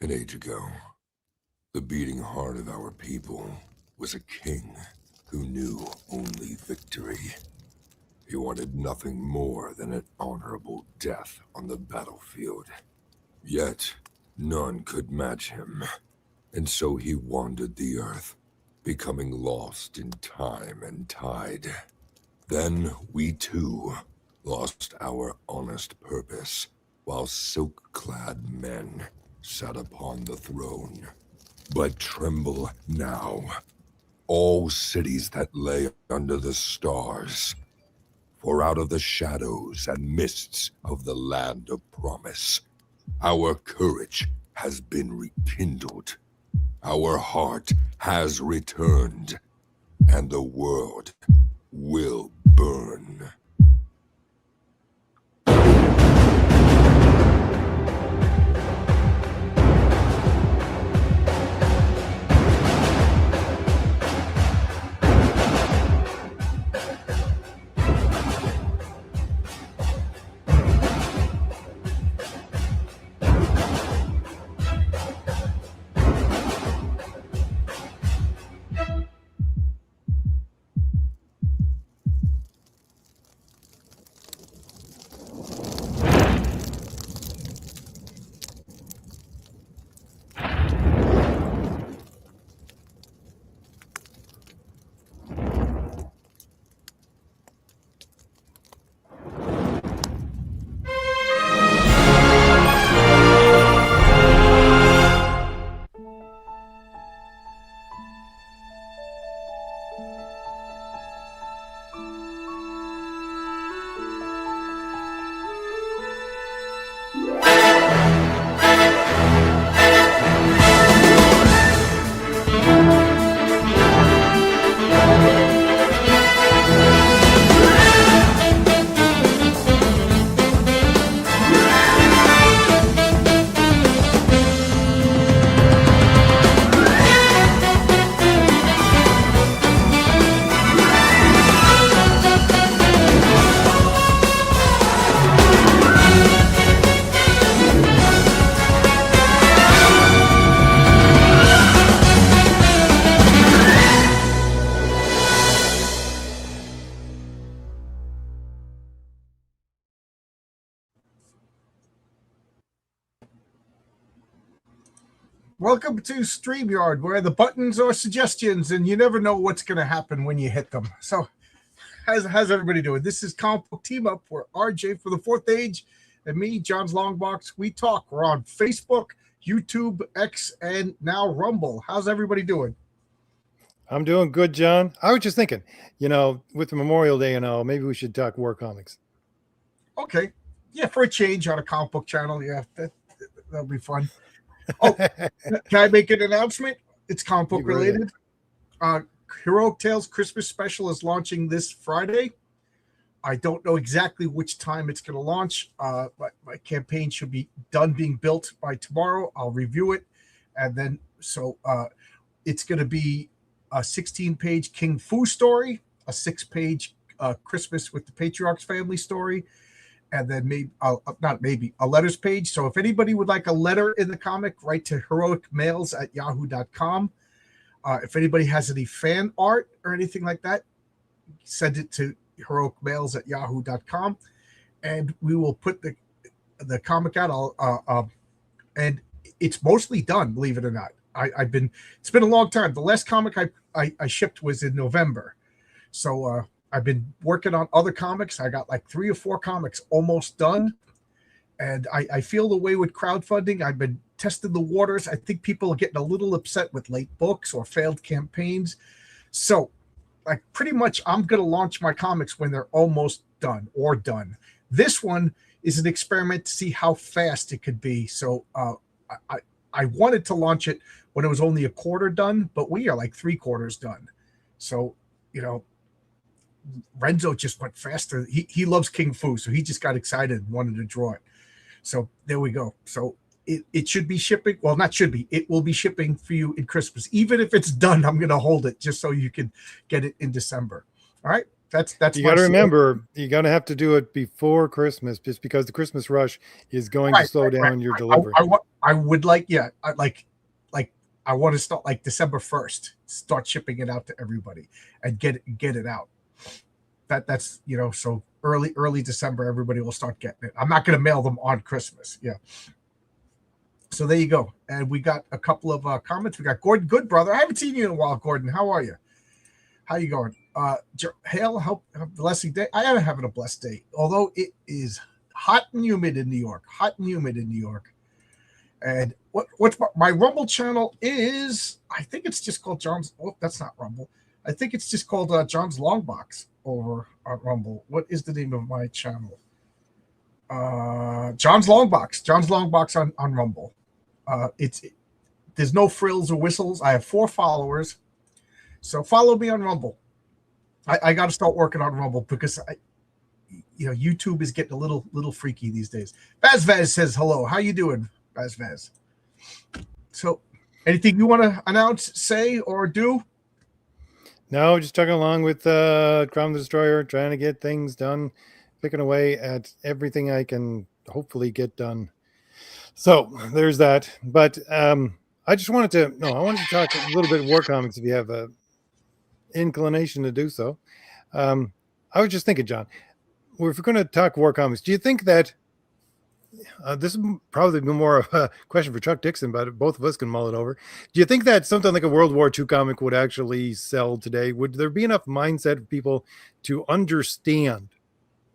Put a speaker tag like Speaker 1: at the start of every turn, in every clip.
Speaker 1: An age ago, the beating heart of our people was a king who knew only victory. He wanted nothing more than an honorable death on the battlefield. Yet, none could match him, and so he wandered the earth, becoming lost in time and tide. Then we too lost our honest purpose, while silk-clad men sat upon the throne. But tremble now, all cities that lay under the stars, for out of the shadows and mists of the land of promise, our courage has been rekindled, our heart has returned, and the world will burn.
Speaker 2: Welcome to StreamYard, where the buttons are suggestions and you never know what's going to happen when you hit them. So, how's everybody doing? This is Comic Book Team Up, where RJ for the Fourth Age and me, John's Longbox, we talk. We're on Facebook, YouTube, X, and now Rumble. How's everybody doing?
Speaker 3: I'm doing good, John. I was just thinking, with the Memorial Day and all, maybe we should talk war comics.
Speaker 2: Okay. Yeah, for a change on a comic book channel. Yeah, that'll be fun. Oh, can I make an announcement? It's comic book related. Heroic Tales Christmas Special is launching this Friday. I don't know exactly which time it's going to launch. But my campaign should be done being built by tomorrow. I'll review it. And then, it's going to be a 16-page King Fu story, a 6-page Christmas with the Patriarch's family story, and then a letters page. So if anybody would like a letter in the comic, write to heroicmails@yahoo.com. If anybody has any fan art or anything like that, send it to heroicmails@yahoo.com, and we will put the comic out. And it's mostly done, believe it or not. It's been a long time. The last comic I shipped was in November. So I've been working on other comics. I got like 3 or 4 comics almost done. And I feel the way with crowdfunding. I've been testing the waters. I think people are getting a little upset with late books or failed campaigns. So like pretty much I'm going to launch my comics when they're almost done or done. This one is an experiment to see how fast it could be. So I wanted to launch it when it was only a quarter done, but we are like 3/4 done. So, Renzo just went faster. He loves King Fu, so he just got excited and wanted to draw it. So there we go. So it should be shipping. Well, not should be. It will be shipping for you in Christmas. Even if it's done, I'm going to hold it just so you can get it in December. All right. That's
Speaker 3: You
Speaker 2: my
Speaker 3: got to
Speaker 2: slogan.
Speaker 3: remember, you're going to have to do it before Christmas, just because the Christmas rush is going to slow down your delivery.
Speaker 2: I would like, yeah, I want to start like December 1st, start shipping it out to everybody and get it out. That's so early December, everybody will start getting it. I'm not going to mail them on Christmas. Yeah. So there you go. And we got a couple of comments. We got Gordon, good brother. I haven't seen you in a while, Gordon. How are you? How you going? Hail, help, blessing day. I am having a blessed day, although it is hot and humid in New York. And what's my Rumble channel is? I think it's just called John's. Oh, that's not Rumble. I think it's just called John's Longbox over on Rumble. What is the name of my channel? John's Longbox. John's Longbox on Rumble. There's no frills or whistles. I have 4 followers, so follow me on Rumble. I got to start working on Rumble because YouTube is getting a little freaky these days. Vaz says hello. How you doing, Vaz? So, anything you want to announce, say, or do?
Speaker 3: No, just chugging along with Crown the Destroyer, trying to get things done, picking away at everything I can hopefully get done. So there's that. But I just wanted to talk a little bit of war comics if you have a inclination to do so. I was just thinking, John, if we're going to talk war comics, do you think that this is probably more of a question for Chuck Dixon, but both of us can mull it over. Do you think that something like a World War II comic would actually sell today? Would there be enough mindset of people to understand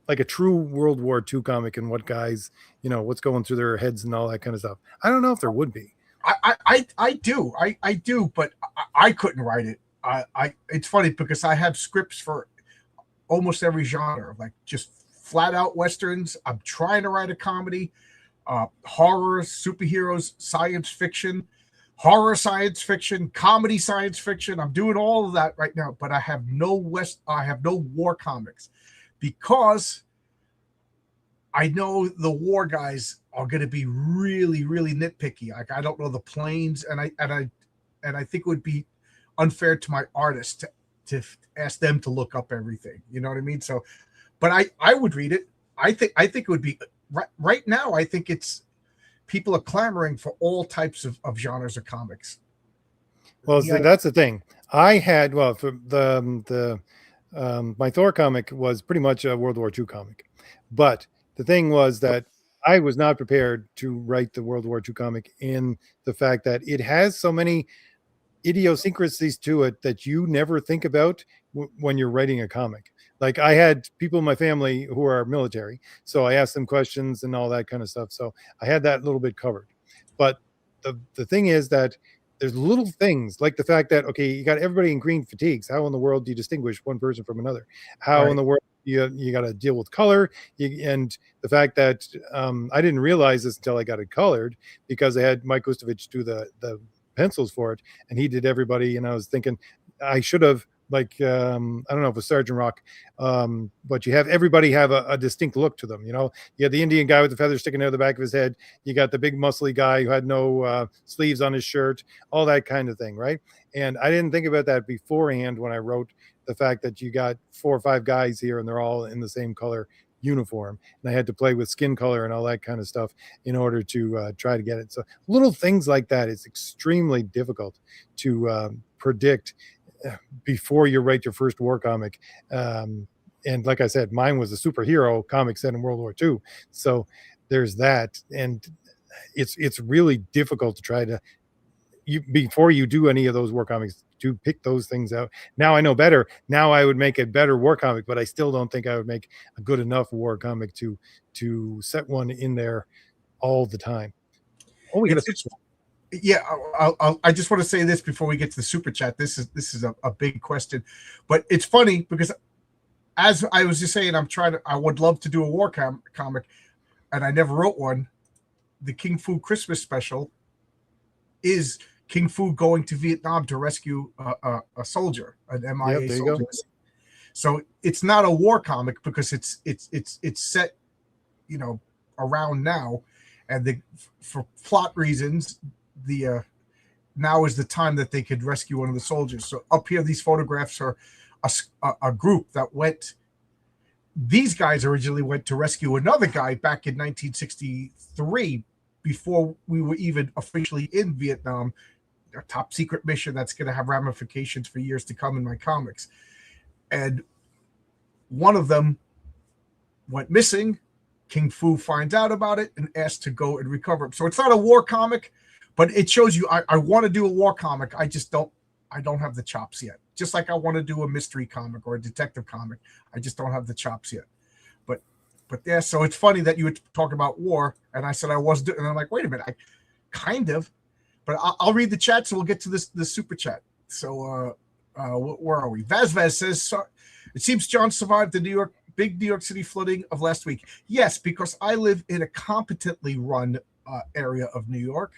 Speaker 3: like a true World War II comic and what guys, what's going through their heads and all that kind of stuff? I don't know if there would be.
Speaker 2: I do, but I couldn't write it. It's funny because I have scripts for almost every genre, like just flat out westerns. I'm trying to write a comedy, horror, superheroes, science fiction, horror, science fiction, comedy, science fiction. I'm doing all of that right now, but I have no war comics because I know the war guys are going to be really, really nitpicky. Like I don't know the planes, and I think it would be unfair to my artists to ask them to look up everything. You know what I mean? So, but I would read it. I think it would be right now. I think it's people are clamoring for all types of genres of comics.
Speaker 3: Well, yeah. That's the thing. I had for the my Thor comic was pretty much a World War II comic, but the thing was that I was not prepared to write the World War II comic in the fact that it has so many idiosyncrasies to it that you never think about when you're writing a comic. Like I had people in my family who are military, so I asked them questions and all that kind of stuff. So I had that a little bit covered. But the thing is that there's little things like the fact that, okay, you got everybody in green fatigues. How in the world do you distinguish one person from another? How in the world you got to deal with color? And the fact that I didn't realize this until I got it colored because I had Mike Gustovich do the pencils for it, and he did everybody. And I was thinking I should have, like I don't know if it was Sergeant Rock, but you have everybody have a distinct look to them. You had the Indian guy with the feathers sticking out of the back of his head. You got the big muscly guy who had no sleeves on his shirt, all that kind of thing, right? And I didn't think about that beforehand when I wrote the fact that you got 4 or 5 guys here and they're all in the same color uniform, and I had to play with skin color and all that kind of stuff in order to try to get it. So little things like that is extremely difficult to predict before you write your first war comic. And like I said, mine was a superhero comic set in World War II. So there's that. And it's really difficult to try to, before you do any of those war comics, to pick those things out. Now I know better. Now I would make a better war comic, but I still don't think I would make a good enough war comic to set one in there all the time. Oh, we got a
Speaker 2: yeah, I just want to say this before we get to the super chat. This is a big question, but it's funny because as I was just saying, I would love to do a war comic, and I never wrote one. The King Fu Christmas special is King Fu going to Vietnam to rescue a soldier, an MIA soldier. So it's not a war comic because it's set, around now, and for plot reasons, now is the time that they could rescue one of the soldiers. So up here, these photographs are a group that went. These guys originally went to rescue another guy back in 1963, before we were even officially in Vietnam. A top secret mission that's going to have ramifications for years to come in my comics. And one of them went missing. King Fu finds out about it and asks to go and recover him. So it's not a war comic, but it shows you I want to do a war comic. I don't have the chops yet. Just like I want to do a mystery comic or a detective comic. I just don't have the chops yet. But yeah, so it's funny that you were talking about war, and I said I was doing, and I'm like, wait a minute, I kind of, but I'll read the chat, so we'll get to the super chat. So where are we? Vaz says, so, it seems John survived the big New York City flooding of last week. Yes, because I live in a competently run area of New York.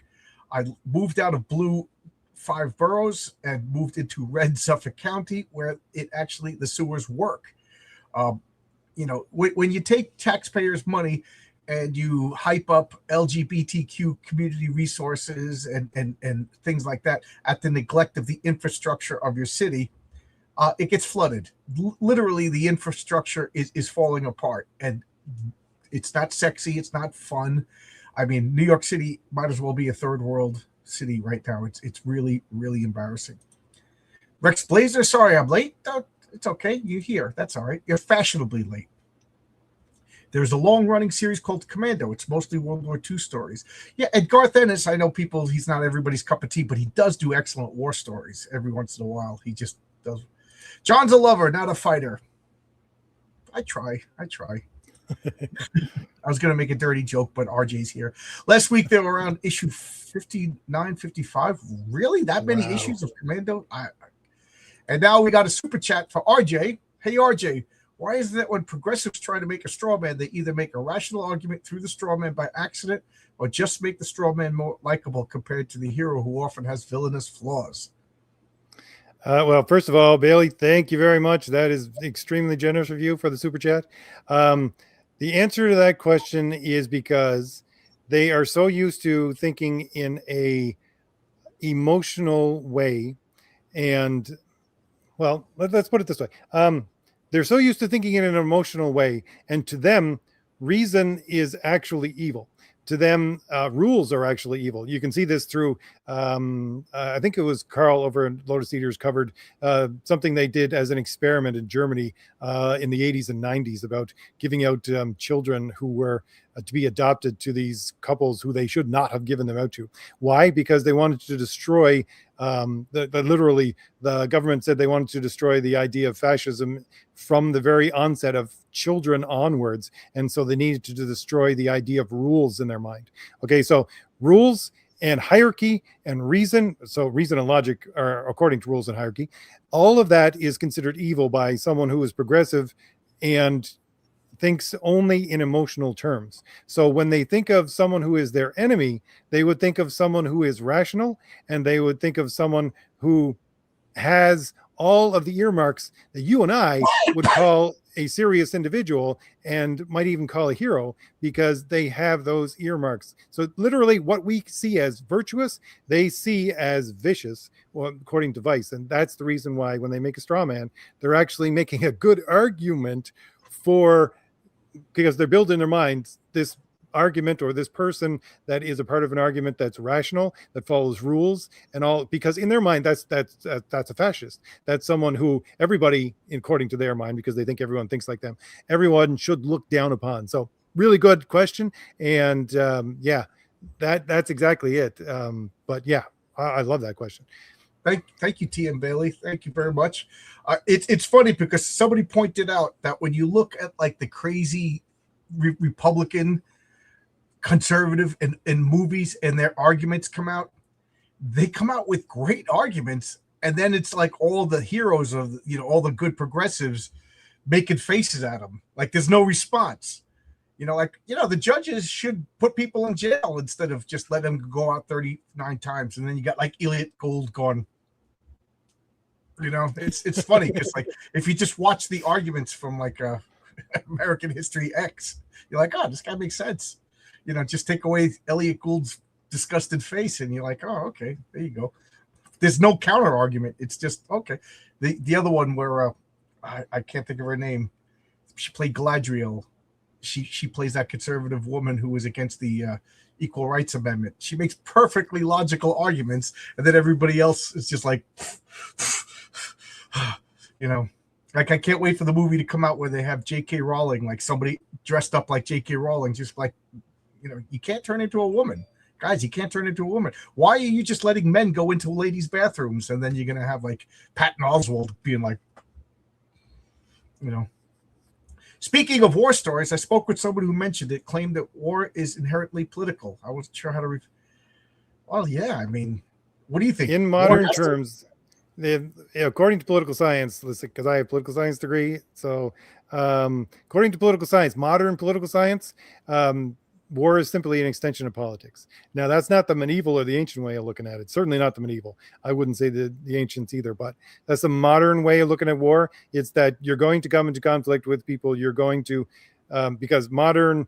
Speaker 2: I moved out of blue 5 boroughs and moved into red Suffolk County, where the sewers work. When you take taxpayers' money and you hype up LGBTQ community resources and things like that at the neglect of the infrastructure of your city, it gets flooded. Literally, the infrastructure is falling apart, and it's not sexy. It's not fun. I mean, New York City might as well be a third world city right now. It's really, really embarrassing. Rex Blazer, sorry I'm late. It's okay. You're here. That's all right. You're fashionably late. There's a long-running series called Commando. It's mostly World War II stories. Yeah, and Garth Ennis, I know he's not everybody's cup of tea, but he does do excellent war stories every once in a while. He just does. John's a lover, not a fighter. I try. I was going to make a dirty joke, but RJ's here. Last week, they were around issue 59, 55. Really? That many issues of Commando? And now we got a super chat for RJ. Hey, RJ, why is it that when progressives try to make a straw man, they either make a rational argument through the straw man by accident or just make the straw man more likable compared to the hero who often has villainous flaws?
Speaker 3: Well, first of all, Bailey, thank you very much. That is extremely generous of you for the super chat. The answer to that question is because they are so used to thinking in a emotional way. And, well, let's put it this way. They're so used to thinking in an emotional way. And to them, reason is actually evil. To them, rules are actually evil. You can see this through, I think it was Carl over in Lotus Eaters covered something they did as an experiment in Germany in the 80s and 90s about giving out children who were to be adopted to these couples who they should not have given them out to. Why? Because they wanted to destroy, literally, the government said they wanted to destroy the idea of fascism from the very onset of children onwards. And so they needed to destroy the idea of rules in their mind. Okay, so rules and hierarchy and reason, so reason and logic are according to rules and hierarchy, all of that is considered evil by someone who is progressive and thinks only in emotional terms. So when they think of someone who is their enemy, they would think of someone who is rational, and they would think of someone who has all of the earmarks that you and I would call a serious individual and might even call a hero, because they have those earmarks. So literally what we see as virtuous, they see as vicious, well, according to Vice. And that's the reason why when they make a straw man, they're actually making a good argument for, because they're building in their minds this argument or this person that is a part of an argument that's rational, that follows rules and all, because in their mind that's a fascist. That's someone who everybody, according to their mind, because they think everyone thinks like them, everyone should look down upon. So really good question. And yeah, that's exactly it. But yeah, I love that question.
Speaker 2: Thank you, T.M. Bailey. Thank you very much. It's funny because somebody pointed out that when you look at like the crazy Republican conservative in movies and their arguments come out, they come out with great arguments, and then it's like all the heroes of all the good progressives making faces at them like there's no response. The judges should put people in jail instead of just let them go out 39 times. And then you got like Elliot Gould going, it's funny because like if you just watch the arguments from like American History X, you're like, oh, this guy makes sense. Just take away Elliot Gould's disgusted face and you're like, oh, okay, there you go. There's no counter argument. It's just, okay. The other one where I can't think of her name. She played Galadriel. She plays that conservative woman who was against the Equal Rights Amendment. She makes perfectly logical arguments, and then everybody else is just like, you know, like I can't wait for the movie to come out where they have J.K. Rowling, like somebody dressed up like J.K. Rowling, just like, you can't turn into a woman. Guys, you can't turn into a woman. Why are you just letting men go into ladies' bathrooms? And then you're going to have like Patton Oswalt being like, Speaking of war stories, I spoke with someone who mentioned it, claimed that war is inherently political. I wasn't sure how to. Well, yeah, I mean, what do you think?
Speaker 3: In modern terms, according to political science, listen, because I have a political science degree, so according to political science, modern political science, war is simply an extension of politics. Now, that's not the medieval or the ancient way of looking at it. Certainly not the medieval. I wouldn't say the ancients either, but that's the modern way of looking at war. It's that you're going to come into conflict with people. You're going to, because modern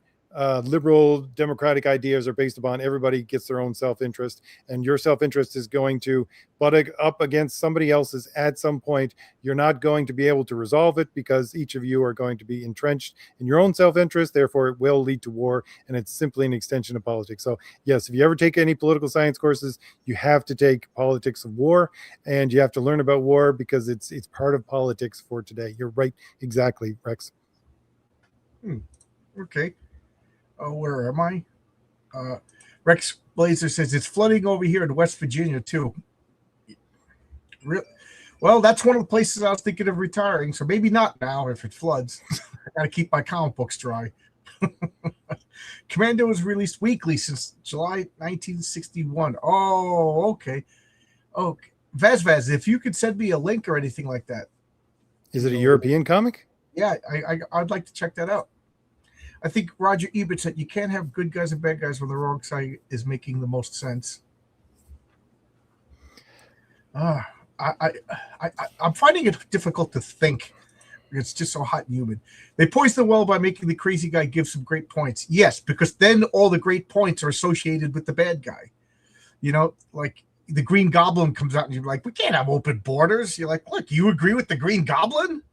Speaker 3: liberal democratic ideas are based upon everybody gets their own self-interest, and your self-interest is going to butt up against somebody else's at some point. You're not going to be able to resolve it because each of you are going to be entrenched in your own self-interest. Therefore, it will lead to war, and it's simply an extension of politics. So yes, if you ever take any political science courses, you have to take politics of war, and you have to learn about war because it's part of politics for today. You're right, exactly, Rex.
Speaker 2: Okay. Where am I? Rex Blazer says it's flooding over here in West Virginia too. Well, that's one of the places I was thinking of retiring. So maybe not now if it floods. I got to keep my comic books dry. Commando was released weekly since July 1961. Oh, okay. Okay. Vaz, if you could send me a link or anything like that.
Speaker 3: Is it a European comic?
Speaker 2: Yeah, I'd like to check that out. I think Roger Ebert said you can't have good guys and bad guys when the wrong side is making the most sense. I'm finding it difficult to think. It's just so hot and humid. They poison the well by making the crazy guy give some great points. Yes, because then all the great points are associated with the bad guy. Like the Green Goblin comes out and you're like, we can't have open borders. You're like, look, you agree with the Green Goblin?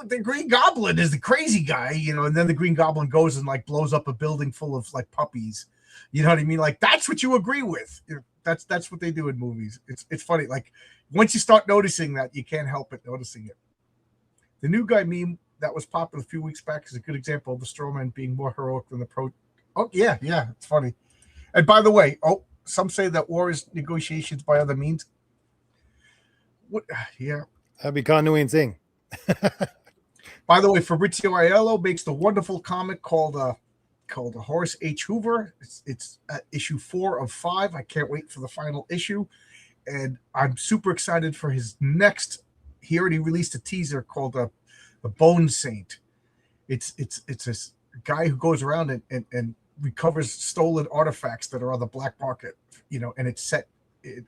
Speaker 2: The Green Goblin is the crazy guy, and then the Green Goblin goes and like blows up a building full of like puppies. You know what I mean? Like that's what you agree with. That's what they do in movies. It's funny. Like once you start noticing that, you can't help but noticing it. The new guy meme that was popular a few weeks back is a good example of the strawman being more heroic than the pro. Oh yeah, it's funny. And by the way, some say that war is negotiations by other means. What? Yeah,
Speaker 3: that'd be Kanu and Singh.
Speaker 2: By the way, Fabrizio Aiello makes the wonderful comic called Horace H. Hoover. It's at issue 4 of 5. I can't wait for the final issue, and I'm super excited for his next. He already released a teaser called the Bone Saint. It's a guy who goes around and recovers stolen artifacts that are on the black market. And it's set.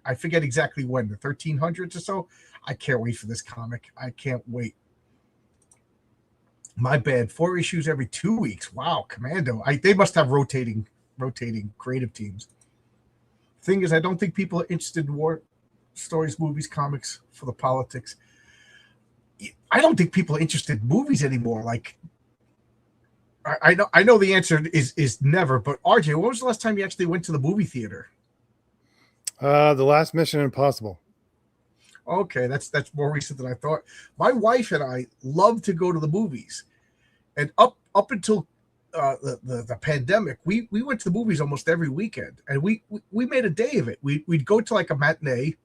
Speaker 2: I forget exactly when, the 1300s or so. I can't wait for this comic. I can't wait. My bad. 4 issues every 2 weeks. Wow, Commando. They must have rotating creative teams. Thing is, I don't think people are interested in war stories, movies, comics for the politics. I don't think people are interested in movies anymore. Like, I know the answer is never. But RJ, when was the last time you actually went to the movie theater?
Speaker 3: The last Mission Impossible.
Speaker 2: Okay, that's more recent than I thought. My wife and I love to go to the movies, and up until the pandemic, we went to the movies almost every weekend, and we made a day of it. We'd go to like a matinee,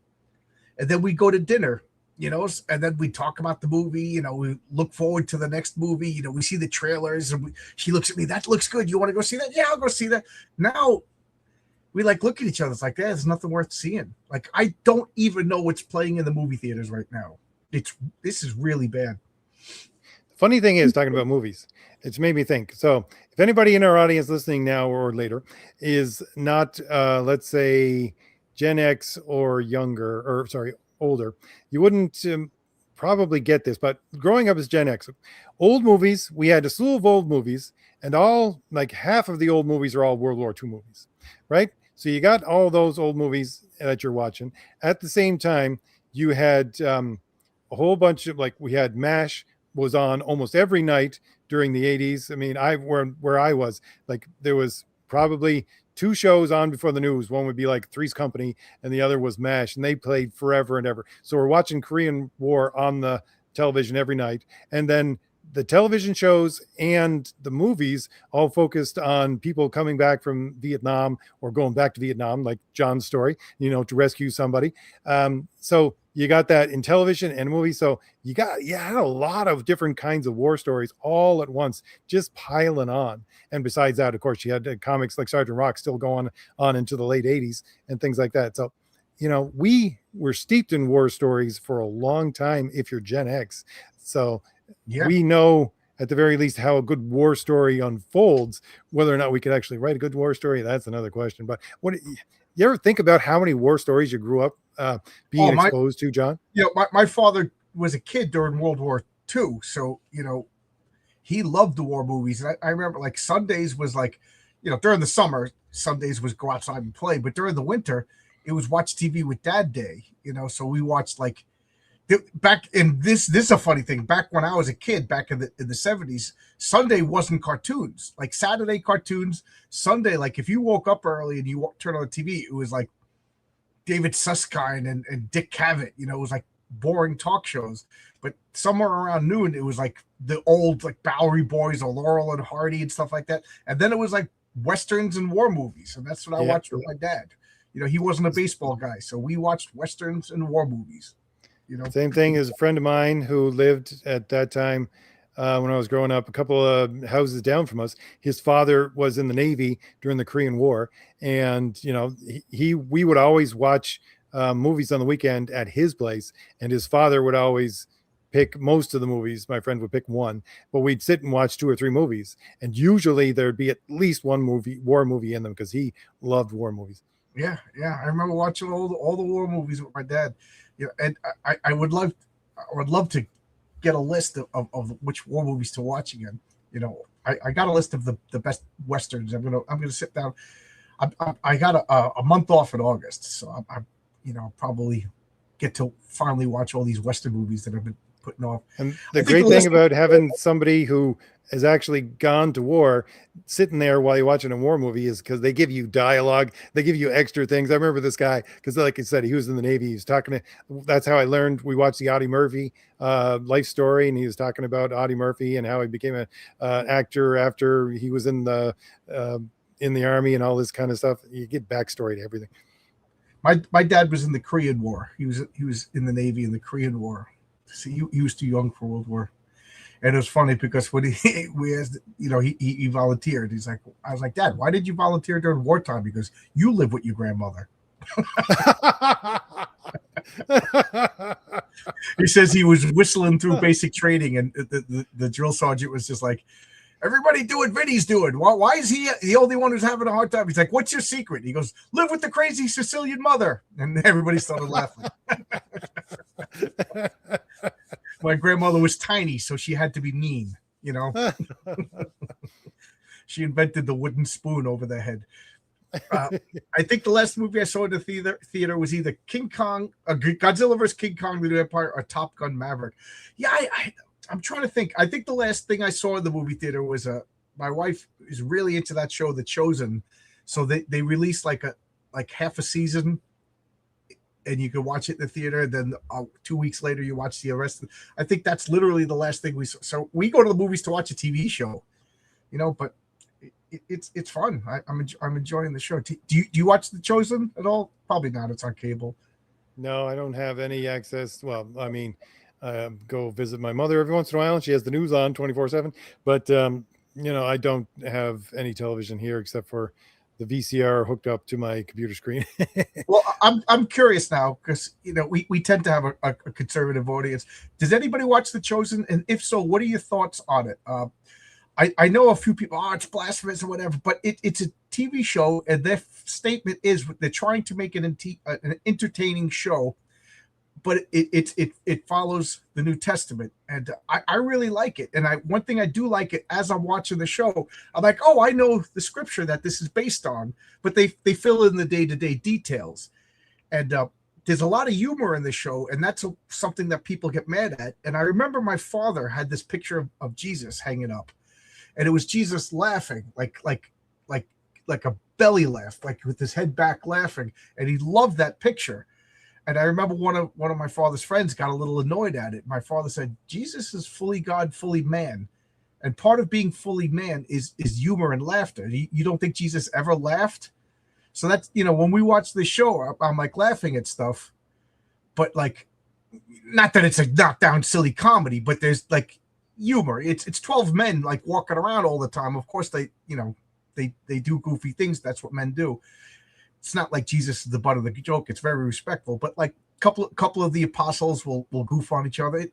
Speaker 2: and then we'd go to dinner, and then we talk about the movie. We look forward to the next movie. We see the trailers, and she looks at me. That looks good. You want to go see that? Yeah, I'll go see that. Now we like look at each other. It's like, there's nothing worth seeing. Like, I don't even know what's playing in the movie theaters right now. This is really bad.
Speaker 3: Funny thing is, talking about movies, it's made me think. So if anybody in our audience listening now or later is not, let's say, Gen X or younger, or sorry, older, you wouldn't probably get this. But growing up as Gen X, old movies, we had a slew of old movies, and all, like half of the old movies are all World War II movies, right? So you got all those old movies that you're watching. At the same time, you had a whole bunch of, like, we had MASH was on almost every night during the 80s. I mean, where I was, like, there was probably two shows on before the news. One would be like Three's Company, and the other was MASH, and they played forever and ever. So we're watching Korean War on the television every night, and then the television shows and the movies all focused on people coming back from Vietnam or going back to Vietnam, like John's story, to rescue somebody. So you got that in television and movies. So you had a lot of different kinds of war stories all at once, just piling on. And besides that, of course, you had comics like Sergeant Rock still going on into the late 80s and things like that. So, we were steeped in war stories for a long time if you're Gen X. So we know at the very least how a good war story unfolds. Whether or not we could actually write a good war story, that's another question. But you ever think about how many war stories you grew up being exposed to, John?
Speaker 2: My father was a kid during World War II, so he loved the war movies. And I remember, like, Sundays was like, during the summer, Sundays was go outside and play, but during the winter, it was watch TV with Dad Day. So we watched, like, back in this is a funny thing. Back when I was a kid, back in the 70s, Sunday wasn't cartoons. Like, Saturday cartoons, Sunday, like, if you woke up early and you turned on the TV, it was like David Susskind and Dick Cavett. It was like boring talk shows. But somewhere around noon, it was like the old, like, Bowery Boys or Laurel and Hardy and stuff like that. And then it was like westerns and war movies, and that's what I watched with my dad. He wasn't a baseball guy, so we watched westerns and war movies.
Speaker 3: Same thing as a friend of mine who lived at that time when I was growing up, a couple of houses down from us. His father was in the Navy during the Korean War, and we would always watch movies on the weekend at his place, and his father would always pick most of the movies. My friend would pick one, but we'd sit and watch 2 or 3 movies, and usually there'd be at least one war movie in them, because he loved war movies.
Speaker 2: Yeah, I remember watching all the war movies with my dad. And I would love to get a list of which war movies to watch again. I got a list of the best westerns. I'm gonna sit down. I got a month off in August, so I probably get to finally watch all these western movies that I've been putting off.
Speaker 3: And the great thing about having somebody who has actually gone to war sitting there while you're watching a war movie is because they give you dialogue, they give you extra things. I remember this guy, because like I said, he was in the Navy. He was talking that's how I learned. We watched the Audie Murphy life story, and he was talking about Audie Murphy and how he became an actor after he was in the army and all this kind of stuff. You get backstory to everything.
Speaker 2: My dad was in the Korean War. He was in the Navy in the Korean War. See, he was too young for World War. And it was funny because when he volunteered, I was like, Dad, why did you volunteer during wartime? Because you live with your grandmother. He says he was whistling through basic training, and the drill sergeant was just like, everybody do what Vinny's doing. Why is he the only one who's having a hard time? He's like, what's your secret? He goes, live with the crazy Sicilian mother. And everybody started laughing. My grandmother was tiny, so she had to be mean, She invented the wooden spoon over the head. I think the last movie I saw in the theater was either King Kong, Godzilla vs. King Kong, the New Empire, or Top Gun Maverick. Yeah, I'm trying to think. I think the last thing I saw in the movie theater was my wife is really into that show, The Chosen. So they released like half a season, and you can watch it in the theater. Then 2 weeks later, you watch the rest. I think that's literally the last thing we saw. So we go to the movies to watch a TV show, but it's fun. I'm enjoying the show. Do you watch The Chosen at all? Probably not. It's on cable.
Speaker 3: No, I don't have any access. Well, I mean, go visit my mother every once in a while, and she has the news on 24/7. But I don't have any television here except for the VCR hooked up to my computer screen.
Speaker 2: Well, I'm curious now, because we tend to have a conservative audience. Does anybody watch The Chosen? And if so, what are your thoughts on it? I know a few people, it's blasphemous or whatever, but it's a TV show, and their statement is they're trying to make an entertaining show, but it follows the New Testament, and I really like it. And one thing I do like it, as I'm watching the show, I'm like, oh, I know the scripture that this is based on, but they fill in the day-to-day details. And there's a lot of humor in the show, and that's something that people get mad at. And I remember my father had this picture of Jesus hanging up, and it was Jesus laughing, like a belly laugh, like with his head back laughing, and he loved that picture. And I remember one of my father's friends got a little annoyed at it. My father said, Jesus is fully God, fully man. And part of being fully man is humor and laughter. You don't think Jesus ever laughed? So that's, when we watch the show, I'm like laughing at stuff, but like, not that it's a knockdown silly comedy, but there's like humor. It's 12 men like walking around all the time. Of course they do goofy things. That's what men do. It's not like Jesus is the butt of the joke. It's very respectful, but like couple of the apostles will goof on each other.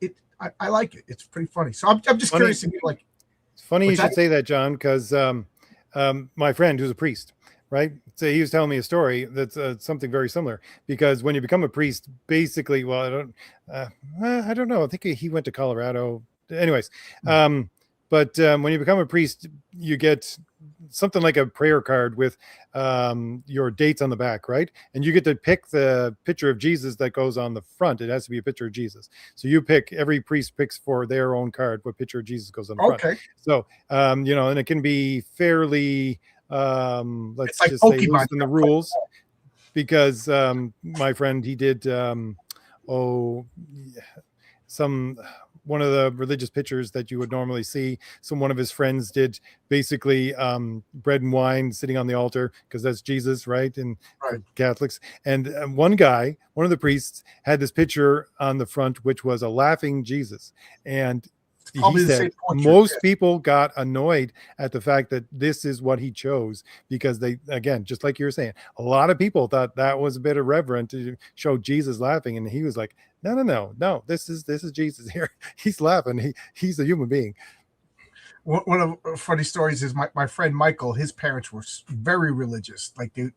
Speaker 2: I like it. It's pretty funny. So I'm just
Speaker 3: funny,
Speaker 2: curious if you like.
Speaker 3: It's funny you should say that, John, because my friend who's a priest, right? So he was telling me a story that's something very similar, because when you become a priest, basically, well, I don't know. I think he went to Colorado. Anyways, but when you become a priest, you get something like a prayer card with your dates on the back, right? And you get to pick the picture of Jesus that goes on the front. It has to be a picture of Jesus. So you pick, every priest picks for their own card what picture of Jesus goes on the front. So, and it can be fairly, let's
Speaker 2: like
Speaker 3: just
Speaker 2: Pokemon.
Speaker 3: say loose in the rules, because my friend, he did, one of the religious pictures that you would normally see. So one of his friends did basically bread and wine sitting on the altar, because that's Jesus, right? And
Speaker 2: right.
Speaker 3: Catholics. And one of the priests had this picture on the front, which was a laughing Jesus. And he said most people got annoyed at the fact that this is what he chose, because they, again, just like you were saying, a lot of people thought that was a bit irreverent to show Jesus laughing. And he was like, no, this is Jesus here. He's laughing. He's a human being.
Speaker 2: One of the funny stories is my friend Michael, his parents were very religious, like they,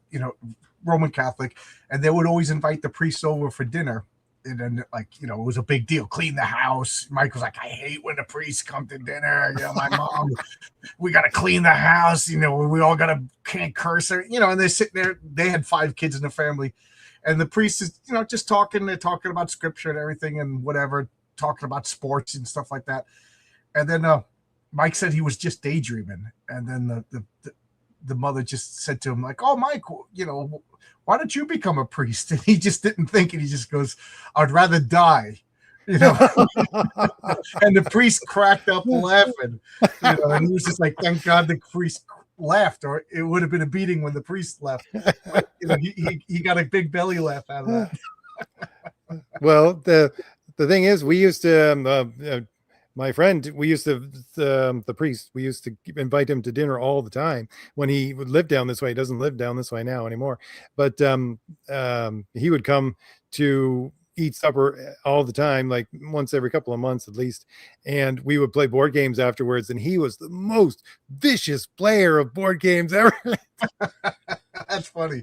Speaker 2: Roman Catholic, and they would always invite the priests over for dinner. And then, it was a big deal. Clean the house. Michael's like, I hate when the priests come to dinner. My mom, we got to clean the house. We all can't curse her. And they're sitting there. They had 5 kids in the family. And the priest is, just talking. They're talking about scripture and everything and whatever, talking about sports and stuff like that. And then Mike said he was just daydreaming. And then the mother just said to him, like, oh, Mike, why don't you become a priest? And he just didn't think it. He just goes, I'd rather die. And the priest cracked up laughing. And he was just like, thank God the priest laughed, or it would have been a beating when the priest left. But, he got a big belly laugh out of that.
Speaker 3: Well, the thing is, we used to my friend, we used to the priest, we used to invite him to dinner all the time when he would live down this way. He doesn't live down this way now anymore, but he would come to eat supper all the time, like once every couple of months at least, and we would play board games afterwards, and he was the most vicious player of board games ever.
Speaker 2: That's funny.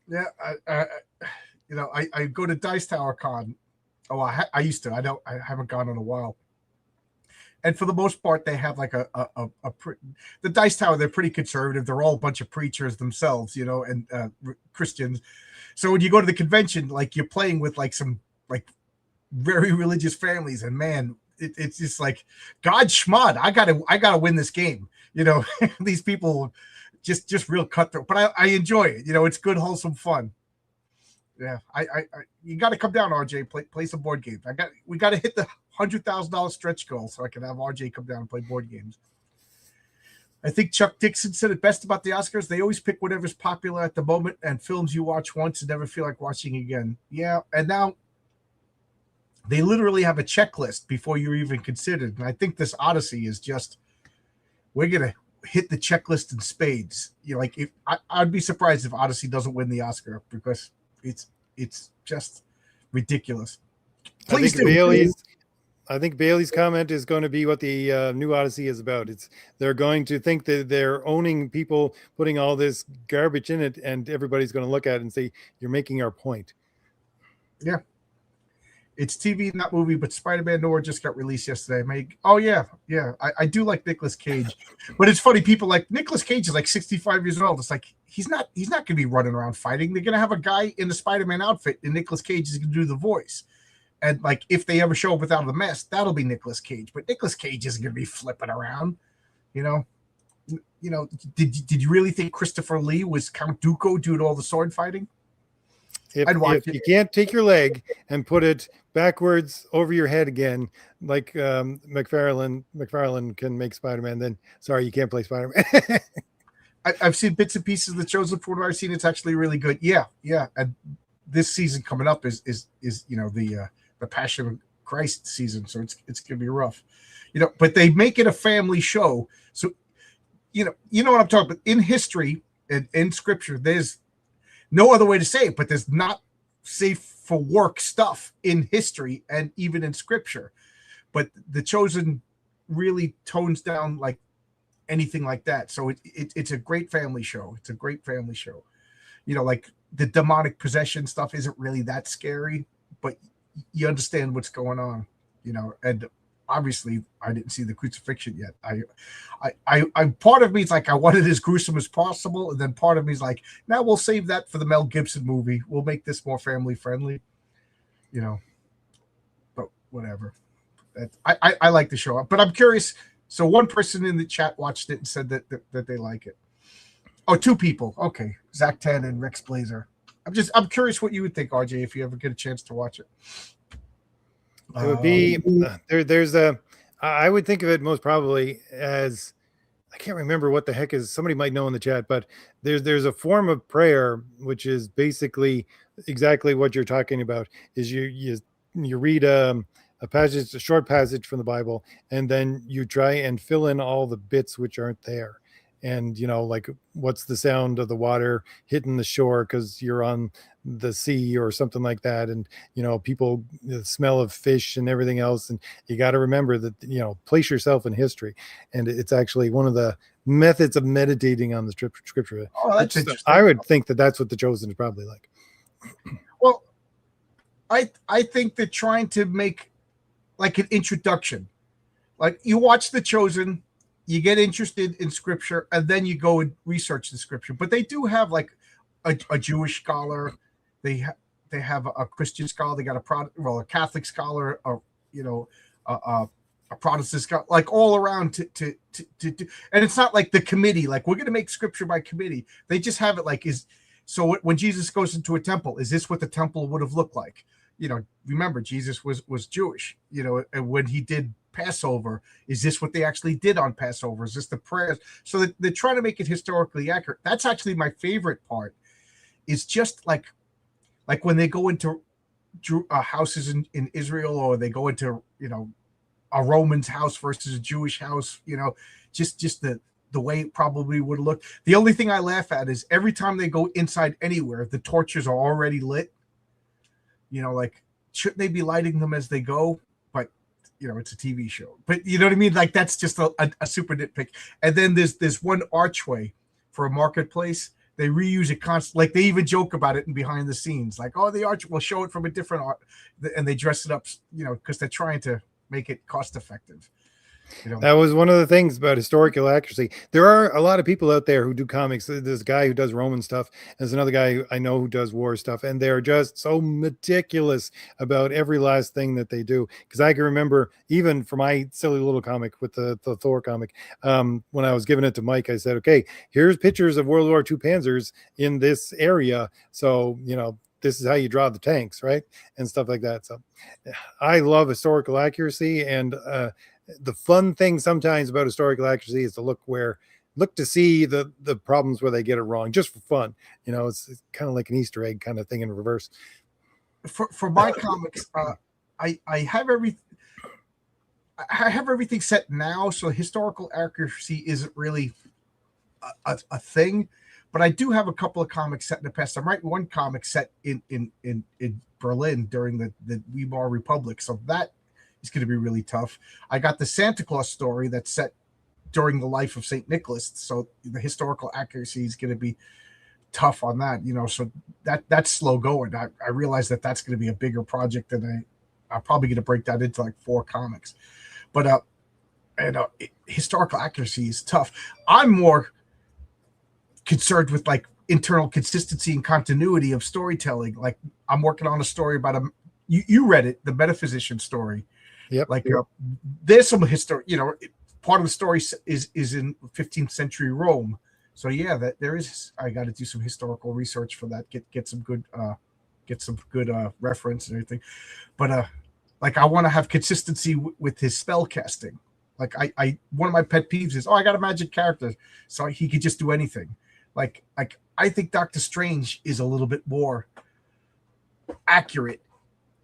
Speaker 2: Yeah, I go to Dice Tower Con. Oh, I used to. I haven't gone in a while. And for the most part, they have like the Dice Tower. They're pretty conservative. They're all a bunch of preachers themselves, and Christians. So when you go to the convention, like you're playing with like some like very religious families, and man, it's just like God schmud. I gotta win this game. These people just real cutthroat, but I enjoy it. It's good, wholesome fun. Yeah, you got to come down, RJ. Play some board games. We got to hit the $100,000 stretch goal so I can have RJ come down and play board games. I think Chuck Dixon said it best about the Oscars. They always pick whatever's popular at the moment and films you watch once and never feel like watching again. Yeah, and now they literally have a checklist before you're even considered. And I think this Odyssey is just, we're gonna hit the checklist in spades. If I'd be surprised if Odyssey doesn't win the Oscar, because it's just ridiculous. Please
Speaker 3: I think Bailey's comment is going to be what the new Odyssey is about. They're going to think that they're owning people putting all this garbage in it, and everybody's going to look at it and say, you're making our point.
Speaker 2: Yeah. It's TV, not movie, but Spider-Man Noir just got released yesterday. Oh yeah. I do like Nicolas Cage, but it's funny. People like Nicolas Cage is like 65 years old. It's like he's not going to be running around fighting. They're going to have a guy in the Spider-Man outfit, and Nicolas Cage is going to do the voice. And like if they ever show up without the mask, that'll be Nicolas Cage. But Nicolas Cage isn't going to be flipping around. You know. Did you really think Christopher Lee was Count Dooku doing all the sword fighting?
Speaker 3: If you can't take your leg and put it backwards over your head again, like McFarlane can make Spider-Man, then sorry, you can't play Spider-Man.
Speaker 2: I've seen bits and pieces of The Chosen. From what I've seen, it's actually really good. Yeah. And this season coming up is the Passion of Christ season, so it's gonna be rough. But they make it a family show, so you know what I'm talking about. In history and in scripture, there's no other way to say it, but there's not safe for work stuff in history and even in scripture. But The Chosen really tones down like anything like that. So it's a great family show. It's a great family show. Like the demonic possession stuff isn't really that scary, but you understand what's going on, and obviously I didn't see the crucifixion yet. I part of me is like, I want it as gruesome as possible. And then part of me is like, now we'll save that for the Mel Gibson movie. We'll make this more family friendly, but whatever. I like the show, but I'm curious. So one person in the chat watched it and said that they like it. Oh, two people. Okay. Zach 10 and Rex Blazer. I'm curious what you would think, RJ, if you ever get a chance to watch it.
Speaker 3: It would be I would think of it most probably as, I can't remember what the heck is, somebody might know in the chat, but there's a form of prayer which is basically exactly what you're talking about. Is you read a passage, a short passage from the Bible, and then you try and fill in all the bits which aren't there. And like, what's the sound of the water hitting the shore because you're on the sea or something like that, and people, the smell of fish and everything else. And you got to remember that place yourself in history, and it's actually one of the methods of meditating on the scripture.
Speaker 2: Oh, that's interesting.
Speaker 3: I would think that's what The Chosen is probably like.
Speaker 2: Well, I think they're trying to make like an introduction. Like, you watch The Chosen, you get interested in scripture, and then you go and research the scripture. But they do have like a Jewish scholar, they have a Christian scholar, they got a Catholic scholar, a Protestant scholar, like all around to and it's not like the committee, like we're going to make scripture by committee. They just have it like, so when Jesus goes into a temple, is this what the temple would have looked like? Remember, Jesus was Jewish, and when he did Passover, is this what they actually did on Passover? Is this the prayers? So they're trying to make it historically accurate. That's actually my favorite part, is just like when they go into houses in Israel, or they go into a Roman's house versus a Jewish house, just the way it probably would look. The only thing I laugh at is every time they go inside anywhere, the torches are already lit. Like, shouldn't they be lighting them as they go? But it's a TV show. But you know what I mean? Like, that's just a super nitpick. And then there's one archway for a marketplace. They reuse it constantly. Like, they even joke about it in behind the scenes. Like, oh, the arch, will show it from a different art, and they dress it up, because they're trying to make it cost effective.
Speaker 3: That was one of the things about historical accuracy. There are a lot of people out there who do comics. There's a guy who does Roman stuff. There's another guy I know who does war stuff, and they're just so meticulous about every last thing that they do. Because I can remember, even for my silly little comic with the Thor comic, when I was giving it to Mike, I said, okay, here's pictures of World War II Panzers in this area. So, this is how you draw the tanks, right? And stuff like that. So I love historical accuracy, and the fun thing sometimes about historical accuracy is to look to see the problems where they get it wrong, just for fun. It's kind of like an Easter egg kind of thing in reverse.
Speaker 2: For my comics, I have everything set now, so historical accuracy isn't really a thing. But I do have a couple of comics set in the past. I'm writing one comic set in Berlin during the Weimar Republic, so that is going to be really tough. I got the Santa Claus story that's set during the life of St. Nicholas, so the historical accuracy is going to be tough on that. So that's slow going. I realize that's going to be a bigger project than I'm probably going to break that into like 4 comics. But historical accuracy is tough. I'm more concerned with like internal consistency and continuity of storytelling. Like I'm working on a story about you read it, the metaphysician story.
Speaker 3: Yep.
Speaker 2: Like there's some history, part of the story is in 15th century Rome. So yeah, that there is. I got to do some historical research for that. Get some good reference and everything. But like I want to have consistency with his spell casting. Like I one of my pet peeves is, I got a magic character, so he could just do anything. Like I think Doctor Strange is a little bit more accurate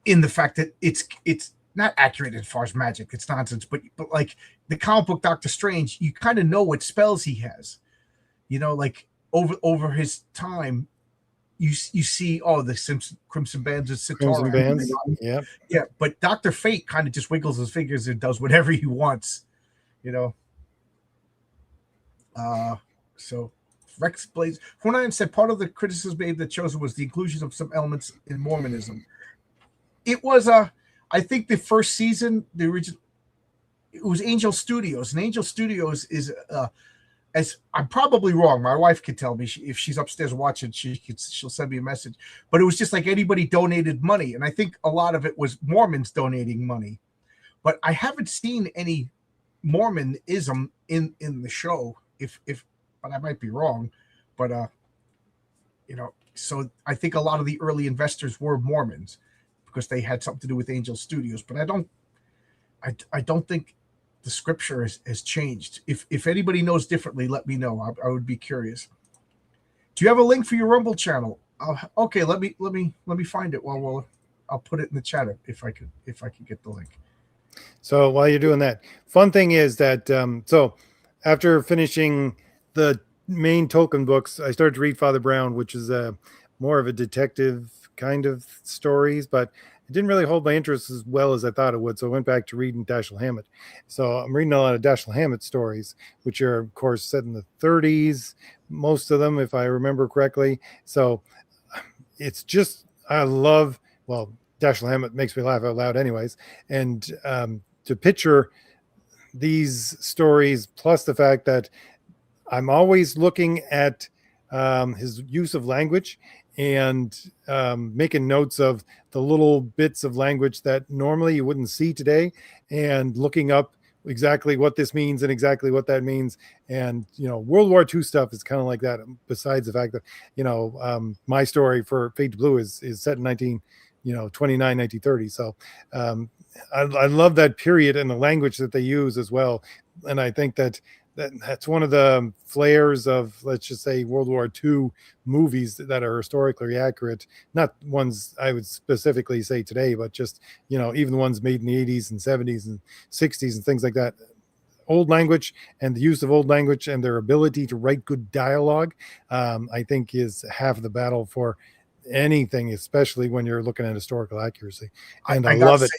Speaker 2: in the fact that it's not accurate as far as magic. It's nonsense, but like the comic book Doctor Strange, you kind of know what spells he has. Like over his time, you see the Crimson Bands and Sitara.
Speaker 3: Crimson Bands,
Speaker 2: yeah. But Dr. Fate kind of just wiggles his fingers and does whatever he wants, So Rex Blaze Hornan said part of the criticism made that Chosen was the inclusion of some elements in Mormonism. It was I think the first season, the original, it was Angel Studios, and Angel Studios is as I'm probably wrong. My wife could tell me if she's upstairs watching, she'll send me a message. But it was just like anybody donated money, and I think a lot of it was Mormons donating money. But I haven't seen any Mormonism in the show. But I might be wrong. But so I think a lot of the early investors were Mormons because they had something to do with Angel Studios. But I don't think the scripture has changed. If anybody knows differently, let me know. I would be curious. Do you have a link for your Rumble channel? Okay, let me find it. I'll put it in the chat if I could get the link.
Speaker 3: So while you're doing that, fun thing is that so after finishing the main Tolkien books, I started to read Father Brown, which is more of a detective kind of stories, but it didn't really hold my interest as well as I thought it would. So I went back to reading Dashiell Hammett. So I'm reading a lot of Dashiell Hammett stories, which are, of course, set in the 30s, most of them, if I remember correctly. So it's just, Dashiell Hammett makes me laugh out loud anyways. And to picture these stories, plus the fact that I'm always looking at his use of language and making notes of the little bits of language that normally you wouldn't see today, and looking up exactly what this means and exactly what that means. And World War II stuff is kind of like that, besides the fact that my story for Fade to Blue is set in 1930. So I love that period and the language that they use as well. And I think that's one of the flares of, let's just say, World War II movies that are historically accurate. Not ones I would specifically say today, but just, even the ones made in the 80s and 70s and 60s and things like that. Old language and the use of old language and their ability to write good dialogue, I think is half the battle for anything, especially when you're looking at historical accuracy. And I love it.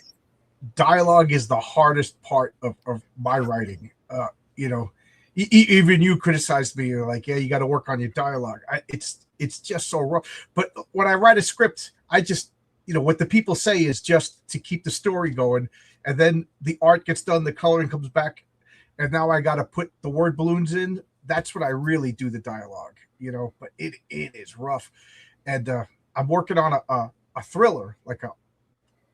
Speaker 2: Dialogue is the hardest part of my writing. Even you criticized me. You're like, yeah, you got to work on your dialogue. It's just so rough. But when I write a script, I just, what the people say is just to keep the story going. And then the art gets done, the coloring comes back. And now I got to put the word balloons in. That's when I really do the dialogue, but it is rough. And I'm working on a thriller, like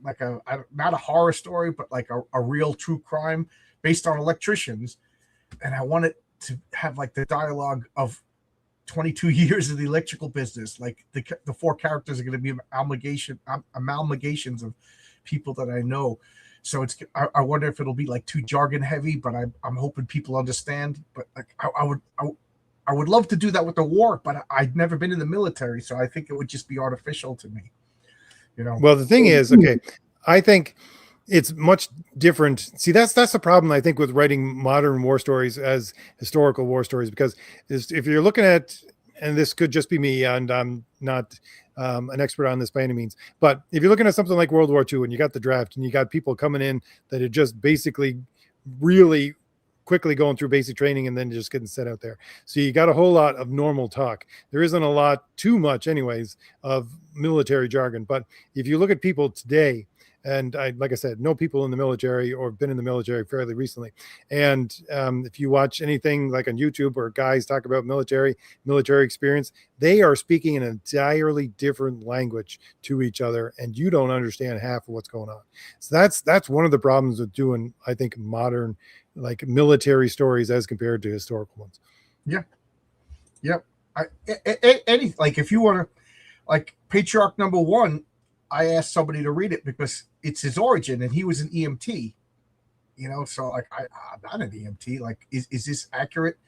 Speaker 2: not a horror story, but like a real true crime based on electricians. And I want it to have like the dialogue of 22 years of the electrical business. Like the 4 characters are going to be amalgamations of people that I know. So I wonder if it'll be like too jargon heavy, but I'm hoping people understand. But like I would love to do that with the war, but I'd never been in the military, so I think it would just be artificial to me.
Speaker 3: Well, the thing is, okay, I think it's much different. See, that's the problem, I think, with writing modern war stories as historical war stories, because if you're looking at, and this could just be me, and I'm not an expert on this by any means, but if you're looking at something like World War II and you got the draft and you got people coming in that are just basically really quickly going through basic training and then just getting set out there. So you got a whole lot of normal talk. There isn't a lot, too much anyways, of military jargon. But if you look at people today, and I, like I said, know people in the military or been in the military fairly recently. And if you watch anything like on YouTube or guys talk about military experience, they are speaking an entirely different language to each other, and you don't understand half of what's going on. So that's one of the problems with doing, I think, modern like military stories as compared to historical ones.
Speaker 2: Yeah. Yep. Any, like, if you want to, like, Patriarch number 1, I asked somebody to read it because it's his origin, and he was an EMT. You know, so like I'm not an EMT. Like, is this accurate?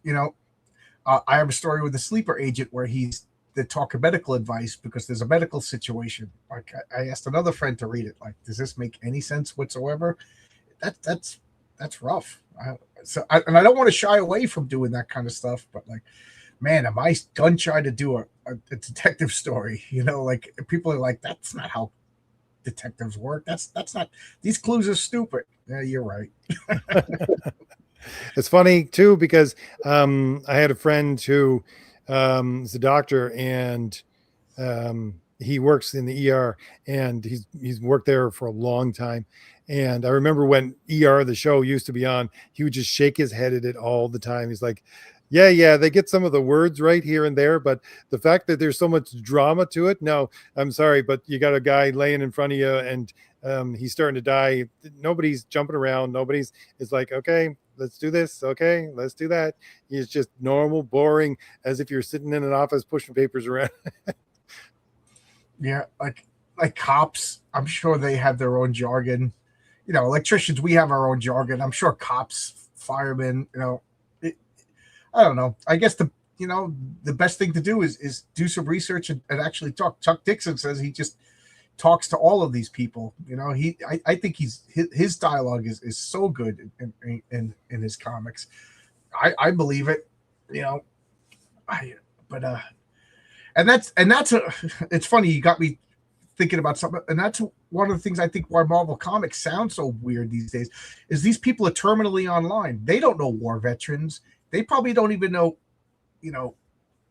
Speaker 2: You know, I have a story with a sleeper agent where they talk medical advice because there's a medical situation. Like, I asked another friend to read it. Like, does this make any sense whatsoever? That's rough. And I don't want to shy away from doing that kind of stuff, but like, man, am I gun shy to do a detective story? You know, like, people are like, that's not how detectives work. That's not. These clues are stupid. Yeah, you're right.
Speaker 3: It's funny too because I had a friend who is a doctor, and he works in the ER, and he's worked there for a long time. And I remember when ER, the show, used to be on, he would just shake his head at it all the time. He's like, yeah, they get some of the words right here and there, but the fact that there's so much drama to it, no, I'm sorry, but you got a guy laying in front of you, and he's starting to die. Nobody's jumping around. It's like, okay, let's do this. Okay, let's do that. It's just normal, boring, as if you're sitting in an office pushing papers around.
Speaker 2: Yeah, like cops, I'm sure they have their own jargon. You know, electricians, we have our own jargon. I'm sure cops, firemen, you know, I don't know. I guess the best thing to do is do some research and actually talk. Chuck Dixon says he just talks to all of these people. You know, I think his dialogue is so good in his comics. I believe it. You know, it's funny, you got me thinking about something, and that's one of the things I think why Marvel Comics sound so weird these days is these people are terminally online. They don't know war veterans. They probably don't even know, you know,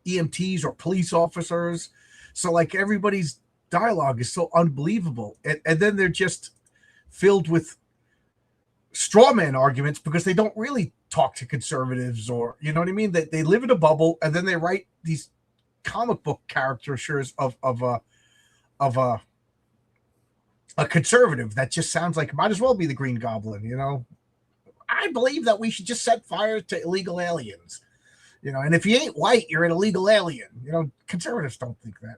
Speaker 2: EMTs or police officers. So like, everybody's dialogue is so unbelievable, and then they're just filled with straw man arguments because they don't really talk to conservatives, or, you know what I mean? They live in a bubble, and then they write these comic book caricatures of a conservative that just sounds like might as well be the Green Goblin. You know, I believe that we should just set fire to illegal aliens. You know, and if you ain't white, you're an illegal alien. You know, conservatives don't think that.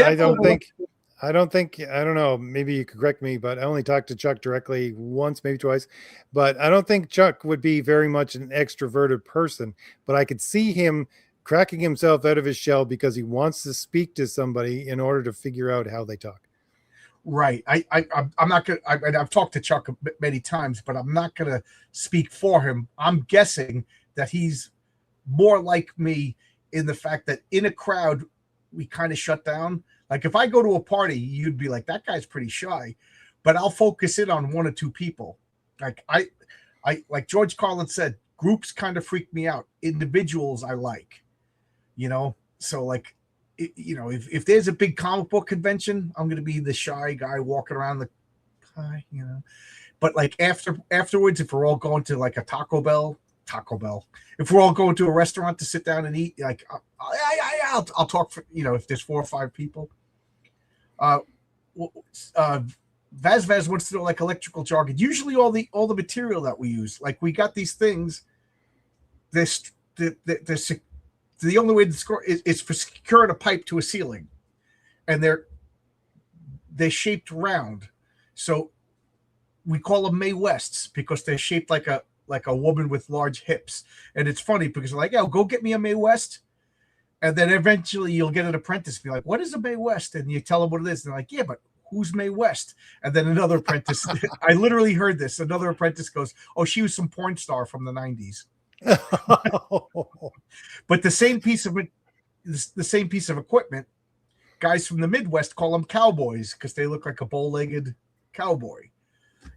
Speaker 3: I don't know, maybe you could correct me, but I only talked to Chuck directly once, maybe twice, but I don't think Chuck would be very much an extroverted person, but I could see him cracking himself out of his shell because he wants to speak to somebody in order to figure out how they talk.
Speaker 2: Right. I'm not going to, I've talked to Chuck many times, but I'm not going to speak for him. I'm guessing that he's more like me in the fact that in a crowd, we kind of shut down. Like, if I go to a party, you'd be like, that guy's pretty shy, but I'll focus in on one or two people. Like like George Carlin said, groups kind of freak me out. Individuals I like, you know? So like, you know, if there's a big comic book convention, I'm going to be the shy guy walking around the, you know, but like afterwards, if we're all going to like a Taco Bell, if we're all going to a restaurant to sit down and eat, like I'll talk for, you know, if there's 4 or 5 people. Vaz wants to know like electrical jargon. Usually all the material that we use, like we got these things, the only way to score is for securing a pipe to a ceiling, and they're shaped round. So we call them Mae Wests because they're shaped like a woman with large hips. And it's funny because they're like, yeah, go get me a Mae West. And then eventually you'll get an apprentice be like, what is a Mae West? And you tell them what it is. And they're like, yeah, but who's Mae West? And then another apprentice, I literally heard this. Another apprentice goes, oh, she was some porn star from the 90s. But the same piece of equipment, guys from the Midwest call them cowboys because they look like a bow-legged cowboy,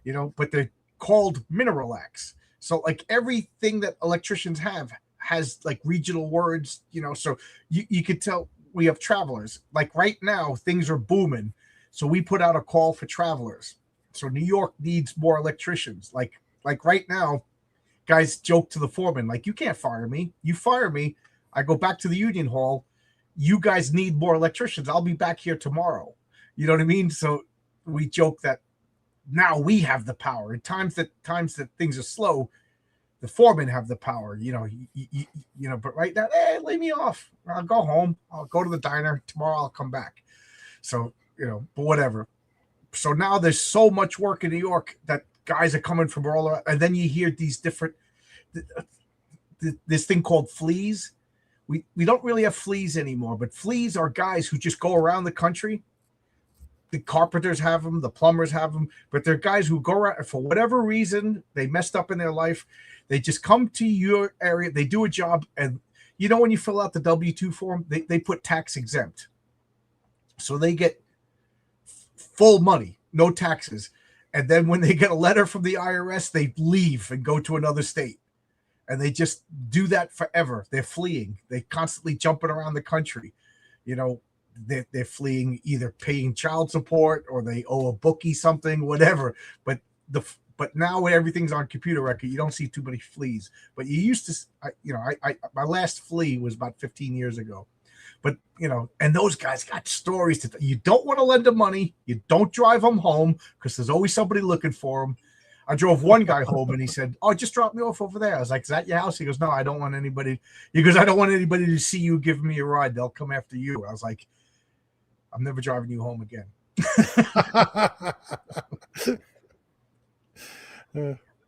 Speaker 2: you know, but they're called Mineralax. So like everything that electricians have has like regional words, you know, so you could tell we have travelers. Like right now, things are booming. So we put out a call for travelers. So New York needs more electricians. Like right now, guys joke to the foreman, like, you can't fire me. You fire me, I go back to the union hall. You guys need more electricians. I'll be back here tomorrow. You know what I mean? So we joke that now we have the power. In times that things are slow, the foremen have the power. But right now, hey, lay me off. I'll go home. I'll go to the diner tomorrow. I'll come back. So but whatever. So now there's so much work in New York that guys are coming from all around, and then you hear these different this thing called fleas. We don't really have fleas anymore, but fleas are guys who just go around the country. The carpenters have them, the plumbers have them, but they're guys who go around for whatever reason. They messed up in their life. They just come to your area. They do a job, and when you fill out the W-2 form, they put tax exempt, so they get full money, no taxes. And then when they get a letter from the IRS, they leave and go to another state. And they just do that forever. They're fleeing. They're constantly jumping around the country. They're fleeing, either paying child support or they owe a bookie something, whatever. But now when everything's on computer record, you don't see too many fleas. But you used to, my last flea was about 15 years ago. But, and those guys got stories. You don't want to lend them money. You don't drive them home because there's always somebody looking for them. I drove one guy home and he said, "Oh, just drop me off over there." I was like, "Is that your house?" He goes, "No, I don't want anybody." He goes, "I don't want anybody to see you giving me a ride. They'll come after you." I was like, "I'm never driving you home again."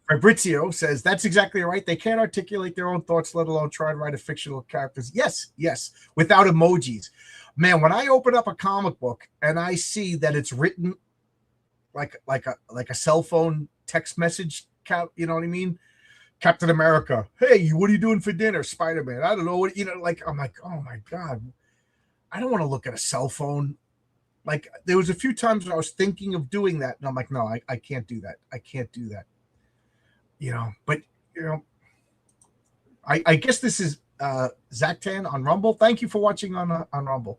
Speaker 2: Fabrizio says, "That's exactly right. They can't articulate their own thoughts, let alone try to write a fictional characters." Yes, without emojis. Man, when I open up a comic book and I see that it's written like a cell phone text message, you know what I mean? Captain America, "Hey, what are you doing for dinner?" Spider-Man, "I don't know what," I'm like, oh my God, I don't want to look at a cell phone. Like, there was a few times when I was thinking of doing that, and I'm like, no, I can't do that. I can't do that. But I guess this is Zactan on Rumble. Thank you for watching on Rumble.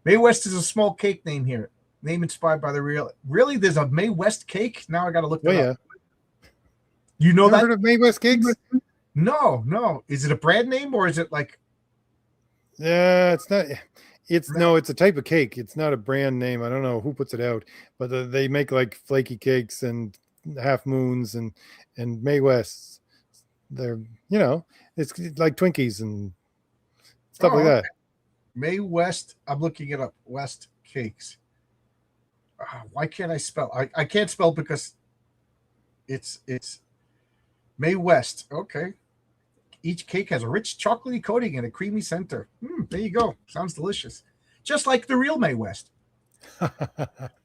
Speaker 2: May West is a small cake name here. Name inspired by the real. Really, there's a May West cake? Now I got to look that up. You know that?
Speaker 3: Heard of May West cakes?
Speaker 2: No. Is it a brand name or is it like?
Speaker 3: Yeah, it's not. It's a type of cake. It's not a brand name. I don't know who puts it out, but they make like flaky cakes and half moons and May Wests. They're it's like Twinkies and stuff like that.
Speaker 2: May West. I'm looking it up. West cakes. Why can't I spell? I can't spell because it's May West. Okay. Each cake has a rich chocolatey coating and a creamy center. There you go. Sounds delicious. Just like the real May West.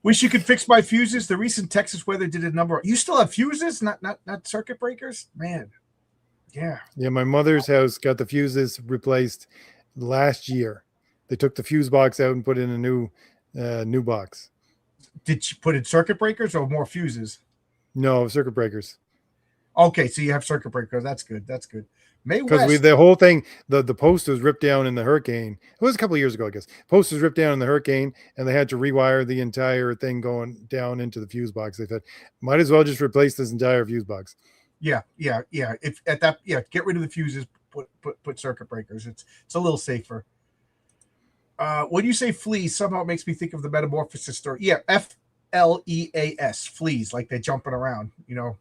Speaker 2: Wish you could fix my fuses. The recent Texas weather did a number. You still have fuses, not circuit breakers? Man. Yeah.
Speaker 3: Yeah, my mother's house got the fuses replaced last year. They took the fuse box out and put in a new box.
Speaker 2: Did you put in circuit breakers or more fuses?
Speaker 3: No, circuit breakers.
Speaker 2: Okay, so you have circuit breakers. That's good. May West.
Speaker 3: Because the whole thing, the post was ripped down in the hurricane. It was a couple of years ago, I guess. Post was ripped down in the hurricane, and they had to rewire the entire thing going down into the fuse box. They thought, might as well just replace this entire fuse box.
Speaker 2: Yeah. If at that, get rid of the fuses. Put circuit breakers. It's a little safer. When you say fleas, somehow it makes me think of the Metamorphosis story. Yeah, FLEAS, fleas, like they're jumping around. You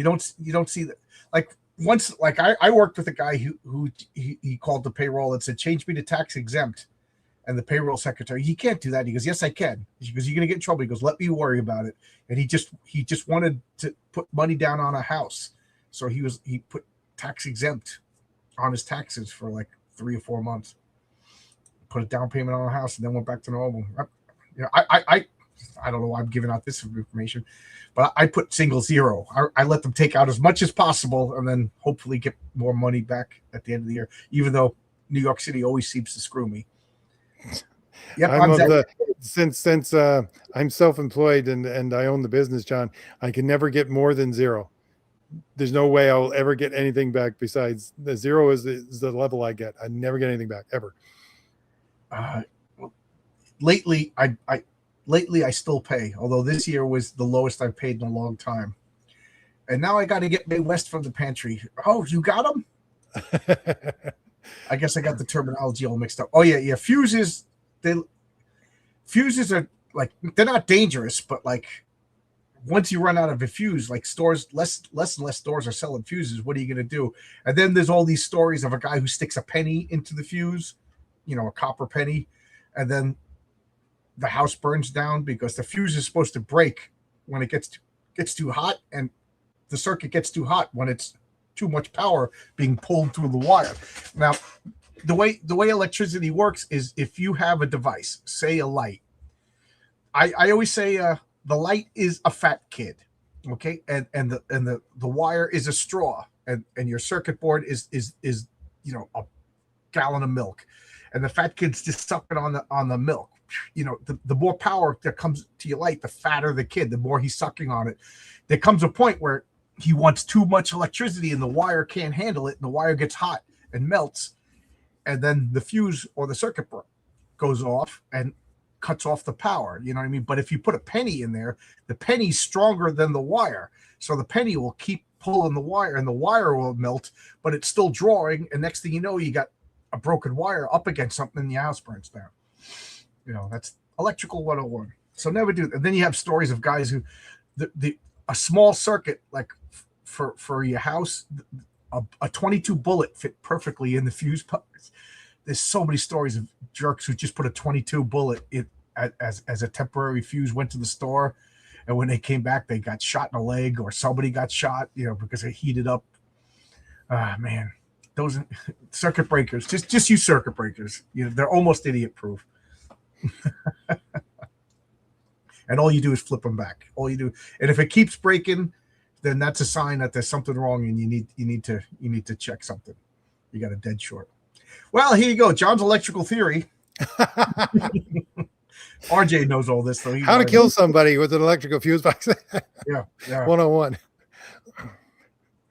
Speaker 2: don't see that. Like once, like I worked with a guy who called the payroll and said, "Change me to tax exempt," and the payroll secretary, "He can't do that." He goes, "Yes, I can." He goes, "You're gonna get in trouble." He goes, "Let me worry about it." And he just wanted to put money down on a house, so he put tax exempt on his taxes for like 3 or 4 months. Put a down payment on a house and then went back to normal. I don't know why I'm giving out this information, but I put single zero. I let them take out as much as possible and then hopefully get more money back at the end of the year, even though New York City always seems to screw me. Yep,
Speaker 3: since I'm self-employed and I own the business, John, I can never get more than zero. There's no way I'll ever get anything back besides the zero is the level I get. I never get anything back ever.
Speaker 2: Lately, lately I still pay, although this year was the lowest I've paid in a long time. And now I got to get May West from the pantry. Oh, you got them? I guess I got the terminology all mixed up. Oh yeah, yeah. Fuses are like, they're not dangerous, but like once you run out of a fuse, like stores, less and less stores are selling fuses. What are you going to do? And then there's all these stories of a guy who sticks a penny into the fuse, a copper penny, and then the house burns down because the fuse is supposed to break when it gets too hot, and the circuit gets too hot when it's too much power being pulled through the wire. Now, the way electricity works is if you have a device, say a light. I always say the light is a fat kid, okay, and the wire is a straw, and your circuit board is a gallon of milk, and the fat kid's just sucking on the milk. The more power that comes to your light, the fatter the kid, the more he's sucking on it. There comes a point where he wants too much electricity and the wire can't handle it, and the wire gets hot and melts, and then the fuse or the circuit goes off and cuts off the power. You know what I mean? But if you put a penny in there, the penny's stronger than the wire, so the penny will keep pulling the wire, and the wire will melt, but it's still drawing, and next thing you know, you got a broken wire up against something and the house burns down. That's electrical 101. So never do that. And then you have stories of guys who a small circuit, like for your house, a 22 bullet fit perfectly in the fuse pucks. There's so many stories of jerks who just put a 22 bullet in as a temporary fuse, went to the store, and when they came back, they got shot in the leg, or somebody got shot, because it heated up. Man, those circuit breakers, just use circuit breakers. They're almost idiot proof. And all you do is flip them back. All you do, and if it keeps breaking, then that's a sign that there's something wrong, and you need to check something. You got a dead short. Well, here you go, John's electrical theory. RJ knows all this, though.
Speaker 3: How to kill somebody with an electrical fuse box?
Speaker 2: Yeah.
Speaker 3: 101.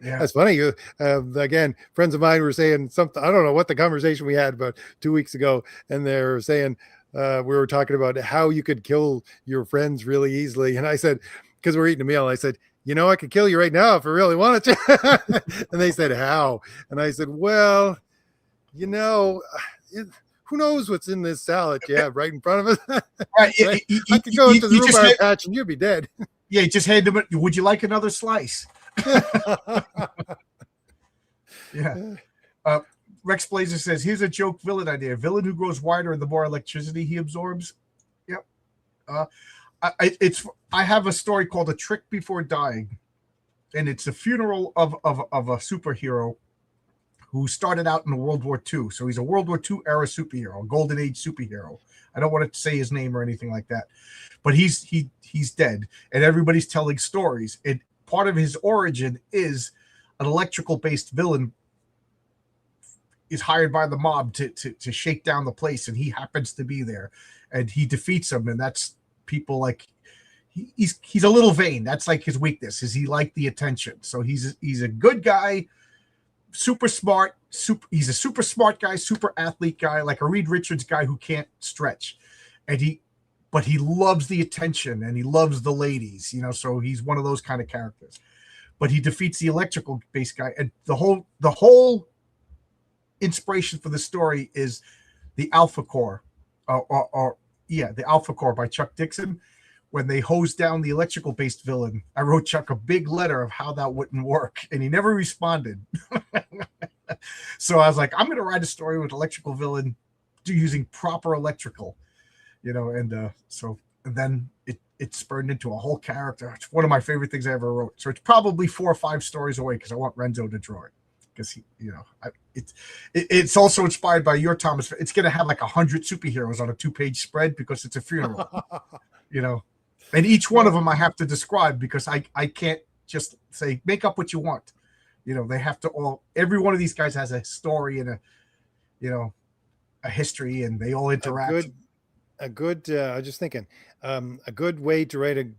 Speaker 2: Yeah,
Speaker 3: that's funny. Again, friends of mine were saying something. I don't know what the conversation we had about 2 weeks ago, and they were saying. We were talking about how you could kill your friends really easily. And I said, because we're eating a meal, I said, I could kill you right now if I really wanted to. And they said, how? And I said, well, who knows what's in this salad you have right in front of us? Right. I could go into the rhubarb patch and you'd be dead.
Speaker 2: Yeah, just hand them it. Would you like another slice? Yeah. Rex Blazer says, here's a joke villain idea. Villain who grows wider the more electricity he absorbs. Yep. I have a story called A Trick Before Dying. And it's a funeral of a superhero who started out in World War II. So he's a World War II era superhero, a golden age superhero. I don't want to say his name or anything like that. But he's dead. And everybody's telling stories. And part of his origin is an electrical based villain is hired by the mob to shake down the place, and he happens to be there, and he defeats them. And that's people like he's a little vain. That's like his weakness, is he liked the attention. So he's a good guy, super smart, he's a super smart guy, super athlete guy, like a Reed Richards guy who can't stretch, but he loves the attention and he loves the ladies, so he's one of those kind of characters. But he defeats the electrical based guy, and the whole inspiration for the story is the Alpha Core, the Alpha Core by Chuck Dixon. When they hosed down the electrical based villain, I wrote Chuck a big letter of how that wouldn't work, and he never responded. So I was like, I'm going to write a story with electrical villain using proper electrical, and then it spurned into a whole character. It's one of my favorite things I ever wrote. So it's probably 4 or 5 stories away because I want Renzo to draw it. Because it's also inspired by your Thomas. It's going to have like 100 superheroes on a 2-page spread because it's a funeral, and each one of them I have to describe because I can't just say make up what you want. They have to every one of these guys has a story and a history, and they all interact.
Speaker 3: I was just thinking, a good way to write a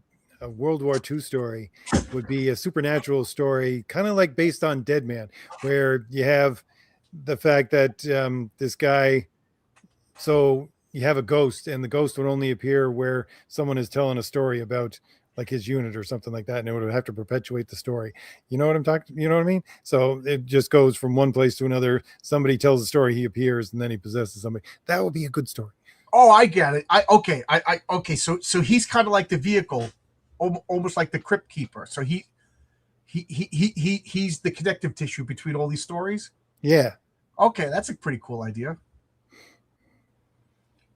Speaker 3: World War II story would be a supernatural story, kind of like based on Dead Man, where you have the fact that this guy, so you have a ghost, and the ghost would only appear where someone is telling a story about like his unit or something like that, and it would have to perpetuate the story. You know what I'm talking? You know what I mean? So it just goes from one place to another. Somebody tells a story, he appears, and then he possesses somebody. That would be a good story.
Speaker 2: Oh, I get it. Okay. So he's kind of like the vehicle, almost like the crypt keeper. So he's the connective tissue between all these stories.
Speaker 3: Yeah.
Speaker 2: Okay, that's a pretty cool idea.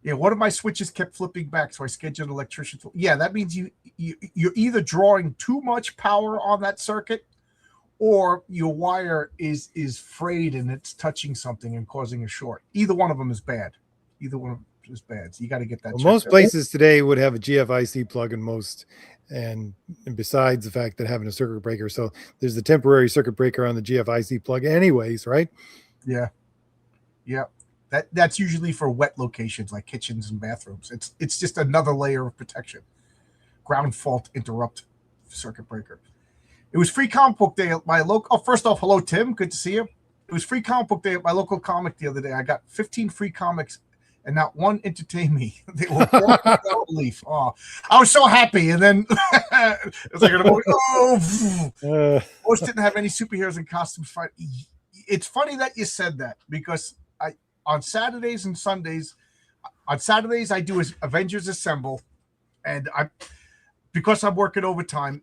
Speaker 2: Yeah, one of my switches kept flipping back, so I scheduled an electrician. Yeah, that means you're either drawing too much power on that circuit, or your wire is frayed and it's touching something and causing a short. Either one of them is bad. Either one of them is bad. So you got to get that.
Speaker 3: Well, most places today would have a GFIC plug in most, and besides the fact that having a circuit breaker, so there's the temporary circuit breaker on the GFIC plug, anyways, right?
Speaker 2: Yeah. That's usually for wet locations like kitchens and bathrooms. It's just another layer of protection. Ground fault interrupt circuit breaker. It was free comic book day at my local. Oh, first off, hello Tim, good to see you. It was free comic book day at my local comic the other day. I got 15 free comics, and not one entertained me. They were without relief. Oh, I was so happy, and then it's like most didn't have any superheroes in costumes. It's funny that you said that, because on Saturdays and Sundays, on Saturdays I do Avengers Assemble, and because I'm working overtime.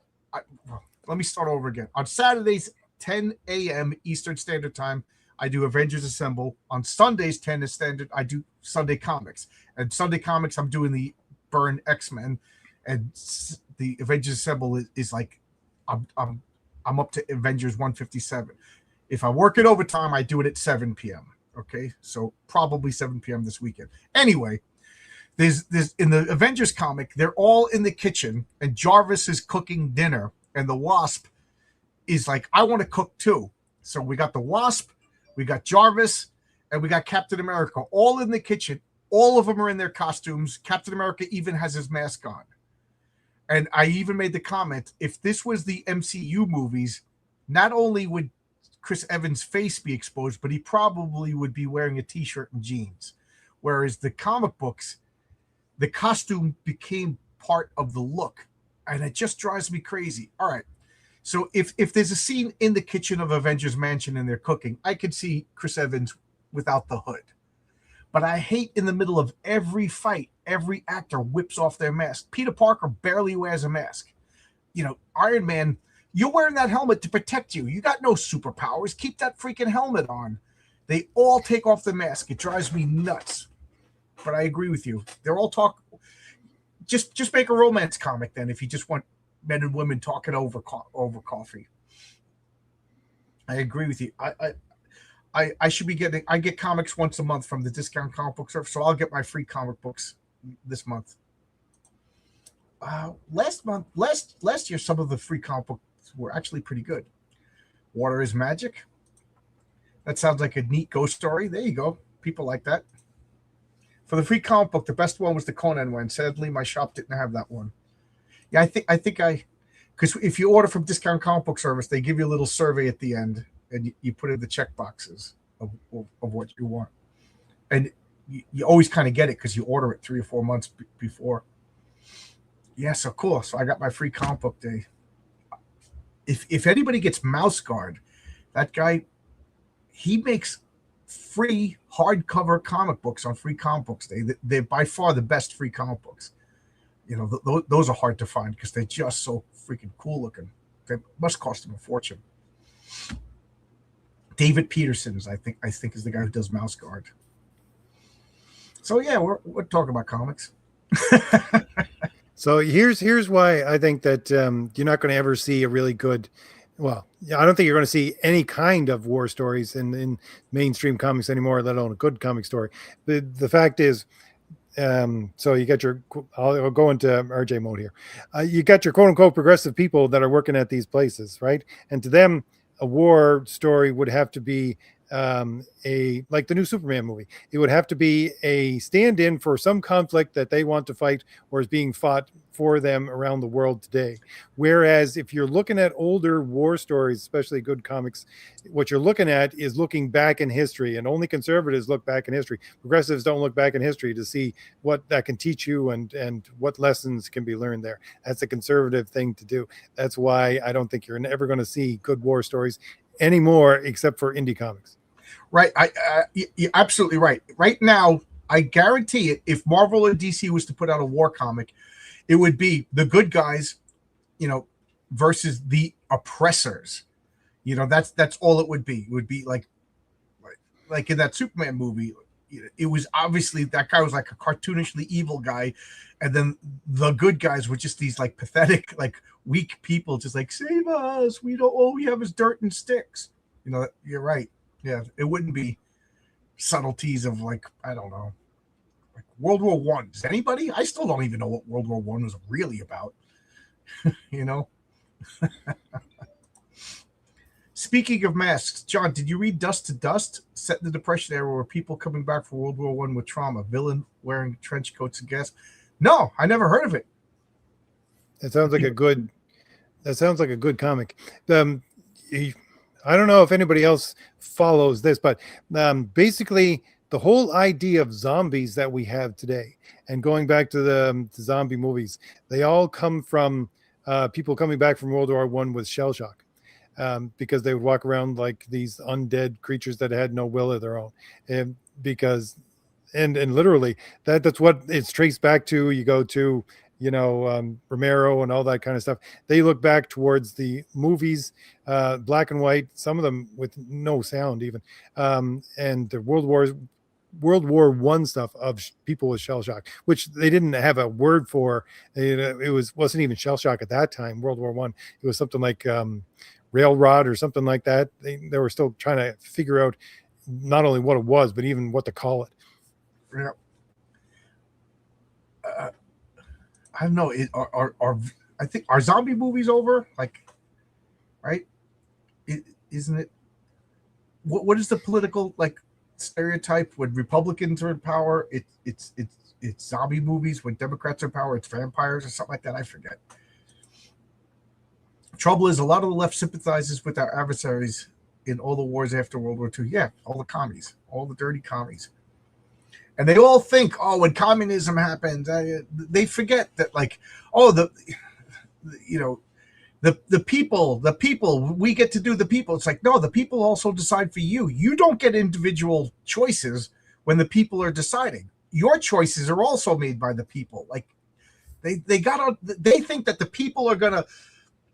Speaker 2: Let me start over again. On Saturdays, 10 a.m. Eastern Standard Time, I do Avengers Assemble. On Sundays, 10 is standard, I do Sunday Comics. And Sunday Comics, I'm doing the Byrne X-Men, and the Avengers Assemble is like I'm up to Avengers 157. If I work it overtime, I do it at 7 p.m. Okay, so probably 7 p.m. this weekend. Anyway, there's in the Avengers comic, they're all in the kitchen, and Jarvis is cooking dinner, and the Wasp is like, I want to cook too. So we got the Wasp, we got Jarvis, and we got Captain America all in the kitchen. All of them are in their costumes. Captain America even has his mask on. And I even made the comment, if this was the MCU movies, not only would Chris Evans' face be exposed, but he probably would be wearing a t-shirt and jeans. Whereas the comic books, the costume became part of the look. And it just drives me crazy. All right. So if there's a scene in the kitchen of Avengers Mansion and they're cooking, I could see Chris Evans without the hood. But I hate in the middle of every fight, every actor whips off their mask. Peter Parker barely wears a mask. You know, Iron Man, you're wearing that helmet to protect you. You got no superpowers. Keep that freaking helmet on. They all take off the mask. It drives me nuts. But I agree with you. They're all talk. Just make a romance comic then, if you just want men and women talking over coffee. I agree with you. I should be getting. I get comics once a month from the discount comic book service, so I'll get my free comic books this month. Last year, some of the free comic books were actually pretty good. Water is Magic. That sounds like a neat ghost story. There you go. People like that. For the free comic book, the best one was the Conan one. Sadly, my shop didn't have that one. Yeah, I think because if you order from Discount Comic Book Service, they give you a little survey at the end, and you put in the check boxes of what you want. And you always kind of get it because you order it 3 or 4 months before. Yeah, so cool. So I got my free comic book day. If anybody gets Mouse Guard, that guy, he makes free hardcover comic books on Free Comic Books Day. They're by far the best free comic books. You know, those are hard to find because they're just so freaking cool looking. They must cost them a fortune. David Peterson I think is the guy who does Mouse Guard. So yeah, we're talking about comics.
Speaker 3: So here's why I think that you're not going to ever see a really good. Well, I don't think you're going to see any kind of war stories in mainstream comics anymore, let alone a good comic story. The fact is, so you got your, I'll go into RJ mode here. You got your quote unquote progressive people that are working at these places, right? And to them, a war story would have to be like the new Superman movie. It would have to be a stand-in for some conflict that they want to fight or is being fought for them around the world today. Whereas if you're looking at older war stories, especially good comics, what you're looking at is looking back in history, and only conservatives look back in history. Progressives don't look back in history to see what that can teach you and what lessons can be learned there. That's a conservative thing to do. That's why I don't think you're ever going to see good war stories anymore, except for indie comics.
Speaker 2: Right. You're absolutely right. Right now, I guarantee it, if Marvel or DC was to put out a war comic, it would be the good guys, versus the oppressors. That's all it would be. It would be like in that Superman movie. It was obviously that guy was like a cartoonishly evil guy, and then the good guys were just these like pathetic, like weak people, just like, save us. We don't. All we have is dirt and sticks. You're right. Yeah, it wouldn't be subtleties of like, I don't know, like World War One. Does anybody? I still don't even know what World War One was really about. Speaking of masks, John, did you read Dust to Dust? Set in the Depression era, where people coming back from World War One with trauma, villain wearing trench coats and gas. No, I never heard of it.
Speaker 3: It sounds like a good. That sounds like a good comic. I don't know if anybody else follows this, but basically the whole idea of zombies that we have today, and going back to the zombie movies, they all come from people coming back from World War One with shell shock, because they would walk around like these undead creatures that had no will of their own, and literally that's what it's traced back to. You go to Romero and all that kind of stuff. They look back towards the movies, black and white, some of them with no sound even, and the World War One stuff of people with shell shock, which they didn't have a word for. It wasn't even shell shock at that time. World War One, it was something like railrod or something like that. They were still trying to figure out not only what it was, but even what to call it.
Speaker 2: Yeah. I don't know. I think are zombie movies over? Like, right? Isn't it? What is the political like stereotype when Republicans are in power? It's zombie movies. When Democrats are in power, it's vampires or something like that. I forget. Trouble is, a lot of the left sympathizes with our adversaries in all the wars after World War II. Yeah, all the commies, all the dirty commies. And they all think, oh, when communism happens, they forget that, like, oh, the people, we get to do the people. It's like, no, the people also decide for you. You don't get individual choices when the people are deciding. Your choices are also made by the people. Like, they think that the people are gonna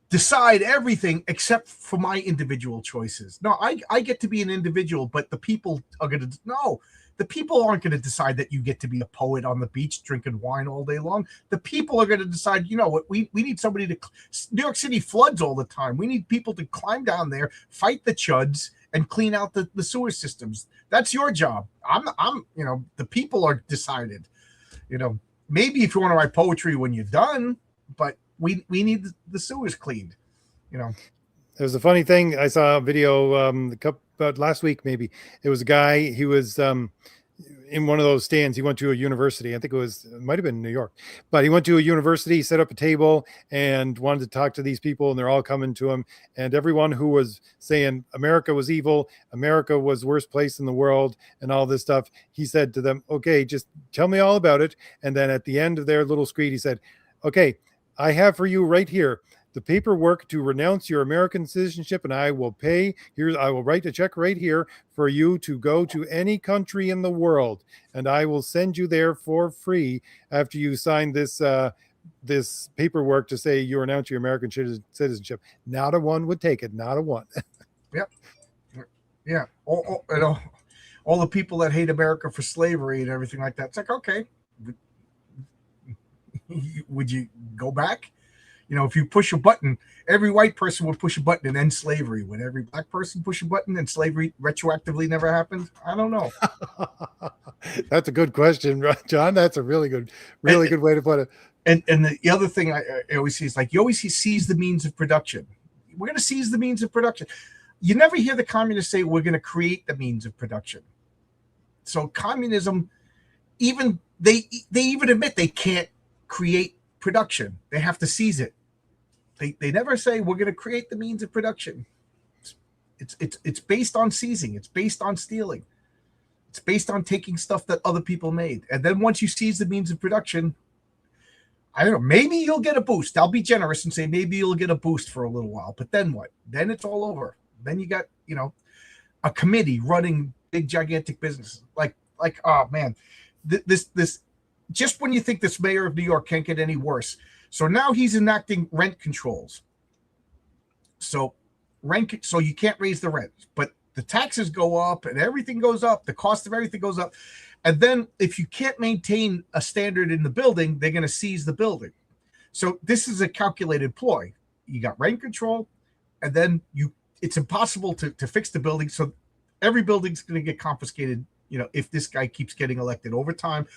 Speaker 2: decide everything except for my individual choices. No, I get to be an individual, but the people are gonna no. The people aren't going to decide that you get to be a poet on the beach drinking wine all day long. The people are going to decide, you know what, we need somebody to... New York City floods all the time. We need people to climb down there, fight the chuds, and clean out the sewer systems. That's your job. I'm the people are decided. Maybe if you want to write poetry when you're done, but we need the sewers cleaned.
Speaker 3: There's a funny thing. I saw a video about last week, maybe. It was a guy, he was in one of those stands. He went to a university. I think it might have been New York, but he went to a university, set up a table and wanted to talk to these people, and they're all coming to him. And everyone who was saying America was evil, America was the worst place in the world, and all this stuff, he said to them, okay, just tell me all about it. And then at the end of their little screed, he said, okay, I have for you right here the paperwork to renounce your American citizenship, and I will pay. I will write a check right here for you to go to any country in the world, and I will send you there for free after you sign this this paperwork to say you renounce your American citizenship. Not a one would take it. Not a one.
Speaker 2: Yep. Yeah. All the people that hate America for slavery and everything like that. It's like, okay, would you go back? If you push a button, every white person would push a button and end slavery. Would every black person push a button and slavery retroactively never happened? I don't know.
Speaker 3: That's a good question, John. That's a really good way to put it.
Speaker 2: And the other thing I always see is, like, you always seize the means of production. We're going to seize the means of production. you never hear the communists say we're going to create the means of production. So communism, even they even admit they can't create production. They have to seize it. They never say we're going to create the means of production. It's based on seizing. It's based on stealing. It's based on taking stuff that other people made. And then once you seize the means of production, I don't know, maybe you'll get a boost. I'll be generous and say maybe you'll get a boost for a little while. But then what? Then it's all over. Then you got, a committee running big, gigantic businesses. Like, oh man, this just when you think this mayor of New York can't get any worse. So now he's enacting rent controls. So you can't raise the rent, but the taxes go up and everything goes up. The cost of everything goes up. And then if you can't maintain a standard in the building, they're going to seize the building. So this is a calculated ploy. You got rent control, and then it's impossible to fix the building. So every building's going to get confiscated, if this guy keeps getting elected over time.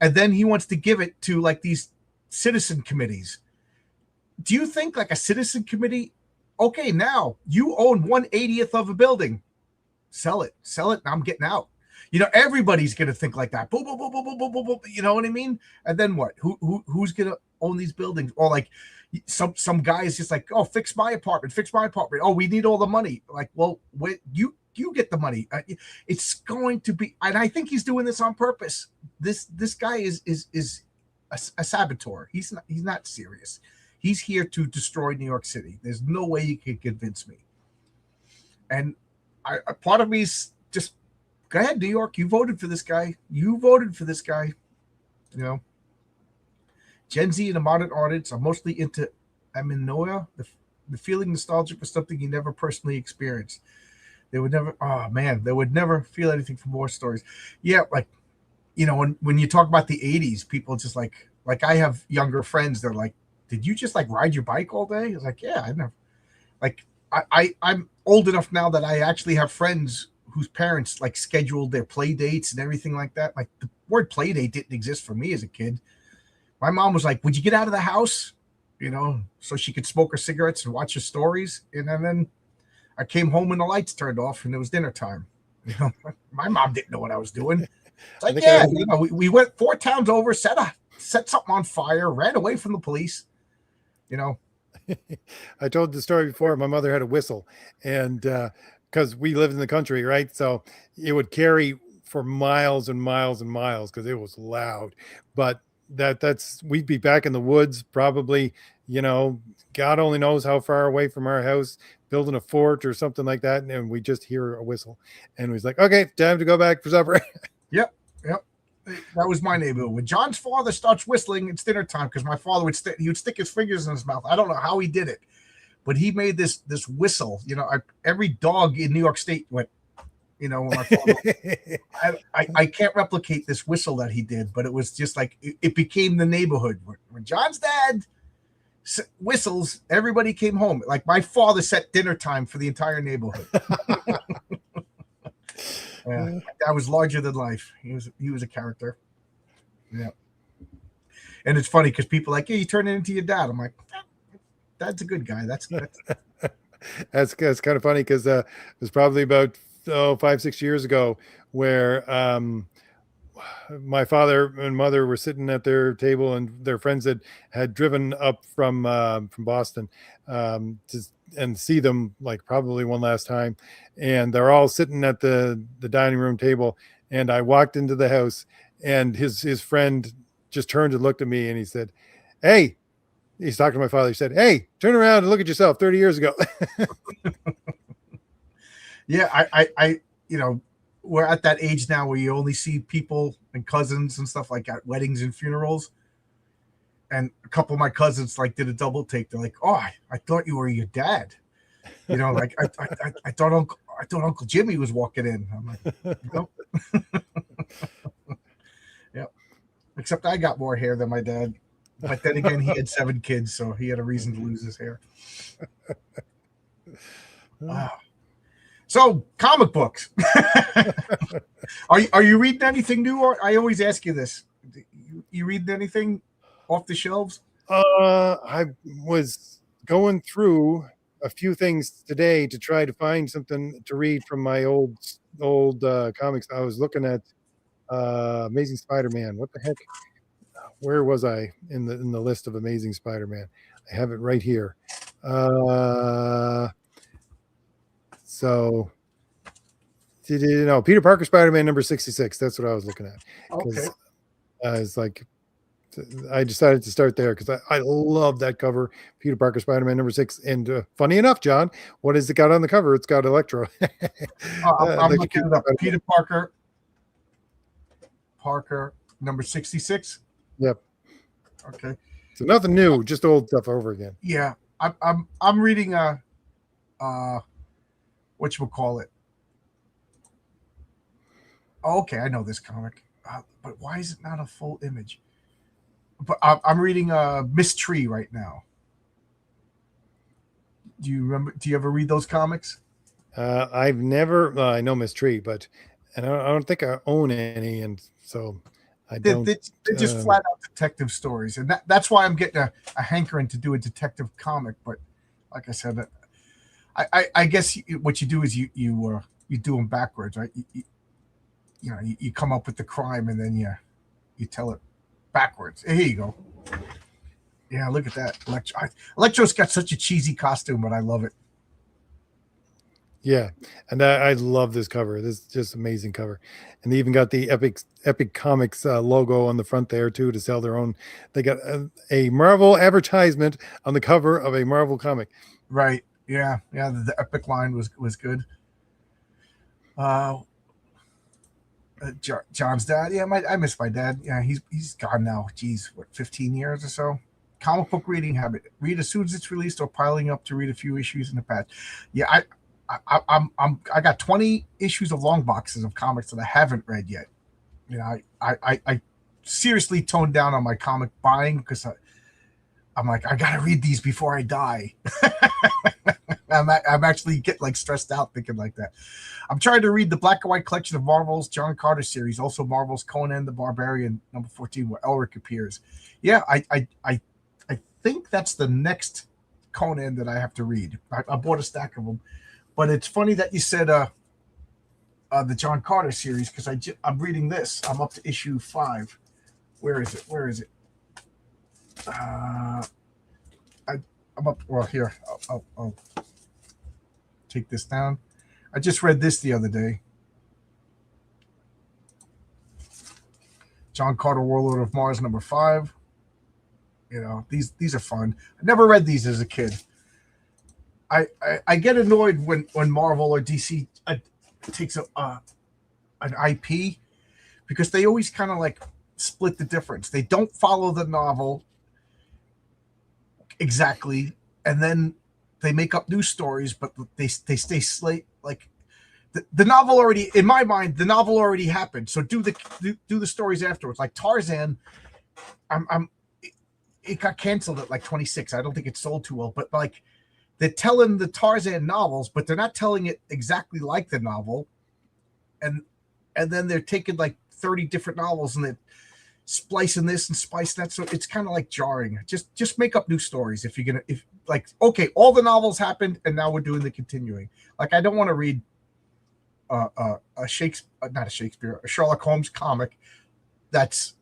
Speaker 2: And then he wants to give it to like these citizen committees. Do you think like a citizen committee, okay, now you own 1/80th of a building, sell it, and I'm getting out. Everybody's gonna think like that. Boom, boom, boom, boom, boom, boom, boom, boom. You know what I mean? And then what? Who's gonna own these buildings? Or like some guy is just like, oh, fix my apartment. Oh, we need all the money. Like, well, you get the money. It's going to be, and I think he's doing this on purpose. This guy is a saboteur. He's not serious. He's here to destroy New York City. There's no way you can convince me. And a part of me is just, go ahead, New York. You voted for this guy. Gen Z and the modern audience are mostly into aminoia, the feeling nostalgic for something you never personally experienced. They would never feel anything from war stories. Yeah, like, when you talk about the 80s, people just like I have younger friends, they're like, did you just like ride your bike all day? It's like, yeah, I never. Like, I'm old enough now that I actually have friends whose parents like scheduled their play dates and everything like that. Like, the word play date didn't exist for me as a kid. My mom was like, would you get out of the house? So she could smoke her cigarettes and watch her stories. And then I came home and the lights turned off and it was dinner time. My mom didn't know what I was doing. It's like, yeah, we went 4 towns over, set something on fire, ran away from the police.
Speaker 3: I told the story before. My mother had a whistle, and because we lived in the country, right? So it would carry for miles and miles and miles because it was loud. But we'd be back in the woods, probably, God only knows how far away from our house, building a fort or something like that. And we just hear a whistle, and he's like, okay, time to go back for supper.
Speaker 2: Yep. That was my neighborhood. When John's father starts whistling, it's dinner time, because my father would stick his fingers in his mouth. I don't know how he did it, but he made this whistle. Every dog in New York State went. When my father, I can't replicate this whistle that he did, but it was just like it became the neighborhood. When John's dad whistles, everybody came home. Like, my father set dinner time for the entire neighborhood. Yeah, that was larger than life. He was a character. Yeah. And it's funny because people are like, yeah, you turn it into your dad. I'm like, Dad's a good guy. That's
Speaker 3: kind of funny because it was probably about 5-6 years ago where my father and mother were sitting at their table, and their friends had driven up from Boston and see them like probably one last time, and they're all sitting at the dining room table, and I walked into the house, and his friend just turned and looked at me, and he said, hey, he's talking to my father, he said, hey, turn around and look at yourself 30 years ago.
Speaker 2: Yeah, I we're at that age now where you only see people and cousins and stuff like at weddings and funerals. And a couple of my cousins like did a double take. They're like, "Oh, I thought you were your dad." Like I thought Uncle Jimmy was walking in. I'm like, nope. Yeah. Except I got more hair than my dad. But then again, he had 7 kids, so he had a reason to lose his hair. Wow. So, comic books. Are you reading anything new? Or I always ask you this. You reading anything off the shelves?
Speaker 3: I was going through a few things today to try to find something to read from my old comics. I was looking at Amazing Spider-Man. What the heck? Where was I in the list of Amazing Spider-Man? I have it right here. So Peter Parker Spider-Man number 66. That's what I was looking at.
Speaker 2: Okay.
Speaker 3: It's like I decided to start there because I love that cover, Peter Parker Spider-Man number 6. And funny enough, John, what has it got on the cover? It's got Electro.
Speaker 2: I'm looking it up. Peter Parker number 66.
Speaker 3: Yep.
Speaker 2: Okay.
Speaker 3: So nothing new, just old stuff over again.
Speaker 2: Yeah, I'm reading whatchamacallit. Oh, okay, I know this comic, but why is it not a full image? But I'm reading Miss Tree right now. Do you remember? Do you ever read those comics?
Speaker 3: I've never. I know Miss Tree, but I don't think I own any, and so don't.
Speaker 2: They're just flat out detective stories, and that's why I'm getting a hankering to do a detective comic. But like I said, I guess what you do is you do them backwards, right? You come up with the crime and then you tell it backwards. Here you go. Yeah, look at that. Electro's got such a cheesy costume, but I love it.
Speaker 3: Yeah, and I love this cover. This is just amazing cover, and they even got the Epic Comics logo on the front there too to sell their own. They got a Marvel advertisement on the cover of a Marvel comic.
Speaker 2: Right. Yeah. The Epic line was good. John's dad. Yeah, I miss my dad. Yeah, he's gone now. Geez, what, 15 years or so? Comic book reading habit. Read as soon as it's released or piling up to read a few issues in the past. Yeah, I got 20 issues of long boxes of comics that I haven't read yet. You know, I seriously toned down on my comic buying because I'm like, I gotta read these before I die. I'm actually getting like stressed out thinking like that. I'm trying to read the black and white collection of Marvel's John Carter series, also Marvel's Conan the Barbarian number 14, where Elric appears. Yeah, I think that's the next Conan that I have to read. I bought a stack of them, but it's funny that you said the John Carter series because I'm reading this. I'm up to issue 5. Where is it? I'm up. Well, here. I'll take this down. I just read this the other day. John Carter, Warlord of Mars, number 5. You know, these are fun. I never read these as a kid. I get annoyed when Marvel or DC takes an IP because they always kind of like split the difference. They don't follow the novel exactly, and then they make up new stories, but they stay like the novel already, in my mind, the novel already happened. So do the stories afterwards. Like Tarzan, it got canceled at like 26. I don't think it sold too well, but like they're telling the Tarzan novels, but they're not telling it exactly like the novel, and then they're taking like 30 different novels and they're splicing this and splicing that. So it's kind of like jarring. Just make up new stories if you're gonna okay, all the novels happened and now we're doing the continuing. Like I don't want to read a Sherlock Holmes comic that's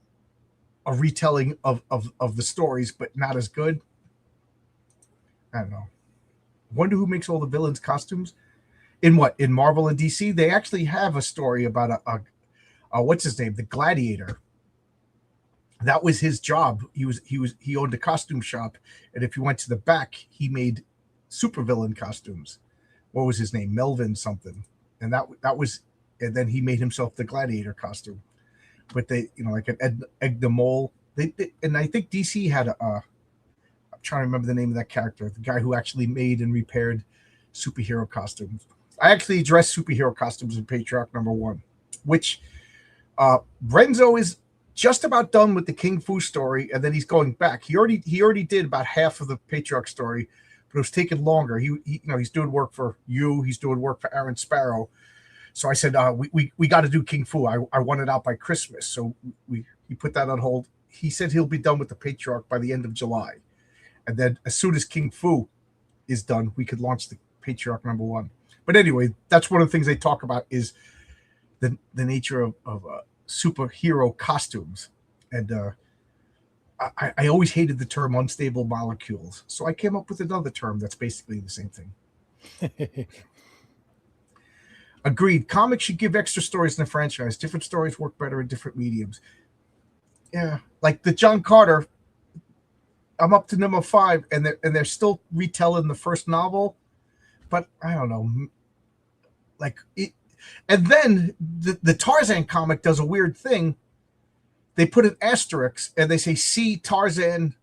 Speaker 2: a retelling of the stories, but not as good. I don't know. Wonder who makes all the villains' costumes. In Marvel and DC, they actually have a story about a what's his name, the Gladiator. That was his job. He owned a costume shop, and if you went to the back, he made supervillain costumes. What was his name? Melvin something. And that was, and then he made himself the Gladiator costume. But they, like an Egg the Mole. And I think DC had I'm trying to remember the name of that character, the guy who actually made and repaired superhero costumes. I actually addressed superhero costumes in Patriarch number 1, which Renzo is just about done with the King Fu story, and then he's going back. He already did about half of the Patriarch story, but it was taking longer. He's doing work for you. He's doing work for Aaron Sparrow. So I said, we got to do King Fu. I want it out by Christmas. So he put that on hold. He said he'll be done with the Patriarch by the end of July. And then as soon as King Fu is done, we could launch the Patriarch #1. But anyway, that's one of the things they talk about is the nature of superhero costumes. And I always hated the term unstable molecules. So I came up with another term that's basically the same thing. Agreed. Comics should give extra stories in the franchise. Different stories work better in different mediums. Yeah. Like the John Carter, I'm up to #5, and they're still retelling the first novel. But I don't know. Like it, and then the Tarzan comic does a weird thing. They put an asterisk and they say, "See Tarzan,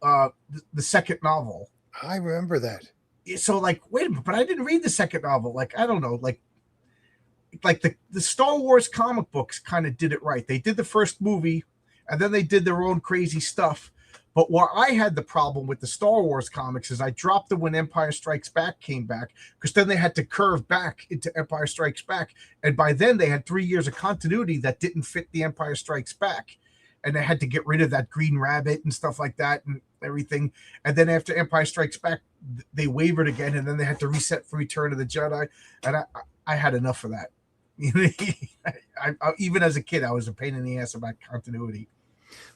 Speaker 2: the second novel."
Speaker 3: I remember that.
Speaker 2: So like, wait a minute, but I didn't read the second novel. Like, I don't know, like the Star Wars comic books kind of did it right. They did the first movie, and then they did their own crazy stuff. But where I had the problem with the Star Wars comics is I dropped them when Empire Strikes Back came back, because then they had to curve back into Empire Strikes Back. And by then they had 3 years of continuity that didn't fit the Empire Strikes Back. And they had to get rid of that Green Rabbit and stuff like that and everything. And then after Empire Strikes Back, they wavered again, and then they had to reset for Return of the Jedi. And I had enough of that. Even as a kid, I was a pain in the ass about continuity.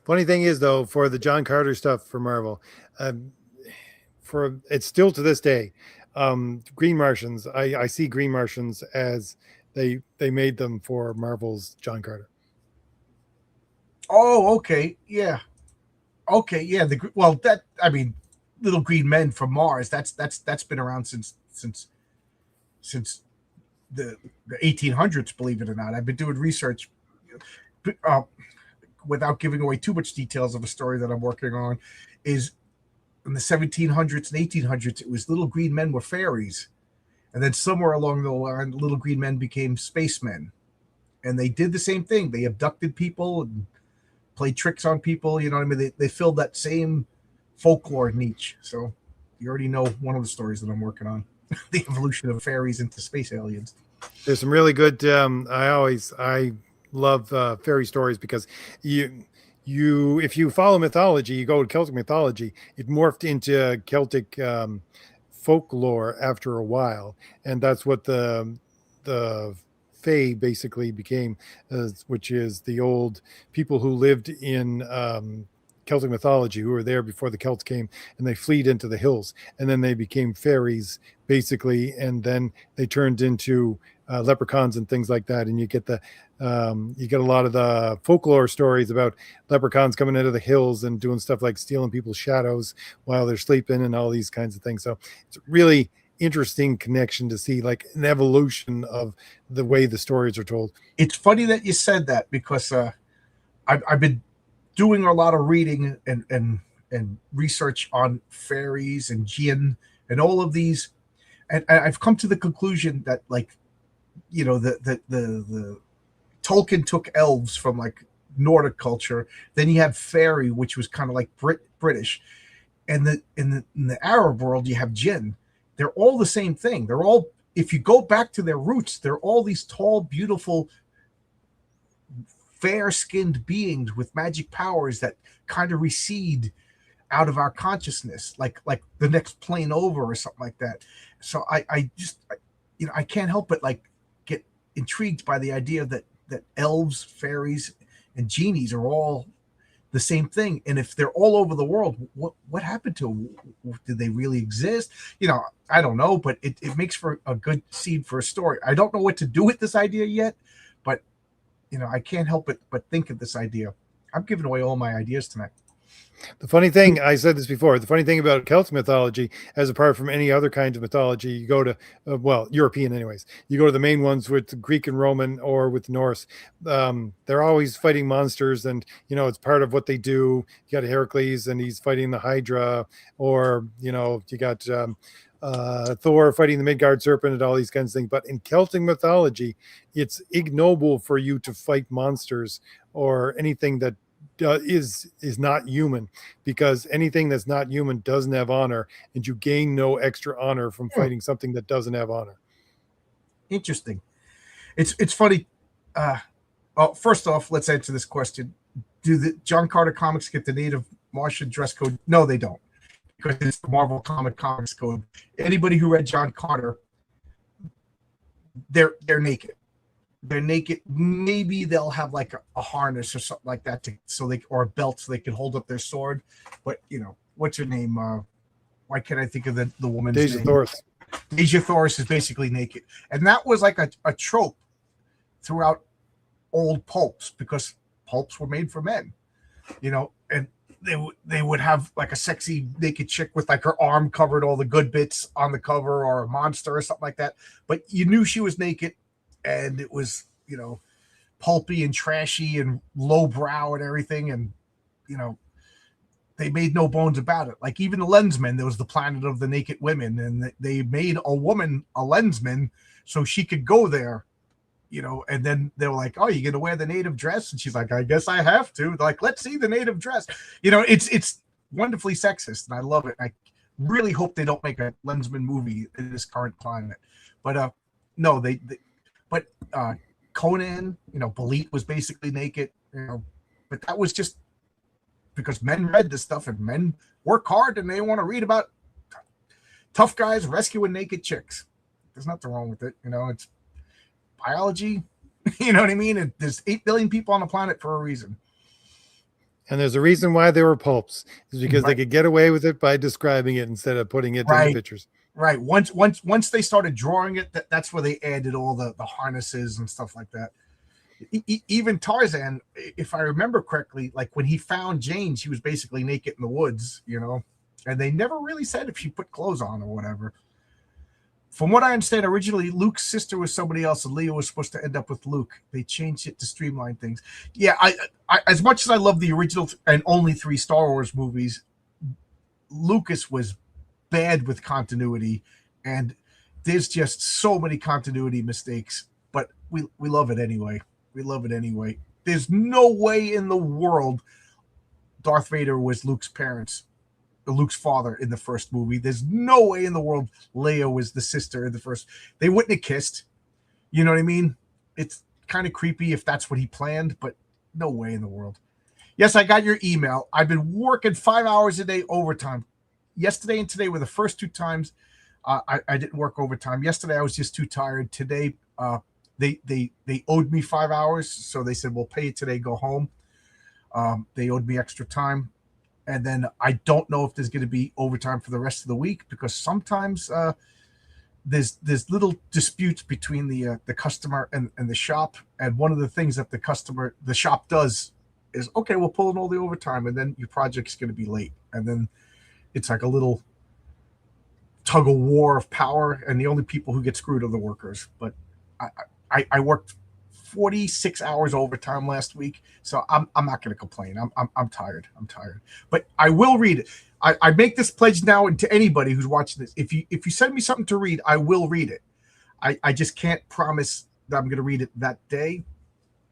Speaker 3: Funny thing is, though, for the John Carter stuff for Marvel, it's still to this day, Green Martians. I see Green Martians as they made them for Marvel's John Carter.
Speaker 2: Oh, okay, yeah, okay, yeah. Little green men from Mars. That's been around since the 1800s. Believe it or not, I've been doing research. Without giving away too much details of a story that I'm working on, is in the 1700s and 1800s, it was little green men were fairies. And then somewhere along the line, little green men became spacemen. And they did the same thing. They abducted people and played tricks on people. You know what I mean? They filled that same folklore niche. So you already know one of the stories that I'm working on, the evolution of fairies into space aliens.
Speaker 3: There's some really good, I love fairy stories, because you if you follow mythology, you go to Celtic mythology, it morphed into Celtic folklore after a while, and that's what the Fae basically became, which is the old people who lived in Celtic mythology, who were there before the Celts came, and they fled into the hills, and then they became fairies basically, and then they turned into leprechauns and things like that. And you get a lot of the folklore stories about leprechauns coming into the hills and doing stuff like stealing people's shadows while they're sleeping and all these kinds of things. So it's a really interesting connection to see, like an evolution of the way the stories are told.
Speaker 2: It's funny that you said that, because I've been doing a lot of reading and research on fairies and jinn and all of these, and I've come to the conclusion that, like, you know, the Tolkien took elves from like Nordic culture. Then you have fairy, which was kind of like British, and in the Arab world you have jinn. They're all the same thing. They're all, if you go back to their roots, they're all these tall, beautiful, fair-skinned beings with magic powers that kind of recede out of our consciousness, like the next plane over or something like that. So I just I can't help but like get intrigued by the idea that elves, fairies, and genies are all the same thing. And if they're all over the world, what happened to them? Did they really exist? I don't know, but it makes for a good seed for a story. I don't know what to do with this idea yet, but I can't help but think of this idea. I'm giving away all my ideas tonight.
Speaker 3: The funny thing, I said this before, the funny thing about Celtic mythology, as apart from any other kind of mythology, you go to, European anyways, you go to the main ones with Greek and Roman or with Norse, they're always fighting monsters, and, it's part of what they do. You got Heracles and he's fighting the Hydra, or, you got Thor fighting the Midgard serpent and all these kinds of things. But in Celtic mythology, it's ignoble for you to fight monsters or anything that is not human, because anything that's not human doesn't have honor, and you gain no extra honor from fighting something that doesn't have honor.
Speaker 2: Interesting. It's funny. First off, let's answer this question. Do the John Carter comics get the Native Martian dress code? No, they don't. because it's the Marvel Comics code. Anybody who read John Carter, they're naked. They're naked. Maybe they'll have like a harness or something like that or a belt so they can hold up their sword. But what's her name? Why can't I think of the woman's
Speaker 3: Deja
Speaker 2: name?
Speaker 3: Thoris.
Speaker 2: Deja Thoris is basically naked, and that was like a trope throughout old pulps, because pulps were made for men, and they would have like a sexy naked chick with like her arm covered, all the good bits on the cover, or a monster or something like that. But you knew she was naked, and it was pulpy and trashy and lowbrow and everything, and they made no bones about it. Like even the Lensman, there was the Planet of the Naked Women, and they made a woman a Lensman so she could go there. And then they were like, "Oh, you gonna wear the native dress?" And she's like, "I guess I have to." They're like, "Let's see the native dress." It's wonderfully sexist, and I love it. I really hope they don't make a Lensman movie in this current climate. But no, but Conan, Belit was basically naked, but that was just because men read this stuff, and men work hard and they want to read about tough guys rescuing naked chicks. There's nothing wrong with it. It's biology. You know what I mean? There's 8 billion people on the planet for a reason.
Speaker 3: And there's a reason why they were pulps. Is because they could get away with it by describing it instead of putting it in the pictures.
Speaker 2: Right. Once they started drawing it, that's where they added all the harnesses and stuff like that. Even Tarzan, if I remember correctly, like when he found Jane, she was basically naked in the woods, and they never really said if she put clothes on or whatever. From what I understand, originally Luke's sister was somebody else, and Leia was supposed to end up with Luke. They changed it to streamline things. Yeah, I as much as I love the original and only 3 Star Wars movies, Lucas was bad with continuity, and there's just so many continuity mistakes. But we love it anyway. We love it anyway. There's no way in the world Darth Vader was Luke's father in the first movie. There's no way in the world Leia was the sister in the first. They wouldn't have kissed. You know what I mean? It's kind of creepy if that's what he planned, but no way in the world. Yes, I got your email. I've been working 5 hours a day overtime. Yesterday and today were the first 2 times I didn't work overtime. Yesterday I was just too tired. Today they owed me 5 hours, so they said, "We'll pay you today. Go home." They owed me extra time. And then I don't know if there's going to be overtime for the rest of the week, because sometimes there's little disputes between the customer and the shop. And one of the things that the shop does is, okay, we'll pull in all the overtime, and then your project's going to be late. And then it's like a little tug of war of power, and the only people who get screwed are the workers. But I worked 46 hours overtime last week, so I'm not going to complain. I'm tired. But I will read it. I make this pledge now to anybody who's watching this. If you send me something to read, I will read it. I just can't promise that I'm going to read it that day.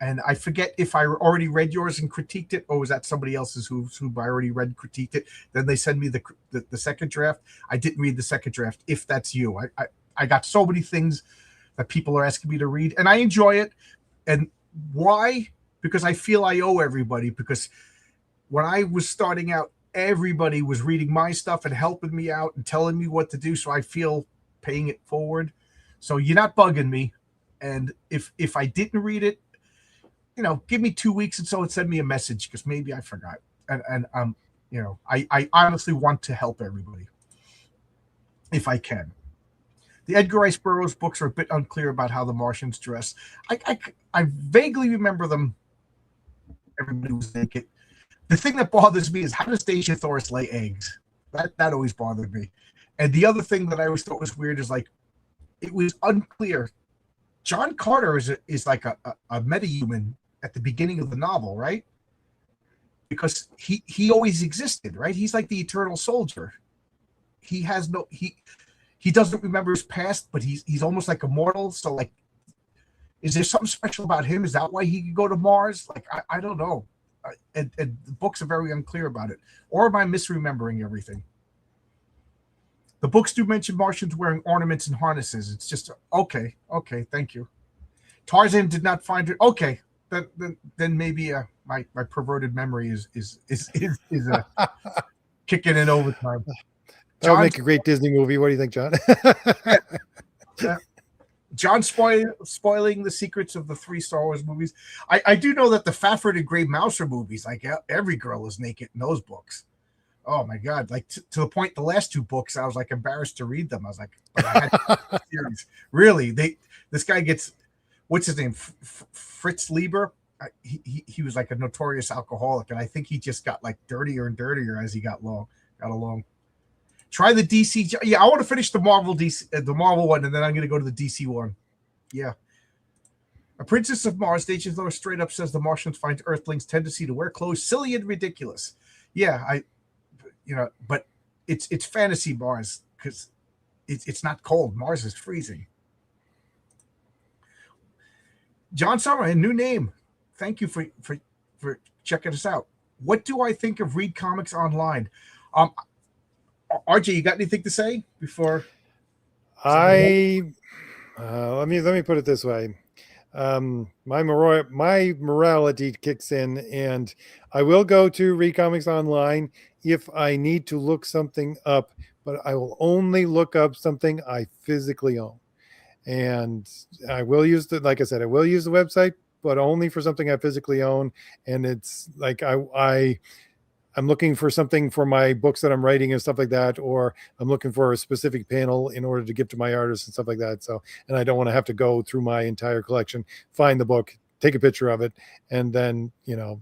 Speaker 2: And I forget if I already read yours and critiqued it, or was that somebody else's who I already read and critiqued it. Then they send me the second draft. I didn't read the second draft. If that's you, I got so many things that people are asking me to read, and I enjoy it. And why? Because I feel I owe everybody. Because when I was starting out, everybody was reading my stuff and helping me out and telling me what to do. So I feel paying it forward. So you're not bugging me. And if I didn't read it, give me 2 weeks and so and send me a message, because maybe I forgot. And I honestly want to help everybody if I can. The Edgar Rice Burroughs books are a bit unclear about how the Martians dress. I vaguely remember them. Everybody was naked. The thing that bothers me is, how does Deja Thoris lay eggs? That always bothered me. And the other thing that I always thought was weird is, like, it was unclear. John Carter is like a metahuman at the beginning of the novel, right? Because he always existed, right? He's like the eternal soldier. He doesn't remember his past, but he's almost like immortal. So, like, is there something special about him? Is that why he could go to Mars? Like, I don't know. And the books are very unclear about it. Or am I misremembering everything? The books do mention Martians wearing ornaments and harnesses. It's just, okay, thank you. Tarzan did not find it. Okay, then maybe my perverted memory is kicking in overtime.
Speaker 3: That would make a great Disney movie. What do you think, John?
Speaker 2: John spoiling the secrets of the 3 Star Wars movies. I do know that the Fafford and Gray Mouser movies, like every girl is naked in those books. Oh my God. Like to the point, the last 2 books, I was like embarrassed to read them. I was like, but I had the series. Really, this guy gets, what's his name? Fritz Lieber. He was like a notorious alcoholic. And I think he just got like dirtier and dirtier as he got along. Try the DC. Yeah, I want to finish the Marvel one, and then I'm going to go to the DC one. Yeah. A Princess of Mars, Agent Thor straight up says the Martians find Earthlings' tendency to wear clothes silly and ridiculous. Yeah, but it's fantasy Mars because it's not cold. Mars is freezing. John Summer, a new name. Thank you for checking us out. What do I think of Read Comics Online? RJ, you got anything to say before?
Speaker 3: Let me put it this way. My morality kicks in, and I will go to Read Comics Online if I need to look something up, but I will only look up something I physically own. And I will use like I said, I will use the website, but only for something I physically own. And it's like I'm looking for something for my books that I'm writing and stuff like that, or I'm looking for a specific panel in order to give to my artists and stuff like that. So, and I don't want to have to go through my entire collection, find the book, take a picture of it, and then,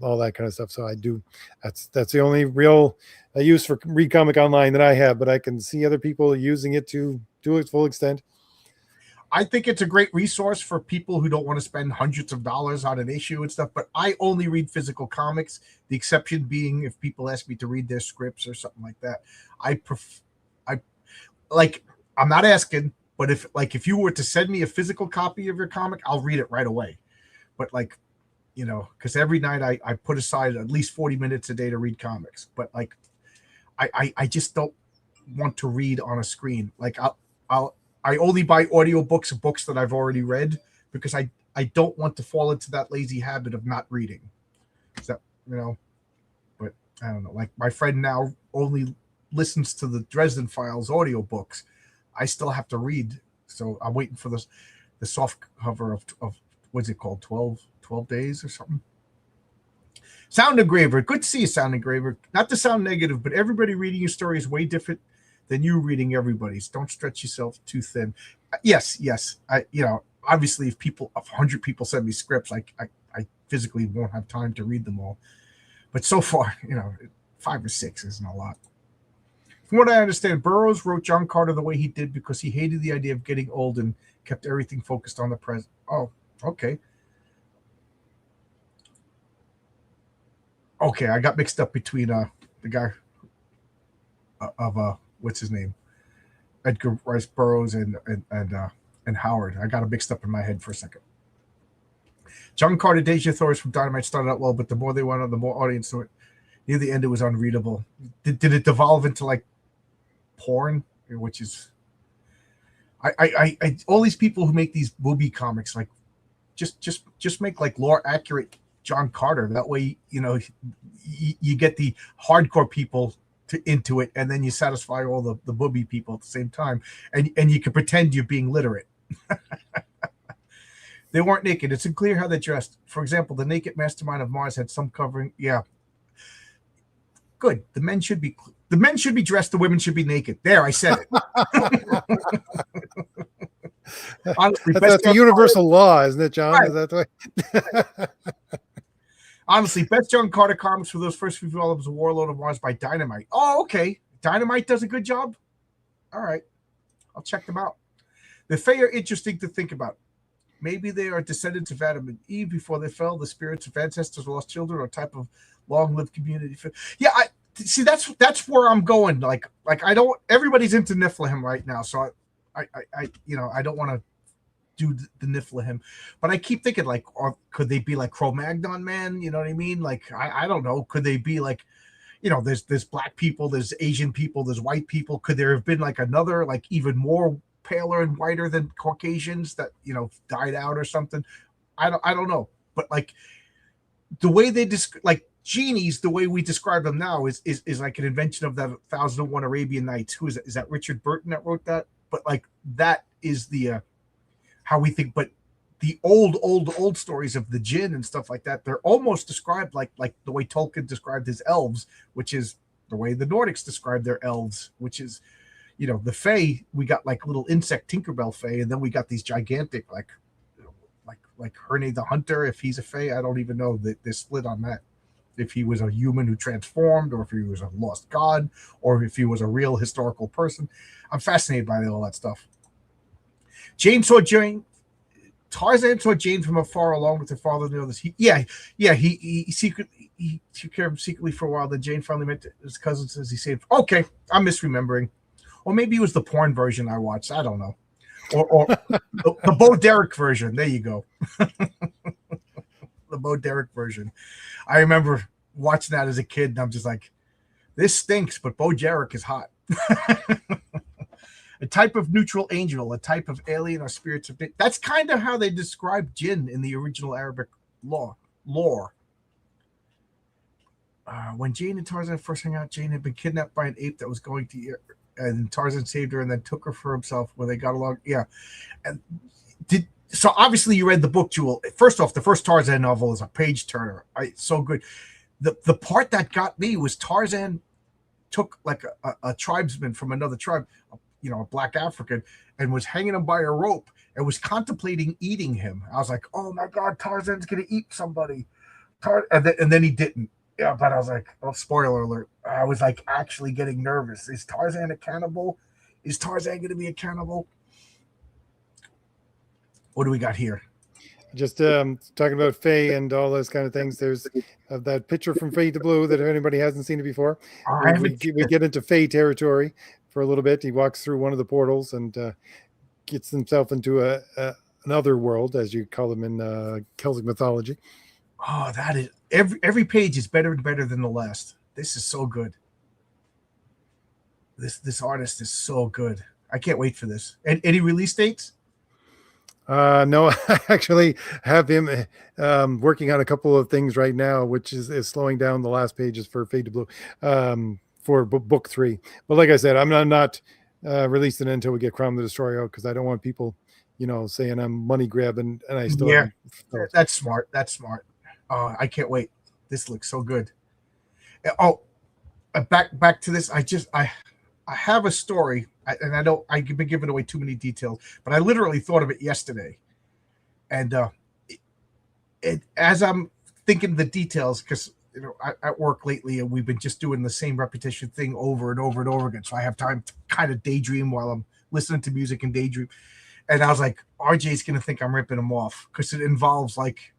Speaker 3: all that kind of stuff. So that's the only real use for Read Comic Online that I have, but I can see other people using it to its full extent.
Speaker 2: I think it's a great resource for people who don't want to spend hundreds of dollars on an issue and stuff, but I only read physical comics, the exception being if people ask me to read their scripts or something like that. I'm not asking, but if you were to send me a physical copy of your comic, I'll read it right away. But because every night I put aside at least 40 minutes a day to read comics, but I just don't want to read on a screen. I only buy audiobooks of books that I've already read because I don't want to fall into that lazy habit of not reading. So, but I don't know. Like my friend now only listens to the Dresden Files audiobooks. I still have to read. So I'm waiting for the soft cover of what's it called? 12 days or something. Sound Engraver. Good to see you, Sound Engraver. Not to sound negative, but everybody reading your story is way different than you reading everybody's. Don't stretch yourself too thin. Yes. Obviously if 100 people send me scripts, I physically won't have time to read them all. But so far, 5 or 6 isn't a lot. From what I understand, Burroughs wrote John Carter the way he did because he hated the idea of getting old and kept everything focused on the present. Oh, okay. Okay, I got mixed up between the guy of what's his name? Edgar Rice Burroughs and Howard. I got it mixed up in my head for a second. John Carter, Deja Thor's from Dynamite started out well, but the more they went on, the more audience saw it. Near the end, it was unreadable. Did it devolve into like porn, which is I all these people who make these booby comics, like just make like lore accurate John Carter. That way, you get the hardcore people into it, and then you satisfy all the booby people at the same time, and you can pretend you're being literate. They weren't naked. It's unclear how they dressed. For example, the naked mastermind of Mars had some covering. Yeah, good. The men should be dressed. The women should be naked. There, I said it. Honestly,
Speaker 3: that's a universal law, isn't it, John?
Speaker 2: Right.
Speaker 3: Is that the way?
Speaker 2: Honestly, best John Carter comics for those first few volumes of Warlord of Mars by Dynamite. Oh, okay. Dynamite does a good job. All right. I'll check them out. The Fae are interesting to think about. Maybe they are descendants of Adam and Eve before they fell. The spirits of ancestors, lost children, or type of long-lived community. Yeah, I see. That's where I'm going. Like I don't. Everybody's into Nephilim right now, so I don't want to do the Nephilim, but I keep thinking like, or could they be like Cro-Magnon man? You know what I mean? Like I don't know. Could they be like, there's black people, there's Asian people, there's white people. Could there have been like another, like even more paler and whiter than Caucasians that died out or something? I don't know. But like the way they like genies, the way we describe them now, is like an invention of that 1001 Arabian Nights. Who is it? Is that Richard Burton that wrote that? But like that is the how we think. But the old stories of the jinn and stuff like that, they're almost described like the way Tolkien described his elves, which is the way the Nordics describe their elves, which is, you know, the Fae. We got like little insect Tinkerbell Fae, and then we got these gigantic like Herne the Hunter. If he's a Fae, I don't even know. They're split on that. If he was a human who transformed, or if he was a lost god, or if he was a real historical person. I'm fascinated by all that stuff. Tarzan saw Jane from afar along with her father and the others. He took care of him secretly for a while. Then Jane finally met his cousins as he saved. Okay, I'm misremembering. Or maybe it was the porn version I watched. I don't know. Or the Bo Derek version. There you go. The Bo Derek version. I remember watching that as a kid, and I'm just like, this stinks, but Bo Derek is hot. A type of neutral angel, a type of alien or spirits of. That's kind of how they describe jinn in the original Arabic lore. When Jane and Tarzan first hung out, Jane had been kidnapped by an ape that was going to eat her, and Tarzan saved her and then took her for himself when they got along. Yeah. And so obviously you read the book, Jewel. First off, the first Tarzan novel is a page turner. It's so good. The part that got me was Tarzan took like a tribesman from another tribe, you know, a black African, and was hanging him by a rope and was contemplating eating him. I was like, oh my God, Tarzan's going to eat somebody. And then he didn't. Yeah, but I was like, oh, spoiler alert. I was like actually getting nervous. Is Tarzan a cannibal? Is Tarzan going to be a cannibal? What do we got here?
Speaker 3: Just talking about Faye and all those kind of things. There's that picture from Fade to Blue that if anybody hasn't seen it before, we get into Faye territory for a little bit. He walks through one of the portals and gets himself into another world, as you call them in Celtic mythology.
Speaker 2: Oh, that is every page is better and better than the last. This is so good. This artist is so good. I can't wait for this. And any release dates?
Speaker 3: No, I actually have him working on a couple of things right now, which is slowing down the last pages for Fade to Blue for book 3. But like I said, I'm not releasing it until we get Crown the Destroyer out, because I don't want people, you know, saying I'm money grabbing and I still haven't.
Speaker 2: That's smart. That's smart. I can't wait. This looks so good. Oh, back to this. I have a story, and I've been giving away too many details, but I literally thought of it yesterday. And as I'm thinking the details, because you know, at work lately, and we've been just doing the same repetition thing over and over and over again. So I have time to kind of daydream while I'm listening to music and daydream. And I was like, RJ's going to think I'm ripping him off, because it involves like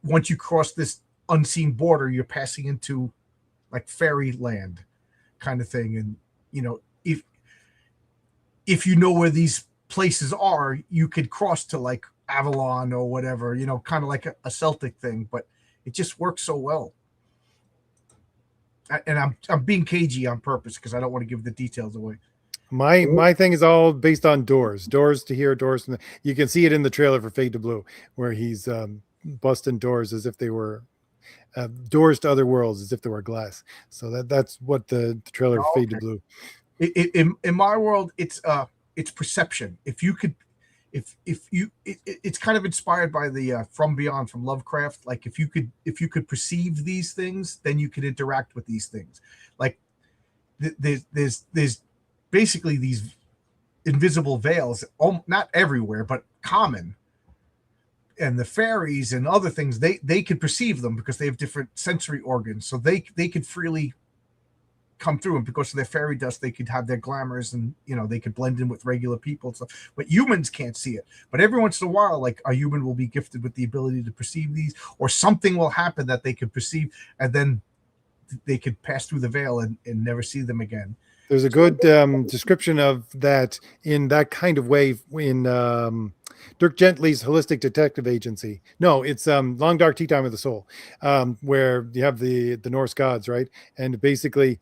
Speaker 2: once you cross this unseen border, you're passing into like fairyland kind of thing. And, you know, if you know where these places are, you could cross to like Avalon or whatever, you know, kind of like a Celtic thing, but it just works so well. And I'm being cagey on purpose because I don't want to give the details away.
Speaker 3: My thing is all based on doors to here, doors. You can see it in the trailer for Fade to Blue, where he's busting doors as if they were doors to other worlds, as if they were glass. So that's what the trailer for Fade to Blue.
Speaker 2: In my world, it's perception. It's kind of inspired by the From Beyond from Lovecraft. Like if you could perceive these things, then you could interact with these things. Like there's basically these invisible veils, not everywhere, but common. And the fairies and other things, they could perceive them because they have different sensory organs. So they could freely come through, and because of their fairy dust, they could have their glamours, and you know, they could blend in with regular people and stuff. But humans can't see it. But every once in a while, like a human will be gifted with the ability to perceive these, or something will happen that they could perceive, and then they could pass through the veil and never see them again.
Speaker 3: There's a good description of that in that kind of way in Dirk Gently's Holistic Detective Agency. No, it's Long Dark Tea Time of the Soul, where you have the Norse gods, right? And basically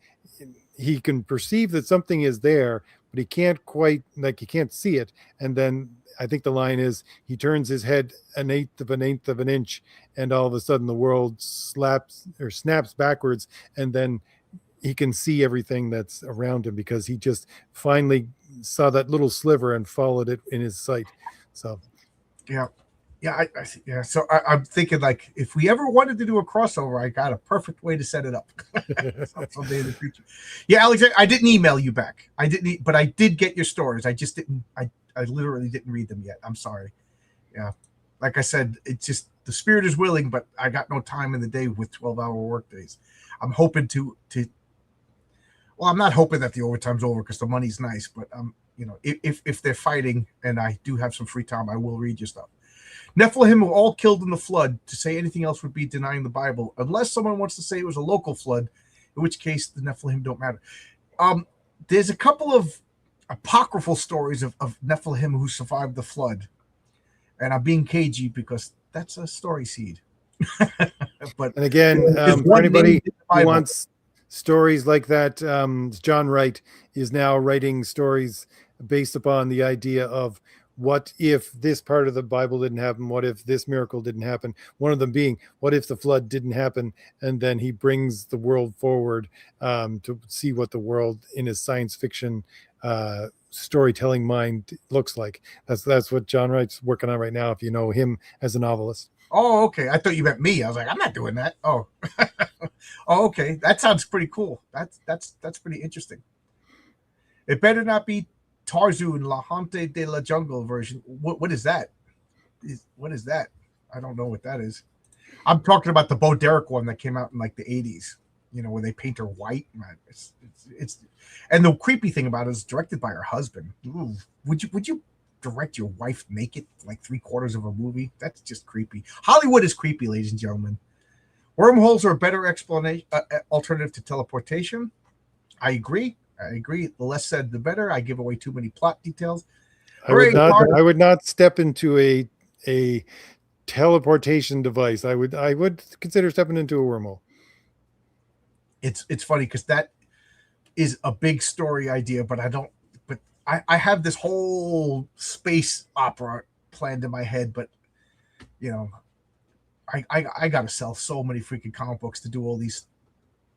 Speaker 3: he can perceive that something is there, but he can't quite, like, he can't see it. And then I think the line is, he turns his head an eighth of an inch, and all of a sudden the world snaps backwards, and then he can see everything that's around him, because he just finally saw that little sliver and followed it in his sight. So
Speaker 2: yeah. Yeah. So I'm thinking, like, if we ever wanted to do a crossover, I got a perfect way to set it up. Someday in the future. Yeah, Alexander, I didn't email you back. I didn't, but I did get your stories. I just didn't. I literally didn't read them yet. I'm sorry. Yeah, like I said, it's just the spirit is willing, but I got no time in the day with 12-hour work days. I'm hoping to. Well, I'm not hoping that the overtime's over because the money's nice, but if they're fighting and I do have some free time, I will read your stuff. Nephilim were all killed in the flood. To say anything else would be denying the Bible, unless someone wants to say it was a local flood, in which case the Nephilim don't matter. There's a couple of apocryphal stories of Nephilim who survived the flood, and I'm being cagey because that's a story seed. But
Speaker 3: and again, for anybody who wants stories like that, John Wright is now writing stories based upon the idea of, what if this part of the Bible didn't happen? What if this miracle didn't happen? One of them being, what if the flood didn't happen? And then he brings the world forward to see what the world in his science fiction storytelling mind looks like. That's what John Wright's working on right now, if you know him as a novelist.
Speaker 2: Oh, okay. I thought you meant me. I was like, I'm not doing that. Oh, oh, okay. That sounds pretty cool. That's pretty interesting. It better not be Tarzan La Hante de la Jungle version. What is that? What is that? I don't know what that is. I'm talking about the Bo Derek one that came out in like the 80s, where they paint her white. Man, it's and the creepy thing about it is directed by her husband. Ooh, would you direct your wife naked like 3/4 of a movie? That's just creepy. Hollywood is creepy, ladies and gentlemen. Wormholes are a better explanation alternative to teleportation. I agree. The less said, the better. I give away too many plot details.
Speaker 3: I would not step into a teleportation device. I would consider stepping into a wormhole.
Speaker 2: It's funny because that is a big story idea, but I have this whole space opera planned in my head, but I gotta sell so many freaking comic books to do all these,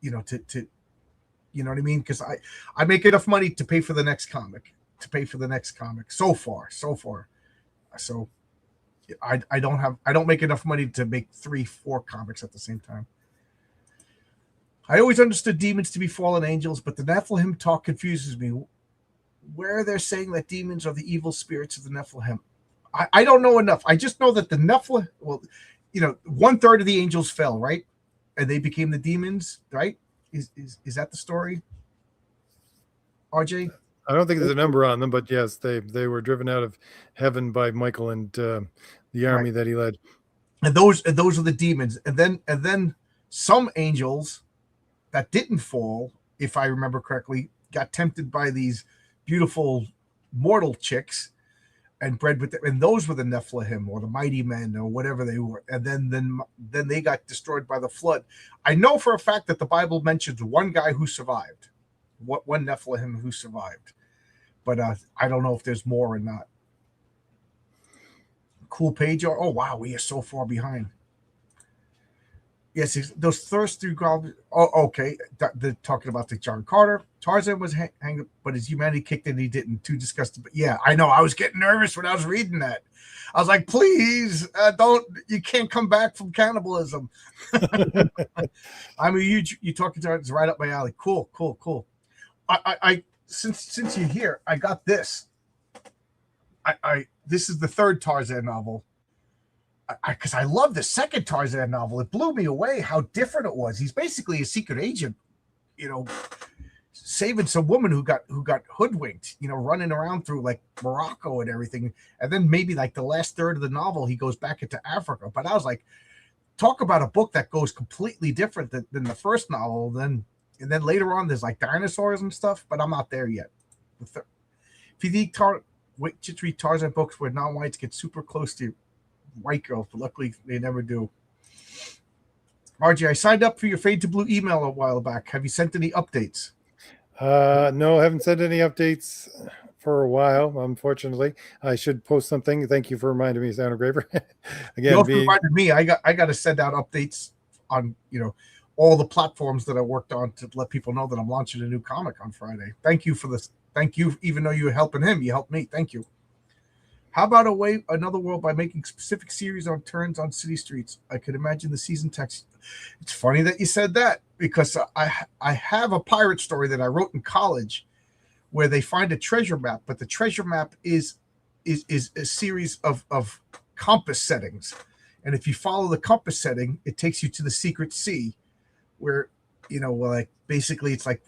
Speaker 2: to you know what I mean? Because I make enough money to pay for the next comic, so far. So I don't make enough money to make 3-4 comics at the same time. I always understood demons to be fallen angels, but the Nephilim talk confuses me. Where they're saying that demons are the evil spirits of the Nephilim, I don't know enough. I just know that the Nephilim, 1/3 of the angels fell, right? And they became the demons, right? Is that the story, RJ?
Speaker 3: I don't think there's a number on them, but yes, they were driven out of heaven by Michael and the army that he led.
Speaker 2: And those are the demons. And then some angels that didn't fall, if I remember correctly, got tempted by these beautiful mortal chicks and bred with them, and those were the Nephilim or the mighty men or whatever they were. And then they got destroyed by the flood. I know for a fact that the Bible mentions one guy who survived, one Nephilim who survived, but I don't know if there's more or not. Cool page. Oh wow, we are so far behind. Yes, those first 3 goblins. Oh, okay. They're talking about the John Carter. Tarzan was hanged, but his humanity kicked in. He didn't. Too disgusting. But yeah, I know. I was getting nervous when I was reading that. I was like, please, don't. You can't come back from cannibalism. I mean, you talking to it's right up my alley. Cool. I since you're here, I got this. This is the 3rd Tarzan novel. Because I love the 2nd Tarzan novel. It blew me away how different it was. He's basically a secret agent, saving some woman who got hoodwinked, running around through like Morocco and everything. And then maybe like the last third of the novel, he goes back into Africa. But I was like, talk about a book that goes completely different than the first novel. And then later on, there's like dinosaurs and stuff, but I'm not there yet. If you think just read Tarzan books where non-whites get super close to white girls, but luckily they never do. RJ, I signed up for your Fade to Blue email a while back. Have you sent any updates?
Speaker 3: No, haven't sent any updates for a while, unfortunately. I should post something. Thank you for reminding me, Sound Engraver.
Speaker 2: You
Speaker 3: Again,
Speaker 2: also reminded me. I got to send out updates on all the platforms that I worked on to let people know that I'm launching a new comic on Friday. Thank you for this. Thank you. Even though you were helping him, you helped me. Thank you. How about another world by making specific series on turns on city streets? I could imagine the season text. It's funny that you said that, because I have a pirate story that I wrote in college where they find a treasure map, but the treasure map is a series of compass settings, and if you follow the compass setting, it takes you to the secret sea, where like basically it's like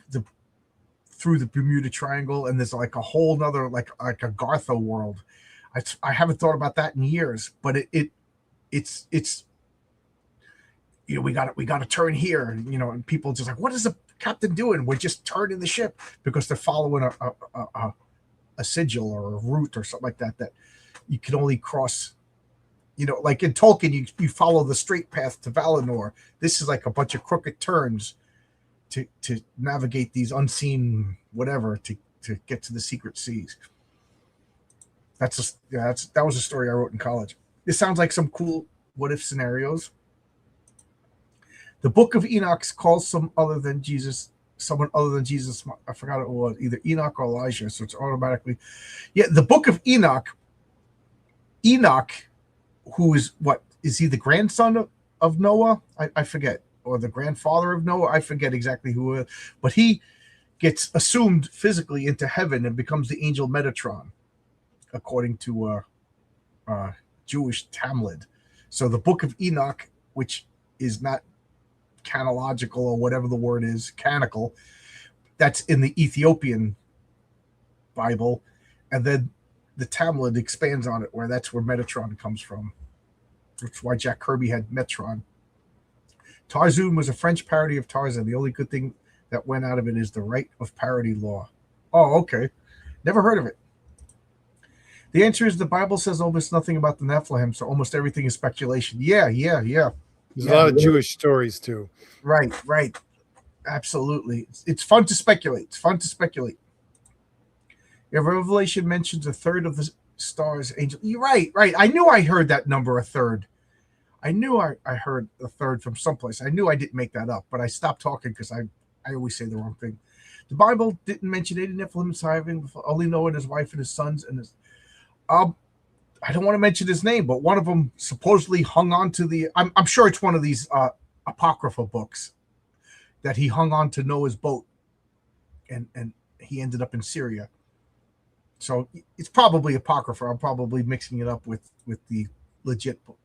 Speaker 2: through the Bermuda Triangle, and there's like a whole nother like a Gartho world. I haven't thought about that in years, but it's we got to turn here, and people just like, what is the captain doing? We're just turning the ship, because they're following a sigil or a route or something like that you can only cross. Like in Tolkien, you follow the straight path to Valinor. This is like a bunch of crooked turns to navigate these unseen whatever to get to the secret seas. That was a story I wrote in college. This sounds like some cool what if scenarios. The Book of Enoch calls someone other than Jesus. I forgot it was either Enoch or Elijah, so it's automatically. Yeah, the Book of Enoch. Enoch, who is he the grandson of Noah? I forget, or the grandfather of Noah. I forget exactly who, but he gets assumed physically into heaven and becomes the angel Metatron, according to Jewish Talmud. So the Book of Enoch, which is not canological or whatever the word is, canonical, that's in the Ethiopian Bible, and then the Talmud expands on it, where that's where Metatron comes from. That's why Jack Kirby had Metron. Tarzoon was a French parody of Tarzan. The only good thing that went out of it is the right of parody law. Oh, okay. Never heard of it. The answer is the Bible says almost nothing about the Nephilim, so almost everything is speculation. Yeah.
Speaker 3: There's a lot of Jewish stories too.
Speaker 2: Right. Absolutely. It's fun to speculate. If Revelation mentions a third of the stars, angel. You're right. I knew I heard that number, a third. I knew I heard a third from someplace. I knew I didn't make that up, but I stopped talking because I always say the wrong thing. The Bible didn't mention any Nephilim surviving, only Noah and his wife and his sons and his. I don't want to mention his name, but one of them supposedly hung on to the. I'm sure it's one of these apocrypha books that he hung on to Noah's boat, and he ended up in Syria. So it's probably apocrypha. I'm probably mixing it up with the legit book.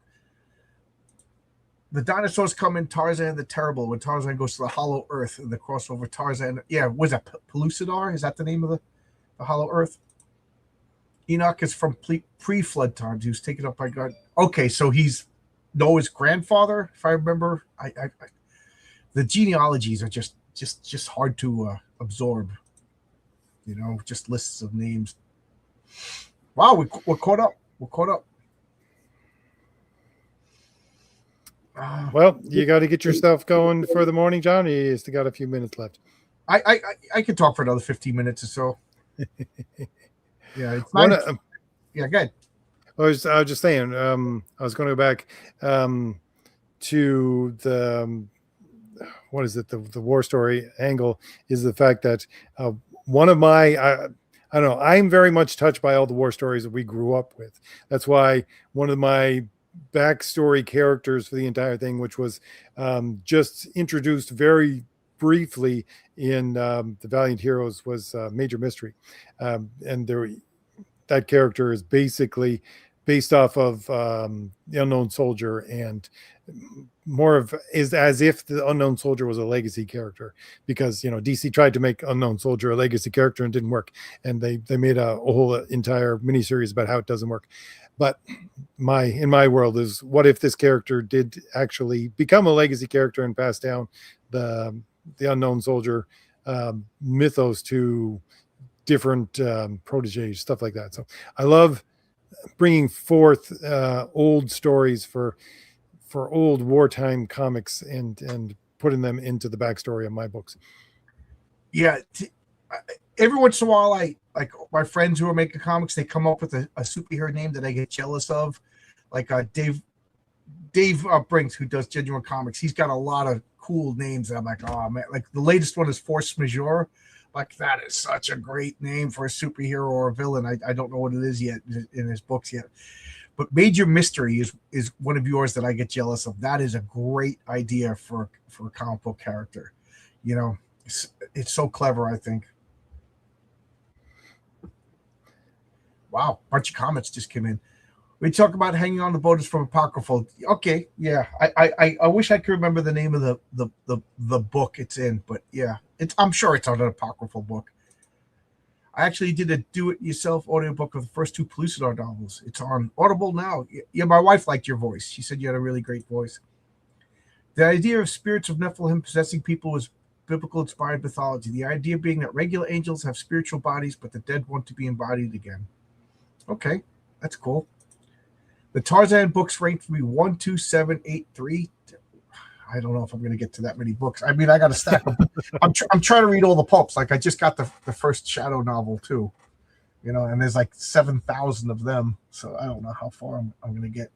Speaker 2: The dinosaurs come in Tarzan the Terrible when Tarzan goes to the Hollow Earth and the crossover Tarzan. Yeah, was that Pellucidar? Is that the name of the Hollow Earth? Enoch is from pre-flood times. He was taken up by God. Okay, so he's Noah's grandfather, if I remember. The genealogies are just hard to absorb. Just lists of names. Wow, we're caught up.
Speaker 3: Well, you got to get yourself going for the morning, John. You still got a few minutes left.
Speaker 2: I could talk for another 15 minutes or so. Yeah, it's nice. Yeah, good.
Speaker 3: I was just saying. I was going to go back to the what is it? The war story angle is the fact that one of my I don't know. I'm very much touched by all the war stories that we grew up with. That's why one of my backstory characters for the entire thing, which was just introduced very briefly in the Valiant Heroes, was Major Mystery, and that character is basically based off of the Unknown Soldier, and more of is as if the Unknown Soldier was a legacy character, because DC tried to make Unknown Soldier a legacy character and didn't work, and they made a whole entire miniseries about how it doesn't work. But in my world is, what if this character did actually become a legacy character and pass down the Unknown Soldier mythos to different proteges, stuff like that. So I love bringing forth old stories for old wartime comics and putting them into the backstory of my books.
Speaker 2: Yeah, every once in a while, I like my friends who are making comics. They come up with a superhero name that I get jealous of, like Dave Brinks, who does Genuine Comics. He's got a lot of cool names that I'm like, oh man. Like the latest one is Force Majeure. Like that is such a great name for a superhero or a villain. I don't know what it is yet in his books yet. But Major Mystery is one of yours that I get jealous of. That is a great idea for a comic book character. You know, it's so clever, I think. Wow, bunch of comments just came in. We talk about Hanging on the Boat is from Apocryphal. Okay, yeah. I wish I could remember the name of the book it's in, but yeah, I'm sure it's on an Apocryphal book. I actually did a do-it-yourself audiobook of the first 2 Pellucidar novels. It's on Audible now. Yeah, my wife liked your voice. She said you had a really great voice. The idea of spirits of Nephilim possessing people was biblical-inspired mythology. The idea being that regular angels have spiritual bodies, but the dead want to be embodied again. Okay, that's cool. The Tarzan books rank for me 1, 2, 7, 8, 3. I don't know if I'm going to get to that many books. I mean, I got to stack them. I'm trying to read all the pulps. Like I just got the first Shadow novel too, you know, and there's like 7,000 of them. So I don't know how far I'm going to get.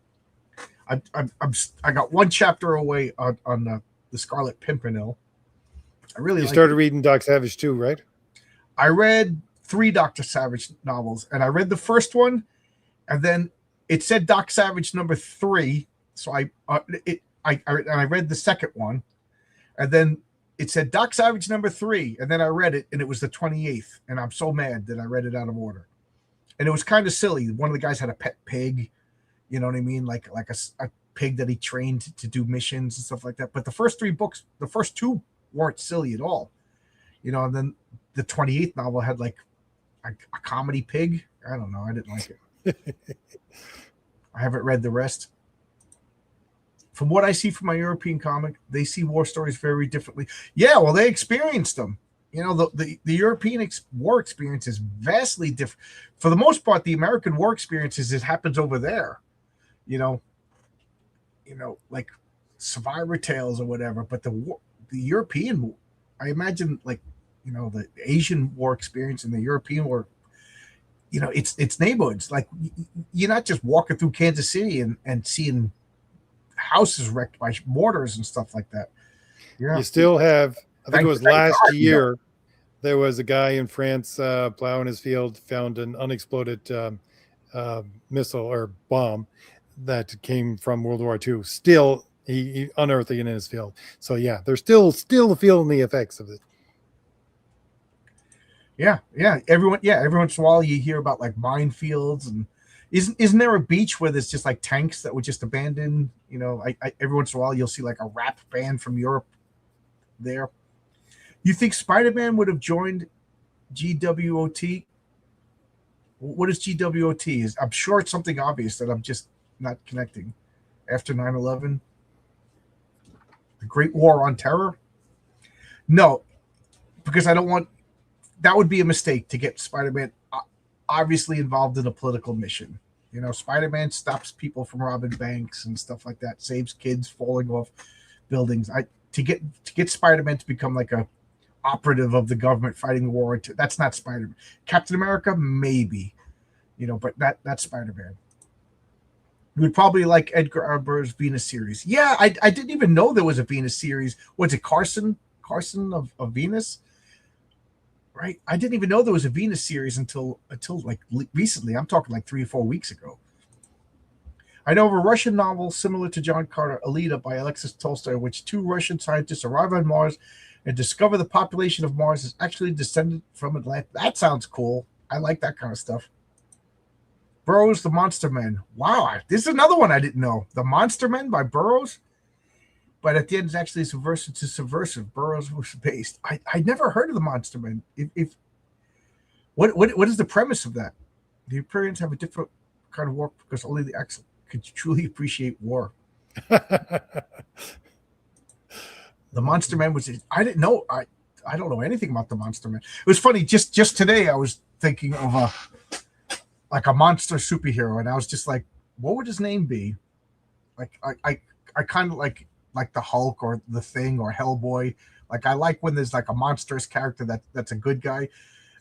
Speaker 2: I got 1 chapter away on the Scarlet Pimpernel. I really
Speaker 3: started reading Doc Savage too, right?
Speaker 2: I read 3 Dr. Savage novels, and I read the first one, and then it said Doc Savage number 3, so I read the second one, and then it said Doc Savage number 3, and then I read it, and it was the 28th, and I'm so mad that I read it out of order, and it was kind of silly. One of the guys had a pet pig, you know what I mean, like a pig that he trained to do missions and stuff like that. But the first 3 books, the first 2 weren't silly at all, you know. And then the 28th novel had like a comedy pig. I don't know. I didn't like it. I haven't read the rest. From what I see from my European comic, they see war stories very differently. Yeah, well, they experienced them. You know, the European war experience is vastly different. For the most part, the American war experiences, it happens over there. You know, like survivor tales or whatever. But the European, I imagine, like, you know, the Asian war experience and the European war, you know, it's neighborhoods. Like you're not just walking through Kansas City and seeing houses wrecked by mortars and stuff like that.
Speaker 3: Yeah. You still have, I think it was last year, there was a guy in France plowing his field, found an unexploded missile or bomb that came from World War II. Still, he unearthed it in his field. So yeah, they're still feeling the effects of it.
Speaker 2: Yeah. Every once in a while you hear about like minefields, and isn't there a beach where there's just like tanks that were just abandoned? You know, every once in a while you'll see like a rap band from Europe there. You think Spider-Man would have joined GWOT? What is GWOT? I'm sure it's something obvious that I'm just not connecting. After 9/11, the Great War on Terror? No, because I don't want. That would be a mistake to get Spider-Man obviously involved in a political mission. You know, Spider-Man stops people from robbing banks and stuff like that, saves kids falling off buildings. To get Spider-Man to become like a operative of the government fighting the war, that's not Spider-Man. Captain America, maybe, you know, but that's Spider-Man. You would probably like Edgar Allan's Venus series. Yeah, I didn't even know there was a Venus series. Was it Carson of Venus? Right, I didn't even know there was a Venus series until like recently. I'm talking like 3 or 4 weeks ago. I know of a Russian novel similar to John Carter, Alita, by Alexis Tolstoy, in which 2 Russian scientists arrive on Mars and discover the population of Mars is actually descended from Atlantis. That sounds cool. I like that kind of stuff. Burroughs, The Monster Men. Wow, this is another one I didn't know. The Monster Men by Burroughs. But at the end, it's actually subversive to subversive. Burroughs was based. I never heard of the Monster Men. What is the premise of that? The Imperians have a different kind of war because only the excellent could truly appreciate war. The Monster Men was. I didn't know. I don't know anything about the Monster Men. It was funny. Just today, I was thinking of a monster superhero, and I was just like, what would his name be? Like I kind of like. like the Hulk or the Thing or Hellboy. Like I like when there's like a monstrous character that's a good guy,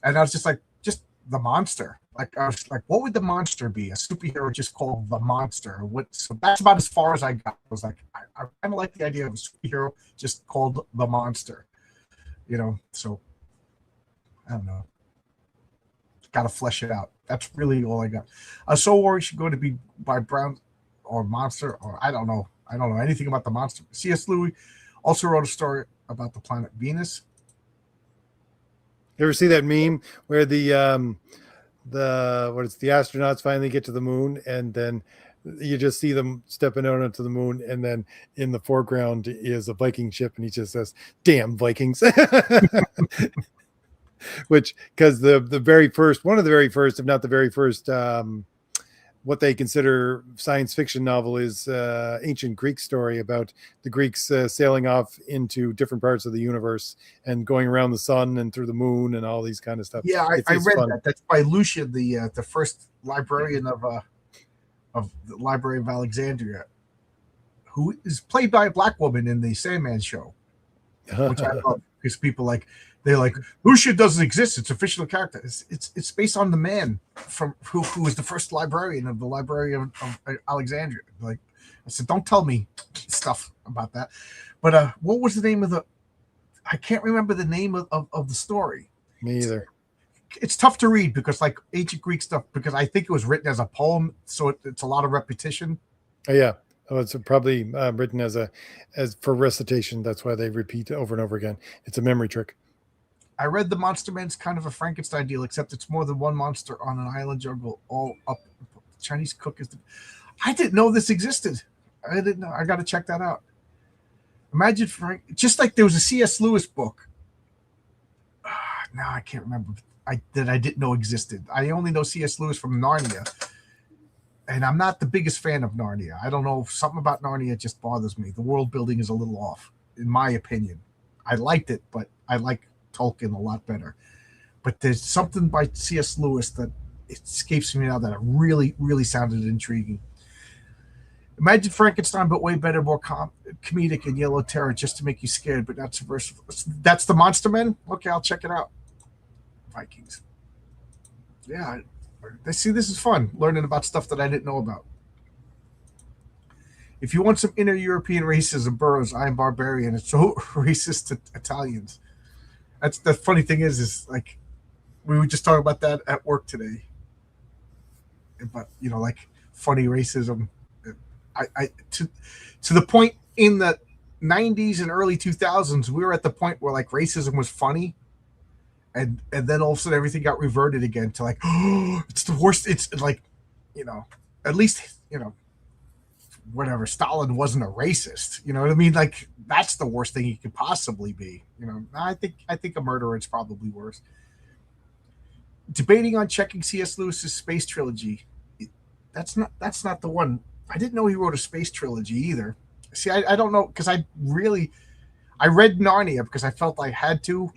Speaker 2: and I was just like, just the monster. Like I was like, what would the monster be? A superhero just called the monster? What? So that's about as far as I got. I was like, I kind of like the idea of a superhero just called the monster. So I don't know. Got to flesh it out. That's really all I got. Soul Warrior should go to be by Brown or Monster, or I don't know. I don't know anything about the monster. C.S. Lewis also wrote a story about the planet Venus.
Speaker 3: You ever see that meme where the astronauts finally get to the moon, and then you just see them stepping out onto the moon, and then in the foreground is a Viking ship, and he just says, "Damn Vikings." Which, because the very first, one of the very first, if not the very first, what they consider science fiction novel is ancient Greek story about the Greeks sailing off into different parts of the universe and going around the sun and through the moon and all these kind of stuff.
Speaker 2: Yeah, I read that. That's by Lucian, the first librarian of the Library of Alexandria, who is played by a black woman in the Sandman show, which I love because people they're like, Lucian doesn't exist. It's a fictional character. It's based on the man from who was the first librarian of the Library of Alexandria. Like I said, don't tell me stuff about that. But what was the name of I can't remember the name of the story.
Speaker 3: Me either.
Speaker 2: It's tough to read because like ancient Greek stuff, because I think it was written as a poem, so it's a lot of repetition.
Speaker 3: Oh yeah. Oh, it's probably written as for recitation. That's why they repeat over and over again. It's a memory trick.
Speaker 2: I read the Monster Man's kind of a Frankenstein deal, except it's more than one monster on an island jungle all up. Chinese cook is I didn't know this existed. I didn't know. I got to check that out. Imagine Frank, just like there was a C.S. Lewis book. Now I can't remember that I didn't know existed. I only know C.S. Lewis from Narnia, and I'm not the biggest fan of Narnia. I don't know, something about Narnia just bothers me. The world building is a little off, in my opinion. I liked it, but I like Tolkien a lot better. But there's something by C.S. Lewis that it escapes me now that it really, really sounded intriguing. Imagine Frankenstein, but way better, more comedic and yellow terror, just to make you scared, but not subversive. That's the Monster Men? Okay, I'll check it out. Vikings. Yeah, this is fun, learning about stuff that I didn't know about. If you want some inner European racism, Burroughs, I Am Barbarian. It's so racist to Italians. That's the funny thing is like we were just talking about that at work today. But like funny racism. I to the point in the 90s and early 2000s, we were at the point where like racism was funny, and then all of a sudden everything got reverted again to like, oh, it's the worst. It's like, at least whatever, Stalin wasn't a racist. You know what I mean? Like that's the worst thing he could possibly be. I think a murderer is probably worse. Debating on checking C.S. Lewis's space trilogy. That's not the one. I didn't know he wrote a space trilogy either. See, I don't know, because I read Narnia because I felt I had to,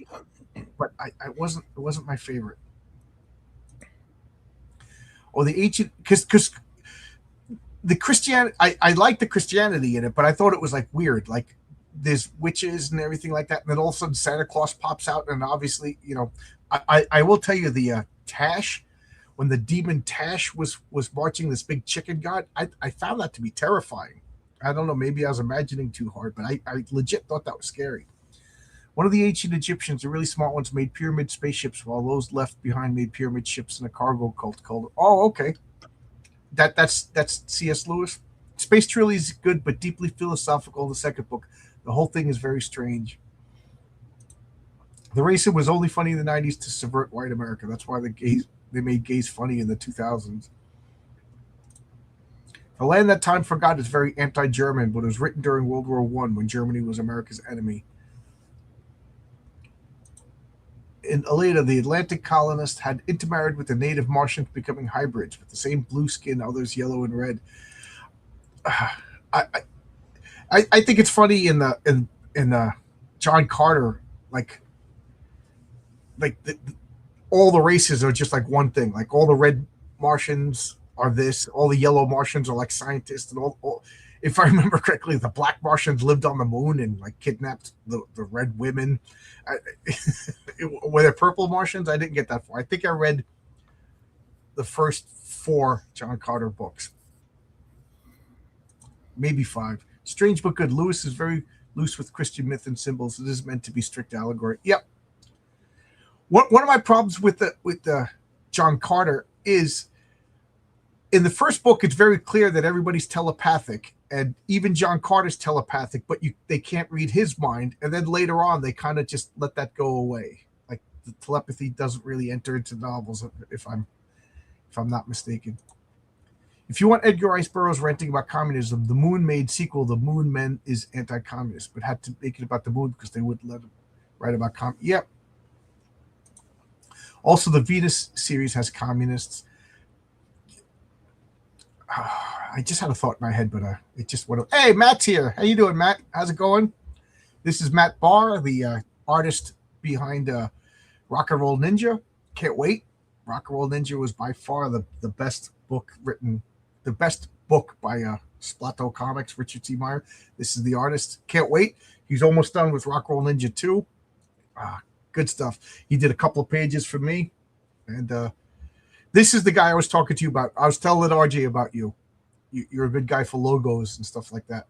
Speaker 2: but it wasn't my favorite. Or the ancient, because the Christianity, I like the Christianity in it, but I thought it was like weird, like there's witches and everything like that, and then all of a sudden Santa Claus pops out, and obviously, I will tell you the Tash. When the demon Tash was marching this big chicken god, I found that to be terrifying. I don't know, maybe I was imagining too hard, but I legit thought that was scary. One of the ancient Egyptians, the really smart ones, made pyramid spaceships, while those left behind made pyramid ships in a cargo cult called. Oh, okay. That's C.S. Lewis. Space Trilogy is good, but deeply philosophical. The second book, the whole thing is very strange. The racism was only funny in the 90s to subvert white America. That's why they made gays funny in the 2000s. The Land That Time Forgot is very anti-German, but it was written during World War I when Germany was America's enemy. In Aleda, the Atlantic colonists had intermarried with the native Martians, becoming hybrids with the same blue skin, others yellow and red. I think it's funny in the John Carter, like all the races are just like one thing. Like all the red Martians are this. All the yellow Martians are like scientists, and all if I remember correctly, the black Martians lived on the moon and like kidnapped the red women. Were there purple Martians? I didn't get that far. I think I read the first 4 John Carter books, maybe 5. Strange but good. Lewis is very loose with Christian myth and symbols. It is meant to be strict allegory. Yep. One of my problems with the John Carter is in the first book, it's very clear that everybody's telepathic, and even John Carter's telepathic, but they can't read his mind. And then later on, they kind of just let that go away. Like the telepathy doesn't really enter into novels, if I'm not mistaken. If you want Edgar Rice Burroughs ranting about communism, the Moon Maid sequel, The Moon Men, is anti-communist, but had to make it about the moon because they wouldn't let him write about Yep. Also, the Venus series has communists. I just had a thought in my head, but it just went. Hey, Matt's here. How you doing, Matt? How's it going? This is Matt Barr, the artist behind Rock and Roll Ninja. Can't wait. Rock and Roll Ninja was by far the best book written, the best book by Splato Comics, Richard C. Meyer. This is the artist. Can't wait. He's almost done with Rock and Roll Ninja 2. Good stuff. He did a couple of pages for me, and this is the guy I was talking to you about. I was telling RJ about you. You're a good guy for logos and stuff like that.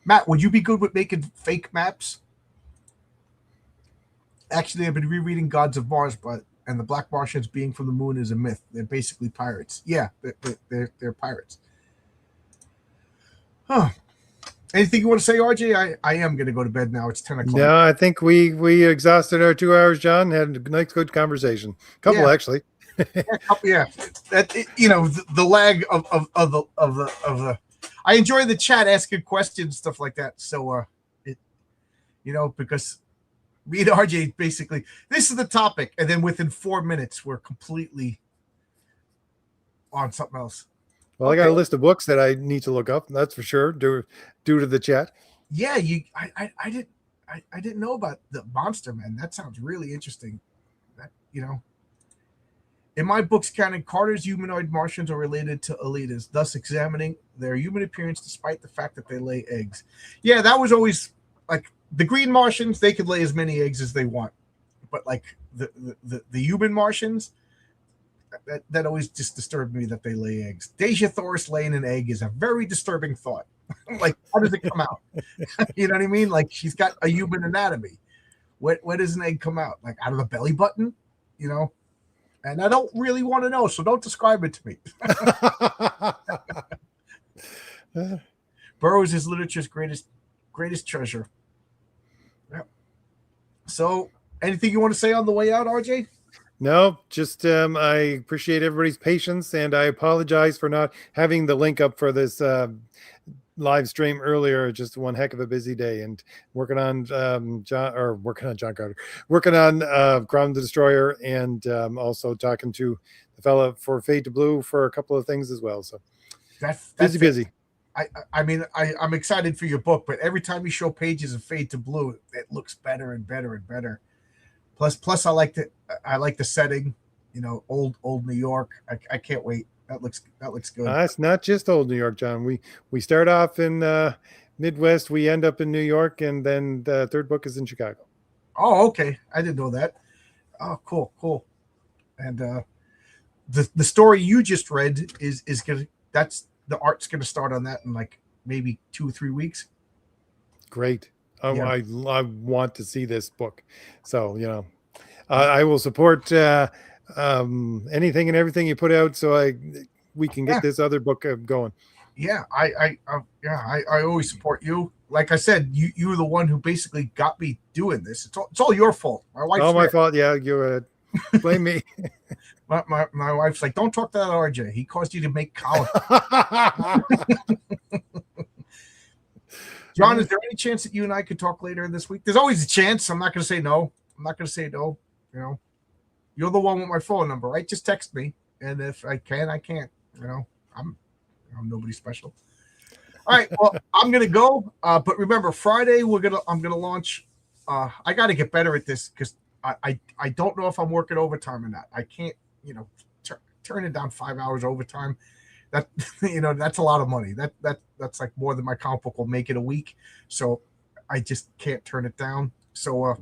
Speaker 2: Matt, would you be good with making fake maps? Actually, I've been rereading Gods of Mars, and the Black Martians being from the moon is a myth. They're basically pirates. Yeah, they're pirates. Huh. Anything you want to say, RJ? I am going to go to bed now. It's 10 o'clock.
Speaker 3: No, I think we exhausted our 2 hours, John. Had a nice, good conversation. Couple, actually.
Speaker 2: Yeah. That the lag of the. I enjoy the chat asking questions, stuff like that. So because me and RJ basically, this is the topic, and then within 4 minutes we're completely on something else.
Speaker 3: Well, okay. I got a list of books that I need to look up. That's for sure. Due to the chat.
Speaker 2: Yeah, I didn't know about the Monster Man. That sounds really interesting. In my books canon, Carter's humanoid Martians are related to Elitas, thus examining their human appearance despite the fact that they lay eggs. Yeah, that was always like the green Martians. They could lay as many eggs as they want, but like the human Martians. That always just disturbed me that they lay eggs. Deja Thoris laying an egg is a very disturbing thought. Like, how does it come out? You know what I mean? Like, she's got a human anatomy. Where does an egg come out? Like, out of the belly button? And I don't really want to know, so don't describe it to me. Burroughs is literature's greatest treasure. Yep. So, anything you want to say on the way out, RJ?
Speaker 3: No, just I appreciate everybody's patience, and I apologize for not having the link up for this live stream earlier. Just one heck of a busy day, and working on John Carter, working on Crown the Destroyer, and also talking to the fella for Fade to Blue for a couple of things as well. So that's busy.
Speaker 2: I mean, I'm excited for your book, but every time you show pages of Fade to Blue, it looks better and better and better. Plus, I like the setting, old New York. I can't wait. That looks good.
Speaker 3: It's not just old New York, John. We start off in Midwest, we end up in New York, and then the third book is in Chicago.
Speaker 2: Oh, okay. I didn't know that. Oh, cool. And the story you just read is gonna. That's the art's gonna start on that in like maybe 2 or 3 weeks.
Speaker 3: Great. I want to see this book, so I will support anything and everything you put out, so we can get this other book going.
Speaker 2: Yeah, I always support you. Like I said, you were the one who basically got me doing this. It's all your fault. My wife's
Speaker 3: all my fault. Yeah, you blame me.
Speaker 2: my wife's like, don't talk to that RJ. He caused you to make college. John, is there any chance that you and I could talk later this week? There's always a chance. I'm not going to say no. You're the one with my phone number, right? Just text me, and if I can, I can't. I'm nobody special. All right, well, I'm going to go. But remember, Friday I'm going to launch. I got to get better at this because I don't know if I'm working overtime or not. I can't. turning down 5 hours overtime, that that's a lot of money. That's like more than my comic book will make it a week. So I just can't turn it down. So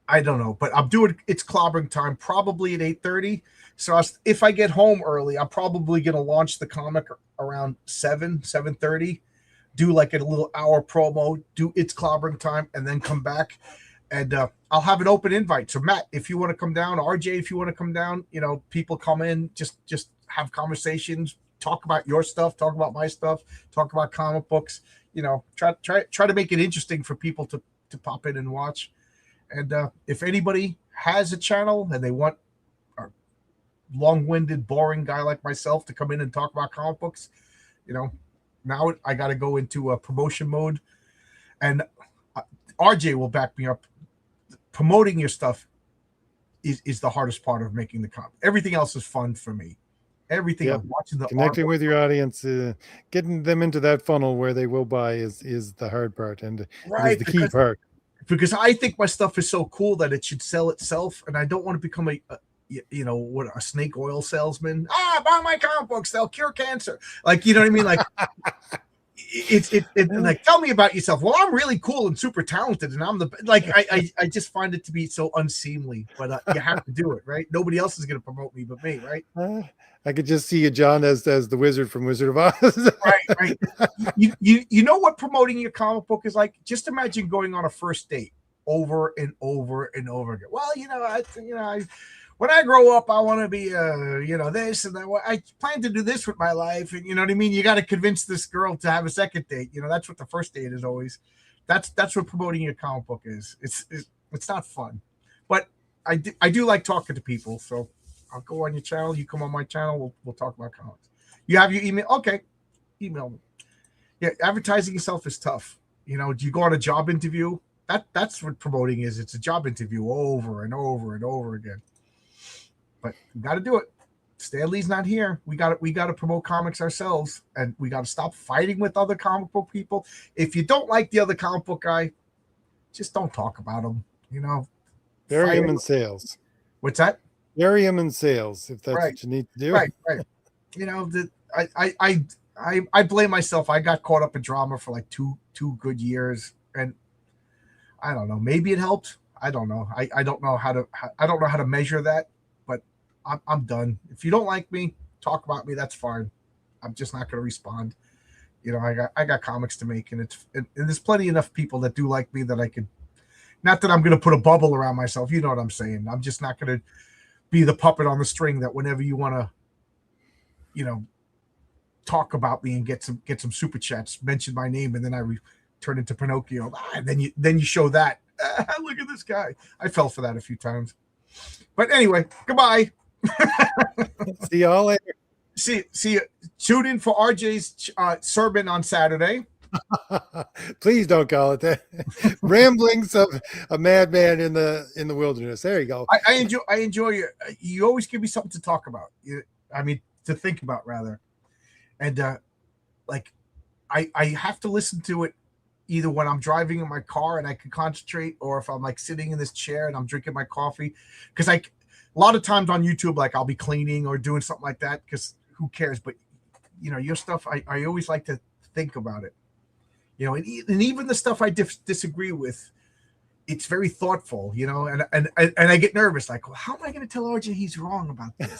Speaker 2: I don't know, but I'm doing it's clobbering time probably at 8:30. So if I get home early, I'm probably gonna launch the comic around 7:30. Do like a little hour promo, do it's clobbering time, and then come back. And I'll have an open invite. So Matt, if you want to come down, RJ, if you want to come down, people come in, just have conversations, talk about your stuff, talk about my stuff, talk about comic books. Try to make it interesting for people to pop in and watch. And if anybody has a channel and they want a long-winded, boring guy like myself to come in and talk about comic books, now I got to go into a promotion mode. And RJ will back me up. Promoting your stuff is the hardest part of making the comic. Everything else is fun for me. Everything else, watching the
Speaker 3: connecting with your audience, getting them into that funnel where they will buy is the hard part, and
Speaker 2: right,
Speaker 3: it is the key part.
Speaker 2: Because I think my stuff is so cool that it should sell itself, and I don't want to become a snake oil salesman. Buy my comic books; they'll cure cancer. Like, you know what I mean? Like, it's like, tell me about yourself. Well, I'm really cool and super talented, and I'm I just find it to be so unseemly. But you have to do it, right? Nobody else is going to promote me but me, right?
Speaker 3: I could just see you, John, as the wizard from Wizard of Oz.
Speaker 2: Right. You know what promoting your comic book is like? Just imagine going on a first date over and over and over again. Well, when I grow up, I want to be, this and that. I plan to do this with my life, and you know what I mean. You got to convince this girl to have a second date. That's what the first date is always. That's what promoting your comic book is. It's not fun, but I do like talking to people. So I'll go on your channel. You come on my channel. We'll talk about comics. You have your email? Okay, email me. Yeah, advertising yourself is tough. Do you go on a job interview? That's what promoting is. It's a job interview over and over and over again. But we got to do it. Stan Lee's not here. We got to promote comics ourselves, and we got to stop fighting with other comic book people. If you don't like the other comic book guy, just don't talk about him.
Speaker 3: Bury him in sales.
Speaker 2: What's that?
Speaker 3: Bury him in sales, if that's what you need to do.
Speaker 2: Right. I blame myself. I got caught up in drama for like two good years, and I don't know. Maybe it helped. I don't know. I don't know how to measure that. But I'm done. If you don't like me, talk about me. That's fine. I'm just not going to respond. I got comics to make, and there's plenty enough people that do like me that I could. Not that I'm going to put a bubble around myself. You know what I'm saying? I'm just not going to be the puppet on the string that whenever you want to, talk about me and get some super chats, mention my name, and then I turn into Pinocchio. And then you show that. Look at this guy. I fell for that a few times. But anyway, goodbye.
Speaker 3: See y'all later.
Speaker 2: See you. Tune in for RJ's sermon on Saturday.
Speaker 3: Please don't call it that. Ramblings of a madman in the wilderness. There you go.
Speaker 2: I enjoy you. You always give me something to talk about. To think about rather. And I have to listen to it either when I'm driving in my car and I can concentrate, or if I'm like sitting in this chair and I'm drinking my coffee. Because a lot of times on YouTube, like I'll be cleaning or doing something like that, because who cares? But your stuff, I always like to think about it. And even the stuff I disagree with, it's very thoughtful, and I get nervous, like, well, how am I going to tell RJ he's wrong about this?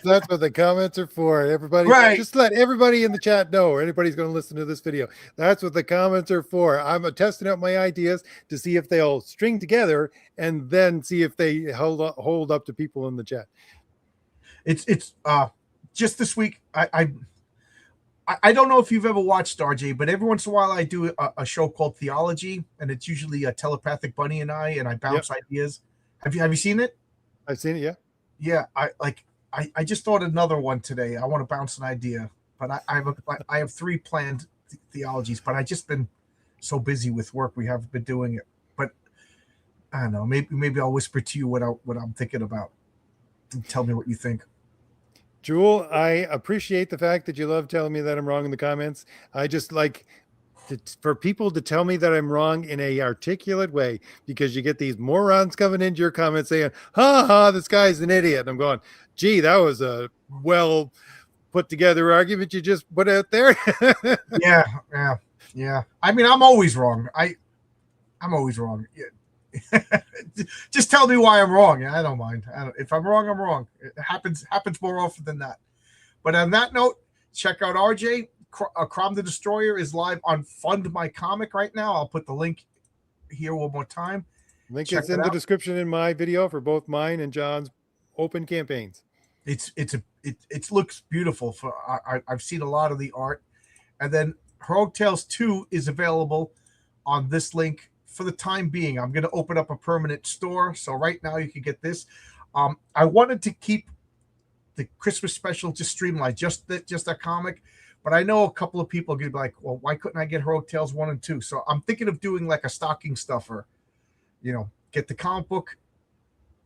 Speaker 3: That's what the comments are for. Everybody, right. Just let everybody in the chat know, or anybody's going to listen to this video. That's what the comments are for. I'm testing out my ideas to see if they'll string together, and then see if they hold up to people in the chat.
Speaker 2: It's just this week. I don't know if you've ever watched RJ, but every once in a while I do a show called Theology, and it's usually a telepathic bunny and I bounce ideas. Have you seen it?
Speaker 3: I've seen it. Yeah.
Speaker 2: Yeah. I just thought another one today. I want to bounce an idea, but I have 3 planned theologies, but I've just been so busy with work. We haven't been doing it, but I don't know. Maybe I'll whisper to you what I'm thinking about, and tell me what you think.
Speaker 3: Jewel, I appreciate the fact that you love telling me that I'm wrong in the comments. I just like for people to tell me that I'm wrong in a articulate way, because you get these morons coming into your comments saying, ha ha, this guy's an idiot. And I'm going, gee, that was a well put together argument you just put out there.
Speaker 2: Yeah. I mean, I'm always wrong. I'm always wrong. Yeah. Just tell me why I'm wrong. Yeah, I don't mind. If I'm wrong, I'm wrong. It happens more often than that. But on that note, check out RJ. Crom the Destroyer is live on Fund My Comic right now. I'll put the link here one more time.
Speaker 3: Link is in the description in my video for both mine and John's open campaigns.
Speaker 2: It looks beautiful. I've seen a lot of the art, and then Heroic Tales 2 is available on this link for the time being. I'm going to open up a permanent store, so right now you can get this. I wanted to keep the Christmas special just streamlined, just that comic, but I know a couple of people are going to be like, well, why couldn't I get Heroic Tales 1 and 2? So I'm thinking of doing like a stocking stuffer, get the comic book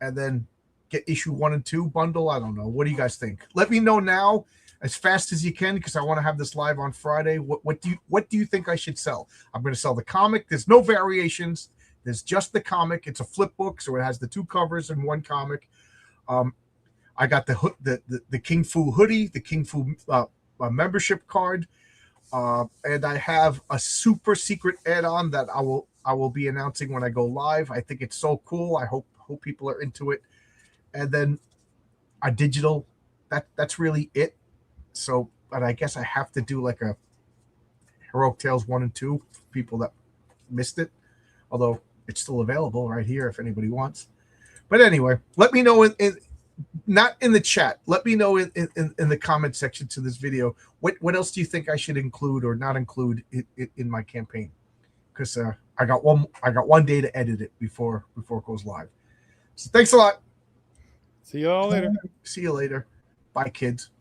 Speaker 2: and then get issue 1 and 2 bundle. I don't know. What do you guys think? Let me know now as fast as you can, because I want to have this live on Friday. What do you think I should sell? I'm going to sell the comic. There's no variations. There's just the comic. It's a flip book, so it has the 2 covers in 1 comic. I got the King Fu hoodie, the King Fu membership card, and I have a super secret add-on that I will be announcing when I go live. I think it's so cool. I hope people are into it. And then a digital. That's really it. So, but I guess I have to do like a Heroic Tales 1 and 2 for people that missed it, although it's still available right here if anybody wants. But anyway, let me know not in the chat. Let me know in the comment section to this video. What else do you think I should include or not include in my campaign? Because I got one day to edit it before it goes live. So thanks a lot.
Speaker 3: See you all later.
Speaker 2: See you later. Bye, kids.